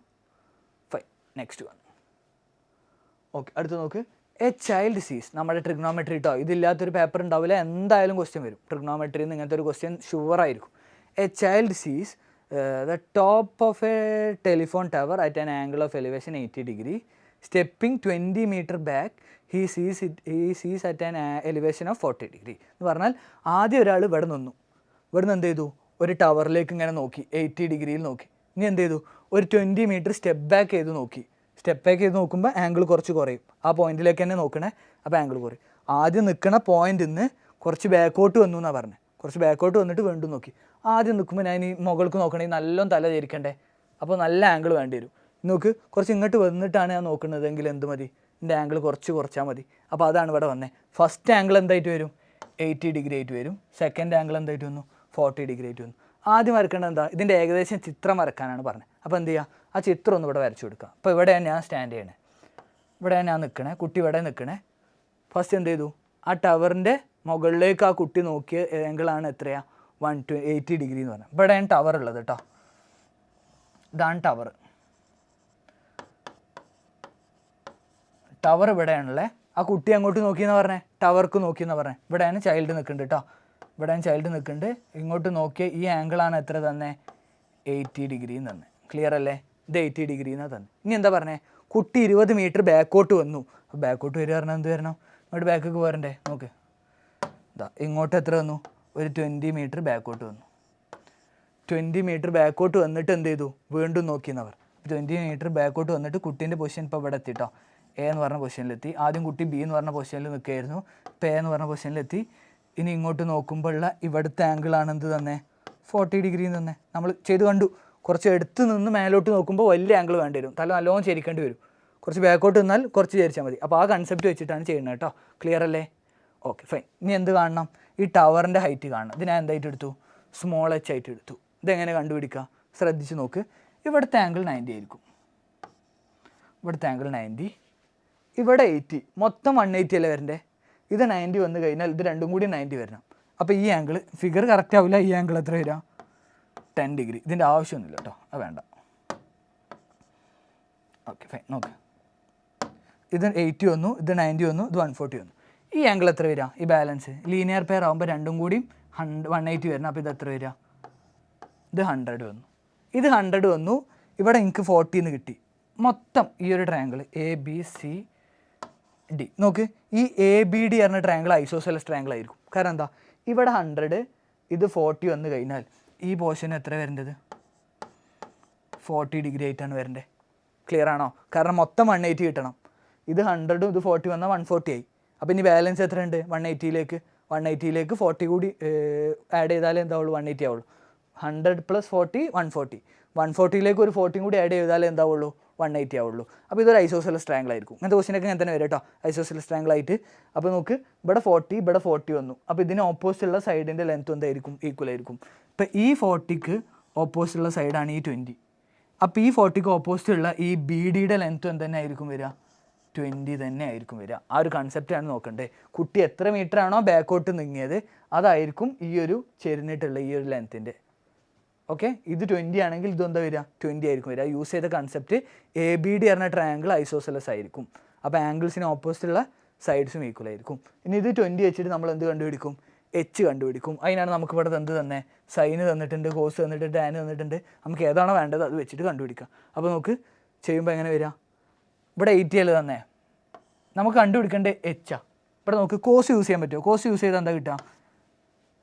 ഫൈൻ. Next one. ഓക്കെ, അടുത്ത് നോക്ക്. എ ചൈൽഡ് സീസ്, നമ്മുടെ ട്രിഗ്നോമെട്രി കേട്ടോ, ഇതില്ലാത്തൊരു പേപ്പർ ഉണ്ടാവില്ല, എന്തായാലും ക്വസ്റ്റ്യൻ വരും ട്രിഗ്നോമെട്രിയിൽ നിന്ന്, ഇങ്ങനത്തെ ഒരു ക്വസ്റ്റ്യൻ ഷുവറായിരിക്കും. എ ചൈൽഡ് സീസ് the top of a telephone tower at an angle of elevation 80 degree. Stepping 20 meter back, he sees at an elevation of 40 degree. എന്ന് പറഞ്ഞാൽ ആദ്യം ഒരാൾ ഇവിടെ നിന്നു, ഇവിടെ നിന്ന് എന്ത് ചെയ്തു, ഒരു ടവറിലേക്ക് ഇങ്ങനെ നോക്കി, 80 ഡിഗ്രിയിൽ നോക്കി. ഇനി എന്ത് ചെയ്തു, ഒരു 20 മീറ്റർ സ്റ്റെപ്പ് ബാക്ക് ചെയ്ത് നോക്കി. സ്റ്റെപ്പ് ബാക്ക് ചെയ്ത് നോക്കുമ്പോൾ ആംഗിൾ കുറച്ച് കുറയും, ആ പോയിന്റിലേക്ക് തന്നെ നോക്കണേ, അപ്പോൾ ആംഗിൾ കുറയും. ആദ്യം നിൽക്കണ പോയിന്റിൽ നിന്ന് കുറച്ച് ബാക്കോട്ട് വന്നു എന്നാണ് പറഞ്ഞത്, കുറച്ച് ബാക്കോട്ട് വന്നിട്ട് വീണ്ടും നോക്കി. ആദ്യം നിൽക്കുമ്പോൾ ഞാൻ ഈ മുകൾക്ക് നോക്കണമെങ്കിൽ നല്ലോണം തല ധരിക്കണ്ടേ, അപ്പോൾ നല്ല ആംഗിൾ വേണ്ടി വരും. നോക്ക്, കുറച്ച് ഇങ്ങോട്ട് വന്നിട്ടാണ് ഞാൻ നോക്കുന്നതെങ്കിൽ എന്ത് മതി, എൻ്റെ ആംഗിൾ കുറച്ചാൽ മതി. അപ്പോൾ അതാണ് ഇവിടെ വന്നത്. ഫസ്റ്റ് ആംഗിൾ എന്തായിട്ട് വരും, 80 ഡിഗ്രി ആയിട്ട് വരും. സെക്കൻഡ് ആംഗിൾ എന്തായിട്ട് വന്നു, 40 ഡിഗ്രി ആയിട്ട് വന്നു. ആദ്യം വരക്കേണ്ടത് എന്താ, ഇതിൻ്റെ ഏകദേശം ചിത്രം വരക്കാനാണ് പറഞ്ഞത്. അപ്പോൾ എന്ത് ചെയ്യുക, ആ ചിത്രം ഒന്ന് ഇവിടെ വരച്ചു കൊടുക്കുക. അപ്പോൾ ഇവിടെയാണ് ഞാൻ സ്റ്റാൻഡ് ചെയ്യണേ, ഇവിടെയാണ് ഞാൻ നിൽക്കണേ, കുട്ടി ഇവിടെ നിൽക്കണേ. ഫസ്റ്റ് എന്ത് ചെയ്തു, ആ ടവറിൻ്റെ മുകളിലേക്ക് ആ കുട്ടി നോക്കിയ ആംഗിളാണ് എത്രയാ, 180 ഡിഗ്രി എന്ന് പറഞ്ഞാൽ. ഇവിടെയാണ് ടവർ ഉള്ളത് കേട്ടോ, ഇതാണ് ടവർ. ടവർ ഇവിടെയാണല്ലേ, ആ കുട്ടി അങ്ങോട്ട് നോക്കിയെന്ന് പറഞ്ഞേ, ടവർക്ക് നോക്കിയെന്ന് പറഞ്ഞേ. ഇവിടെയാണ് ചൈൽഡ് നിൽക്കുന്നുണ്ട് കേട്ടോ, ഇവിടെയാണ് ചൈൽഡ് നിൽക്കുന്നുണ്ട്. ഇങ്ങോട്ട് നോക്കിയ ഈ ആംഗിളാണ് എത്ര തന്നെ, 80 ഡിഗ്രി എന്ന് തന്നെ. ക്ലിയർ അല്ലേ, ഇത് 80 ഡിഗ്രി എന്നാണ് തന്നെ. ഇനി എന്താ പറഞ്ഞേ, കുട്ടി 20 മീറ്റർ ബാക്കോട്ട് വന്നു. അപ്പോൾ ബാക്കോട്ട് വരിക പറഞ്ഞാൽ എന്ത് വരണം, ഇങ്ങോട്ട് ബാക്കൊക്കെ പോരണ്ടേ. നോക്ക്, ഇതാ ഇങ്ങോട്ട് എത്ര വന്നു, ഒരു 20 മീറ്റർ ബാക്കോട്ട് വന്നു. 20 മീറ്റർ ബാക്കോട്ട് വന്നിട്ട് എന്ത് ചെയ്തു, വീണ്ടും നോക്കിയെന്ന് അവർ. 20 മീറ്റർ ബാക്കോട്ട് വന്നിട്ട് കുട്ടീൻ്റെ പൊസിഷൻ ഇപ്പോൾ ഇവിടെ എത്തിട്ടോ, എ എന്ന് പറഞ്ഞ പൊസിഷനിലെത്തി. ആദ്യം കുട്ടി ബി എന്ന് പറഞ്ഞ പൊസിഷനിൽ നിൽക്കുകയായിരുന്നു, ഇപ്പോൾ എ എന്ന് പറഞ്ഞ പൊസിഷനിലെത്തി. ഇനി ഇങ്ങോട്ട് നോക്കുമ്പോഴുള്ള ഇവിടുത്തെ ആംഗിളാണ് എന്ത് തന്നെ, 40 ഡിഗ്രി തന്നെ. നമ്മൾ ചെയ്ത് കണ്ടു. കുറച്ച് എടുത്ത് നിന്ന് മേലോട്ട് നോക്കുമ്പോൾ വലിയ ആംഗിൾ വേണ്ടി വരും, തല നല്ലോണം ചരിക്കേണ്ടി വരും. കുറച്ച് ബാക്കോട്ട് നിന്നാൽ കുറച്ച് ചരിച്ചാൽ മതി. അപ്പോൾ ആ കൺസെപ്റ്റ് വെച്ചിട്ടാണ് ചെയ്യുന്നത് കേട്ടോ. ക്ലിയർ അല്ലേ? Okay fine. ഇനി എന്ത് കാണണം, ഈ ടവറിൻ്റെ ഹൈറ്റ് കാണണം. ഇത് ഞാൻ എന്തായിട്ട് എടുത്തു, സ്മോൾ h ആയിട്ട് എടുത്തു. ഇതെങ്ങനെ കണ്ടുപിടിക്കുക, ശ്രദ്ധിച്ച് നോക്ക്. ഇവിടുത്തെ ആംഗിൾ 90 ആയിരിക്കും, ഇവിടുത്തെ ആംഗിൾ 90, ഇവിടെ 80, മൊത്തം 180 അല്ലേ വരണ്ടേ. ഇത് 90 വന്നു കഴിഞ്ഞാൽ ഇത് രണ്ടും കൂടി 90 വരണം. അപ്പോൾ ഈ ആംഗിൾ ഫിഗർ കറക്റ്റ് ആവില്ല. ഈ ആംഗിൾ എത്ര വരിക, 10 ഡിഗ്രി. ഇതിൻ്റെ ആവശ്യമൊന്നുമില്ല കേട്ടോ, അത് വേണ്ട. Okay fine. നോക്ക്, ഇത് 80 വന്നു, ഇത് 90 വന്നു, ഇത് 140 വന്നു. ഈ ആംഗിൾ എത്ര വരിക, ഈ ബാലൻസ് ലീനിയർ പെയർ ആകുമ്പോൾ രണ്ടും കൂടി 180 വരണം. അപ്പോൾ ഇത് എത്ര വരിക, ഇത് 100 വന്നു, ഇത് 100 വന്നു. ഇവിടെ എനിക്ക് 40 എന്ന് കിട്ടി. മൊത്തം ഈ ഒരു ട്രയാങ്കിൾ ABCD നോക്ക്, ഈ ABD പറഞ്ഞ ട്രയാങ്കിൾ ഐസോസെലസ് ട്രയാങ്കിൾ ആയിരിക്കും. കാരണം എന്താ, ഇവിടെ 100, ഇത് 40 വന്നു കഴിഞ്ഞാൽ ഈ പോർഷൻ എത്ര വരേണ്ടത്, 40 ഡിഗ്രി ആയിട്ടാണ് വരേണ്ടത്. ക്ലിയർ ആണോ? കാരണം മൊത്തം 180 കിട്ടണം. ഇത് 100ഉം ഇത് 40 വന്നാൽ 140 ആയി. അപ്പോൾ ഇനി ബാലൻസ് എത്ര ഉണ്ട്, 180ലേക്ക് 40 കൂടി ആഡ് ചെയ്താലേ എന്താവുള്ളൂ, 180 ആവുള്ളൂ. 100 + 40 140. 140ലേക്ക് ഒരു 40 കൂടി ആഡ് ചെയ്താലേ എന്താവുള്ളൂ 180 ആവുള്ളൂ. അപ്പോൾ ഇതൊരു ഐസോസെലസ് ട്രയാങ്കിൾ ആയിരിക്കും. ഇങ്ങനത്തെ ക്വസ്റ്റിനൊക്കെ ഞാൻ തന്നെ വരും കേട്ടോ, ഐസോസെലസ് ട്രയാങ്കിൾ ആയിട്ട്. അപ്പോൾ നമുക്ക് ഇവിടെ 40 ഇവിടെ 40 വന്നു. അപ്പോൾ ഇതിന് ഓപ്പോസിറ്റ് ഉള്ള സൈഡിൻ്റെ ലെങ്ത് എന്തായിരിക്കും? ഈക്വൽ ആയിരിക്കും. ഇപ്പോൾ ഈ 40ക്ക് ഓപ്പോസിറ്റ് ഉള്ള സൈഡാണ് ഈ 20. അപ്പോൾ ഈ 40ക്ക് ഓപ്പോസിറ്റ് ഉള്ള ഈ ബി ഡിയുടെ ലെങ്ത്തും എന്ത് ആയിരിക്കും വരിക? 20 തന്നെ ആയിരിക്കും വരിക. ആ ഒരു കൺസെപ്റ്റാണ് നോക്കണ്ടേ. കുട്ടി എത്ര മീറ്റർ ആണോ ബാക്കോട്ട് നീങ്ങിയത് അതായിരിക്കും ഈ ഒരു ചെരിഞ്ഞിട്ടുള്ള ഈ ഒരു ലെങ്ത്തിൻ്റെ. ഓക്കെ, ഇത് 20 ആണെങ്കിൽ ഇതെന്താ വരിക? 20 ആയിരിക്കും വരിക. യൂസ് ചെയ്ത കൺസെപ്റ്റ് എ ബി ഡി പറഞ്ഞ ട്രയാങ്കിൾ ഐസോസെലസ് ആയിരിക്കും. അപ്പോൾ ആംഗിൾസിന് ഓപ്പോസിറ്റുള്ള സൈഡ്സും ഈക്വൽ ആയിരിക്കും. ഇനി ഇത് 20 വെച്ചിട്ട് നമ്മൾ എന്ത് കണ്ടുപിടിക്കും? എച്ച് കണ്ടുപിടിക്കും. അതിനാണ് നമുക്ക് ഇവിടെ എന്ത് തന്നെ? സൈന് തന്നിട്ടുണ്ട്, കോസ് തന്നിട്ടുണ്ട്, ടാൻ തന്നിട്ടുണ്ട്. നമുക്ക് ഏതാണോ വേണ്ടത് അത് വെച്ചിട്ട് കണ്ടുപിടിക്കാം. അപ്പോൾ നമുക്ക് ചെയ്യുമ്പോൾ എങ്ങനെ വരിക? ഇവിടെ 80 അല്ലേ തന്നെ, നമുക്ക് കണ്ടുപിടിക്കേണ്ടത് എച്ചാ. ഇവിടെ നമുക്ക് കോസ് യൂസ് ചെയ്യാൻ പറ്റുമോ? കോസ് യൂസ് ചെയ്താൽ എന്താ കിട്ടുക?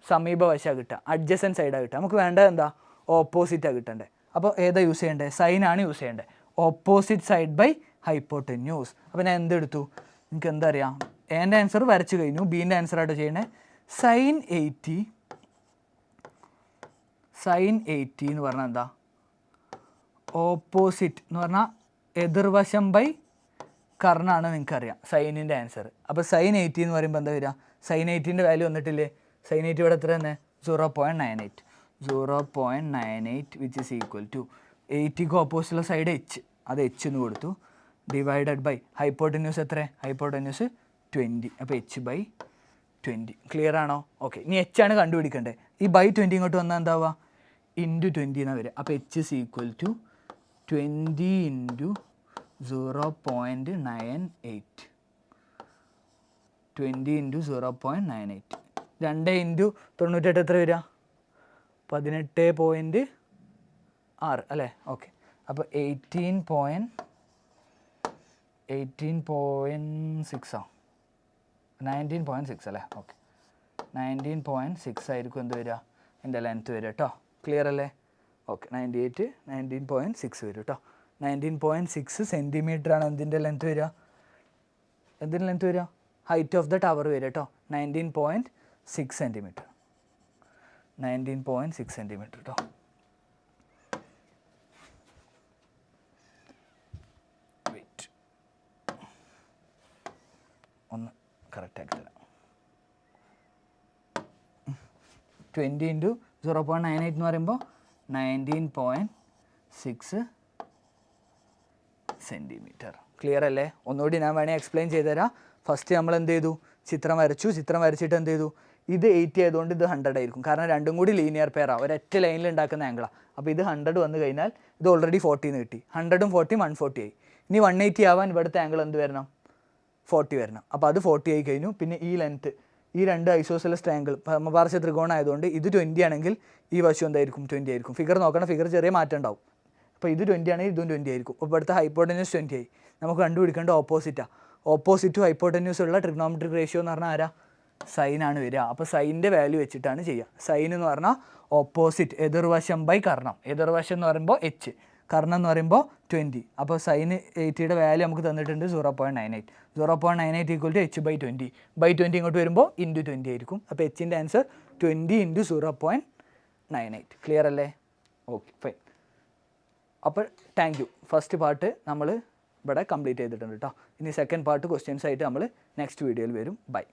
സമീപവശമാണ് കിട്ടുക, അഡ്ജസൻറ്റ് സൈഡാണ് കിട്ടുക. നമുക്ക് വേണ്ടത് എന്താ? ഓപ്പോസിറ്റാണ് കിട്ടേണ്ടത്. അപ്പോൾ ഏതാ യൂസ് ചെയ്യേണ്ടത്? സൈനാണ് യൂസ് ചെയ്യേണ്ടത്. Opposite side by hypotenuse. അപ്പോൾ ഞാൻ എന്തെടുത്തു? എനിക്ക് എന്താ അറിയാം? എൻ്റെ ആൻസർ വരച്ച് കഴിഞ്ഞു. ബീൻ്റെ ആൻസറായിട്ട് ചെയ്യണേ sin 80. sin 80 എന്ന് പറഞ്ഞാൽ എന്താ? ഓപ്പോസിറ്റ് എന്ന് പറഞ്ഞാൽ എതിർവശം ബൈ കർണാണ് നിങ്ങൾക്കറിയാം സൈനിൻ്റെ ആൻസർ. അപ്പോൾ sin 80 എന്ന് പറയുമ്പോൾ എന്താ വരിക? sin 80ൻ്റെ വാല്യൂ വന്നിട്ടില്ലേ? sin 80 ഇവിടെ എത്ര തന്നെ? 0.98. 0.98 വിച്ച് ഈസ് ഈക്വൽ ടു 80ക്ക് ഓപ്പോസിറ്റുള്ള സൈഡ് എച്ച്, അത് എച്ച് എന്ന് കൊടുത്തു, ഡിവൈഡഡ് ബൈ ഹൈപ്പോട്ടന്യൂസ് എത്ര? ഹൈപ്പോട്ടന്യൂസ് 20. അപ്പോൾ h/20. ക്ലിയർ ആണോ? ഓക്കെ, ഇനി എച്ച് ആണ് കണ്ടുപിടിക്കേണ്ടത്. ഈ ബൈ 20 ഇങ്ങോട്ട് വന്നാൽ എന്താവുക? ഇൻറ്റു 20 എന്നാണ് വരിക. അപ്പോൾ H is equal to 20 into 0.98. 20 into 0.98. 2 into 98 എത്ര വരിക? 18.6 അല്ലേ? ഓക്കെ, അപ്പോൾ 18.6 19.6 അല്ലേ? ഓക്കെ, 19.6 ആയിരിക്കും എന്ത് വരിക? എൻ്റെ ലെങ്ത്ത് വരിക കേട്ടോ. ക്ലിയർ അല്ലേ? ഓക്കെ, 19.6 വരും കേട്ടോ. 19.6 സെൻറ്റിമീറ്റർ ആണ് എന്തിൻ്റെ ലെങ്ത്ത് വരിക? എന്തിൻ്റെ ലെങ്ത്ത് വരിക? ഹൈറ്റ് ഓഫ് ദ ടവർ വരിക കേട്ടോ. 19.6 സെൻറ്റിമീറ്റർ. 19.6 സെൻറ്റിമീറ്റർ കേട്ടോ. വെയിറ്റ്, ഒന്ന് കറക്റ്റാക്കി തരാം. 20 ഇൻറ്റു 0.98 എന്ന് പറയുമ്പോൾ 19.6 സെൻറ്റിമീറ്റർ. ക്ലിയർ അല്ലേ? ഒന്നുകൂടി ഞാൻ വേണമെങ്കിൽ എക്സ്പ്ലെയിൻ ചെയ്തുതരാം. ഫസ്റ്റ് നമ്മൾ എന്ത് ചെയ്തു? ചിത്രം വരച്ചു. ചിത്രം വരച്ചിട്ട് എന്ത് ചെയ്തു? ഇത് 80 ആയതുകൊണ്ട് ഇത് 100 ആയിരിക്കും. കാരണം രണ്ടും കൂടി ലീനിയർ പെയറാണ്, ഒരൊറ്റ ലൈനിൽ ഉണ്ടാക്കുന്ന ആംഗിളാണ്. അപ്പോൾ ഇത് 100 വന്നു കഴിഞ്ഞാൽ ഇത് ഓൾറെഡി 40 എന്ന് കിട്ടി. 100ഉം 40ഉം 140 ആയി. ഇനി 180 ആവാൻ ഇവിടുത്തെ ആംഗിൾ എന്ത് വരണം? 40 വരണം. അപ്പോൾ അത് 40 ആയി കഴിഞ്ഞു. പിന്നെ ഈ ലെങ്ത്ത്, ഈ രണ്ട് ഐസോസെലസ് ട്രയാങ്കിൾ സമപാർശ്വ ത്രികോണം ആയതുകൊണ്ട് ഇത് 20 ആണെങ്കിൽ ഈ വശം എന്തായിരിക്കും? 20 ആയിരിക്കും. ഫിഗർ നോക്കണം, ഫിഗർ ചെറിയ മാറ്റം ഉണ്ടാവും. അപ്പോൾ ഇത് 20 ആണെങ്കിൽ ഇതും 20 ആയിരിക്കും. അപ്പോൾ ഇവിടുത്തെ ഹൈപ്പോട്ടന്യൂസ് 20 ആയി. നമുക്ക് കണ്ടുപിടിക്കേണ്ട ഓപ്പോസിറ്റാണ്. ഓപ്പോസിറ്റും ഹൈപ്പോട്ടന്യൂസും ഉള്ള ട്രിഗ്നോമെട്രിക് റേഷ്യോ എന്ന് പറഞ്ഞാൽ ആരാ? സൈനാണ് വരിക. അപ്പോൾ സൈനിൻ്റെ വാല്യൂ വെച്ചിട്ടാണ് ചെയ്യുക. സൈൻ എന്ന് പറഞ്ഞാൽ ഓപ്പോസിറ്റ്, എതിർവശം ബൈ കർണം. എതിർവശം എന്ന് പറയുമ്പോൾ എച്ച്, കർണം എന്ന് പറയുമ്പോൾ 20. അപ്പോൾ സൈൻ 80യുടെ വാല്യൂ നമുക്ക് തന്നിട്ടുണ്ട് 0.98. 0.98 ഈക്വൽ ടു h/20. ബൈ 20 ഇങ്ങോട്ട് വരുമ്പോൾ ഇൻറ്റു 20 ആയിരിക്കും. അപ്പോൾ എച്ചിൻ്റെ ആൻസർ 20 ഇൻറ്റു 0.98. ക്ലിയർ അല്ലേ? Okay, fine. അപ്പോൾ താങ്ക് യു. ഫസ്റ്റ് പാർട്ട് നമ്മൾ ഇവിടെ കംപ്ലീറ്റ് ചെയ്തിട്ടുണ്ട് കേട്ടോ. ഇനി സെക്കൻഡ് പാർട്ട് ക്വസ്റ്റ്യൻസ് ആയിട്ട് നമ്മൾ നെക്സ്റ്റ് വീഡിയോയിൽ വരും. ബൈ.